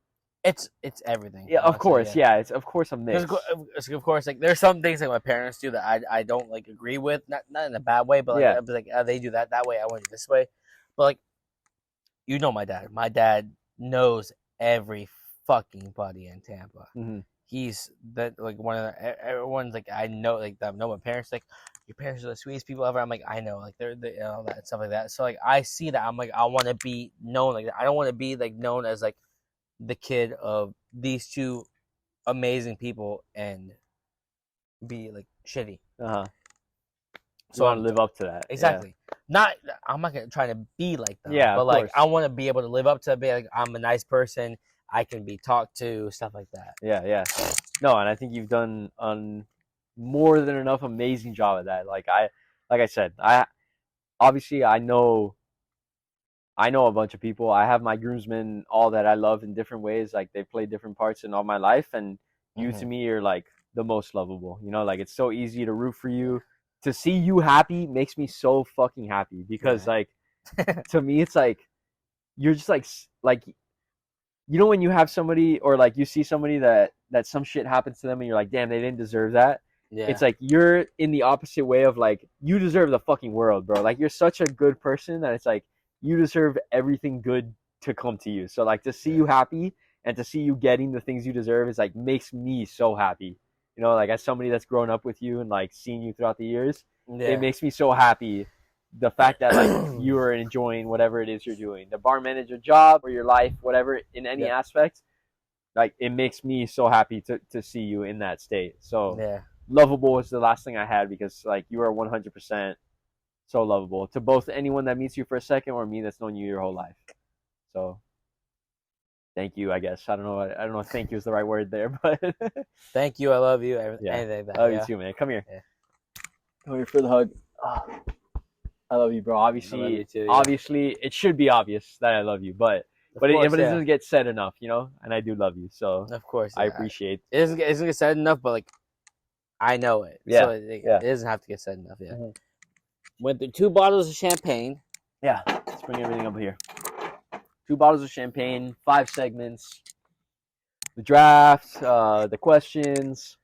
Speaker 1: It's everything.
Speaker 2: yeah, of course, yeah, it's of course a mix.
Speaker 1: Of course, like there's some things like my parents do that I don't like agree with, not in a bad way, but like,
Speaker 2: Yeah.
Speaker 1: I'd be like, they do that way, I want to do this way. But like, you know, my dad knows every fucking buddy in Tampa.
Speaker 2: Mhm.
Speaker 1: He's that like one of everyone's like, I know, like I know my parents, like, your parents are the sweetest people ever. I'm like, I know, like they're you know, that stuff like that. So like I see that, I'm like, I want to be known like that. I don't want to be like known as like the kid of these two amazing people and be like shitty.
Speaker 2: Uh-huh.
Speaker 1: So
Speaker 2: I want to live up to that.
Speaker 1: Exactly. I'm not gonna try to be like them.
Speaker 2: Yeah,
Speaker 1: but
Speaker 2: of
Speaker 1: like
Speaker 2: course.
Speaker 1: I want to be able to live up to, be like, I'm a nice person. I can be talked to, stuff like that.
Speaker 2: Yeah. No, and I think you've done more than enough amazing job at that. Like I said, obviously I know a bunch of people. I have my groomsmen all that I love in different ways. Like they've played different parts in all my life, and you to me are like the most lovable. You know, like it's so easy to root for you. To see you happy makes me so fucking happy because like to me it's like you're just like you know when you have somebody or like you see somebody that some shit happens to them and you're like, damn, they didn't deserve that. Yeah. It's like you're in the opposite way of like, you deserve the fucking world, bro. Like you're such a good person that it's like you deserve everything good to come to you. So like to see you happy and to see you getting the things you deserve is like makes me so happy. You know, like as somebody that's grown up with you and like seen you throughout the years, it makes me so happy. The fact that like you are enjoying whatever it is you're doing, the bar manager job or your life, whatever, in any aspect, like it makes me so happy to see you in that state. So lovable is the last thing I had because like you are 100% so lovable to both anyone that meets you for a second or me that's known you your whole life. So thank you, I guess. I don't know if thank you is the right word there, but
Speaker 1: thank you, I love you, anything like that.
Speaker 2: I love you too, man. Come here. Come here for the hug. I love you, bro. Obviously,
Speaker 1: I love you too,
Speaker 2: obviously, it should be obvious that I love you, but it doesn't get said enough, you know. And I do love you, so
Speaker 1: of course
Speaker 2: I appreciate.
Speaker 1: It doesn't get said enough, but like I know it.
Speaker 2: Yeah,
Speaker 1: so it doesn't have to get said enough. Yeah. Went through 2 bottles of champagne.
Speaker 2: Yeah, let's bring everything up here. 2 bottles of champagne, 5 segments, the draft, the questions,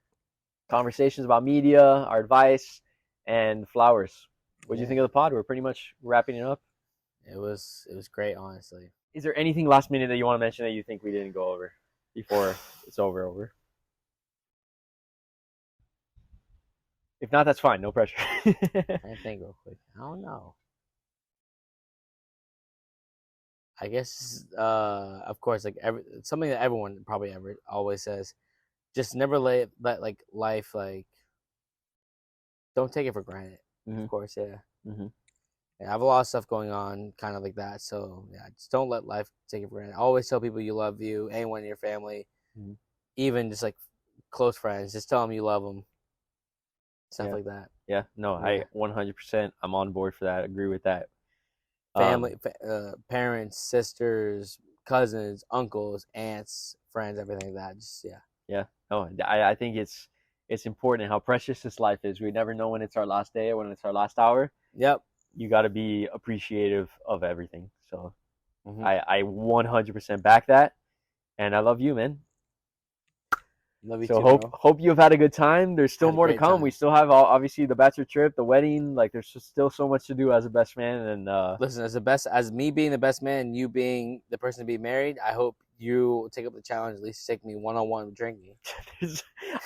Speaker 2: conversations about media, our advice, and flowers. What do you think of the pod? We're pretty much wrapping it up.
Speaker 1: It was great, honestly.
Speaker 2: Is there anything last minute that you want to mention that you think we didn't go over before it's over? If not, that's fine. No pressure.
Speaker 1: I think real quick. I don't know. I guess, of course, like something that everyone probably always says, just never let like life, like, don't take it for granted. of course, yeah.
Speaker 2: Mm-hmm.
Speaker 1: Yeah, I have a lot of stuff going on, kind of like that. So yeah, just don't let life take it for granted. Always tell people you love you, anyone in your family, even just like close friends. Just tell them you love them. Stuff like that.
Speaker 2: Yeah, no, I 100%. I'm on board for that. Agree with that.
Speaker 1: Family, parents, sisters, cousins, uncles, aunts, friends, everything like that. Just
Speaker 2: Yeah. No, I think it's important how precious this life is. We never know when it's our last day or when it's our last hour.
Speaker 1: Yep.
Speaker 2: You got to be appreciative of everything. So I 100% back that, and I love you, man.
Speaker 1: Love you
Speaker 2: so
Speaker 1: too,
Speaker 2: hope you've had a good time. There's still
Speaker 1: Had a
Speaker 2: more to
Speaker 1: great
Speaker 2: come.
Speaker 1: time.
Speaker 2: We still have obviously the bachelor trip, the wedding. Like there's just still so much to do as a best man. And
Speaker 1: Listen, as me being the best man, and you being the person to be married, I hope you take up the challenge. At least take me one-on-one drinking.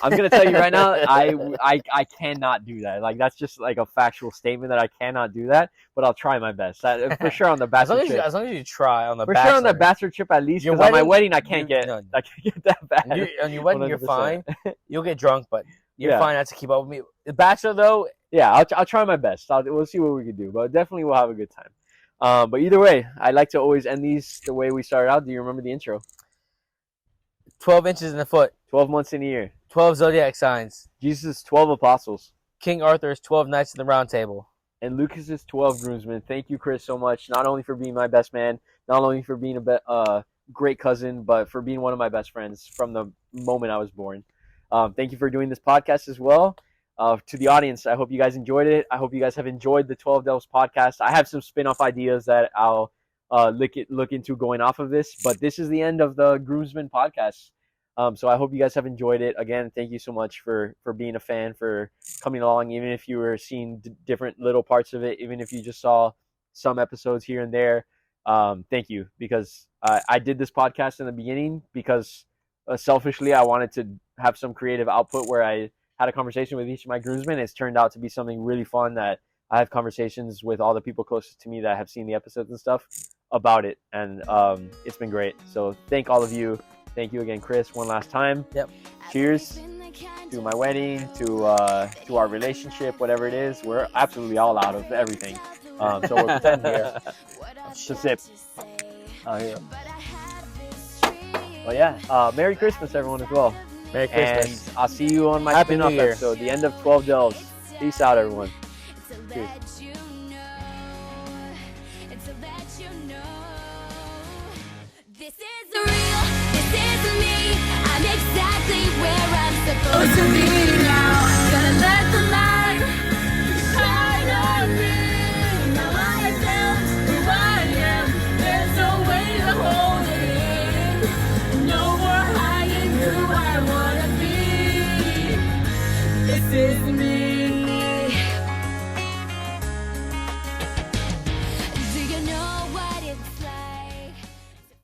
Speaker 2: I'm gonna tell you right now, I cannot do that. Like that's just like a factual statement that I cannot do that. But I'll try my best. For sure on the bachelor trip.
Speaker 1: As long as you try on the
Speaker 2: For
Speaker 1: bachelor.
Speaker 2: sure on the bachelor trip at least.
Speaker 1: Your
Speaker 2: Because on my
Speaker 1: wedding,
Speaker 2: wedding I can't get that bad.
Speaker 1: On your wedding, you're
Speaker 2: 100%.
Speaker 1: fine. You'll get drunk, but you're
Speaker 2: Yeah.
Speaker 1: fine not to keep up with me. The bachelor though,
Speaker 2: Yeah, I'll try my best. We'll see what we can do, but definitely we'll have a good time. But either way, I like to always end these the way we started out. Do you remember the intro?
Speaker 1: 12 inches in the foot,
Speaker 2: 12 months in a year.
Speaker 1: 12 zodiac signs.
Speaker 2: Jesus' 12 apostles.
Speaker 1: King Arthur's 12 knights in the round table.
Speaker 2: And Lucas's 12 groomsmen. Thank you, Chris, so much. Not only for being my best man, not only for being a great cousin, but for being one of my best friends from the moment I was born. Thank you for doing this podcast as well. To the audience, I hope you guys enjoyed it. I hope you guys have enjoyed the 12 Delves podcast. I have some spin-off ideas that I'll look into going off of this, but this is the end of the Groomsmen podcast. So I hope you guys have enjoyed it. Again, thank you so much for being a fan, for coming along, even if you were seeing different little parts of it, even if you just saw some episodes here and there. Thank you, because I did this podcast in the beginning because selfishly I wanted to have some creative output where I had a conversation with each of my groomsmen. It's turned out to be something really fun that I have conversations with all the people closest to me that have seen the episodes and stuff about it. And it's been great. So thank all of you. Thank you again, Chris, one last time.
Speaker 1: Yep.
Speaker 2: Cheers to my wedding, to our relationship, whatever it is. We're absolutely all out of everything. So we're pretending here to sip. Here. Well, yeah. Merry Christmas, everyone, as well.
Speaker 1: Merry Christmas.
Speaker 2: And I'll see you on my
Speaker 1: Happy New
Speaker 2: spin-off
Speaker 1: Year.
Speaker 2: episode, the end of 12 Delves. Peace out, everyone. Cheers.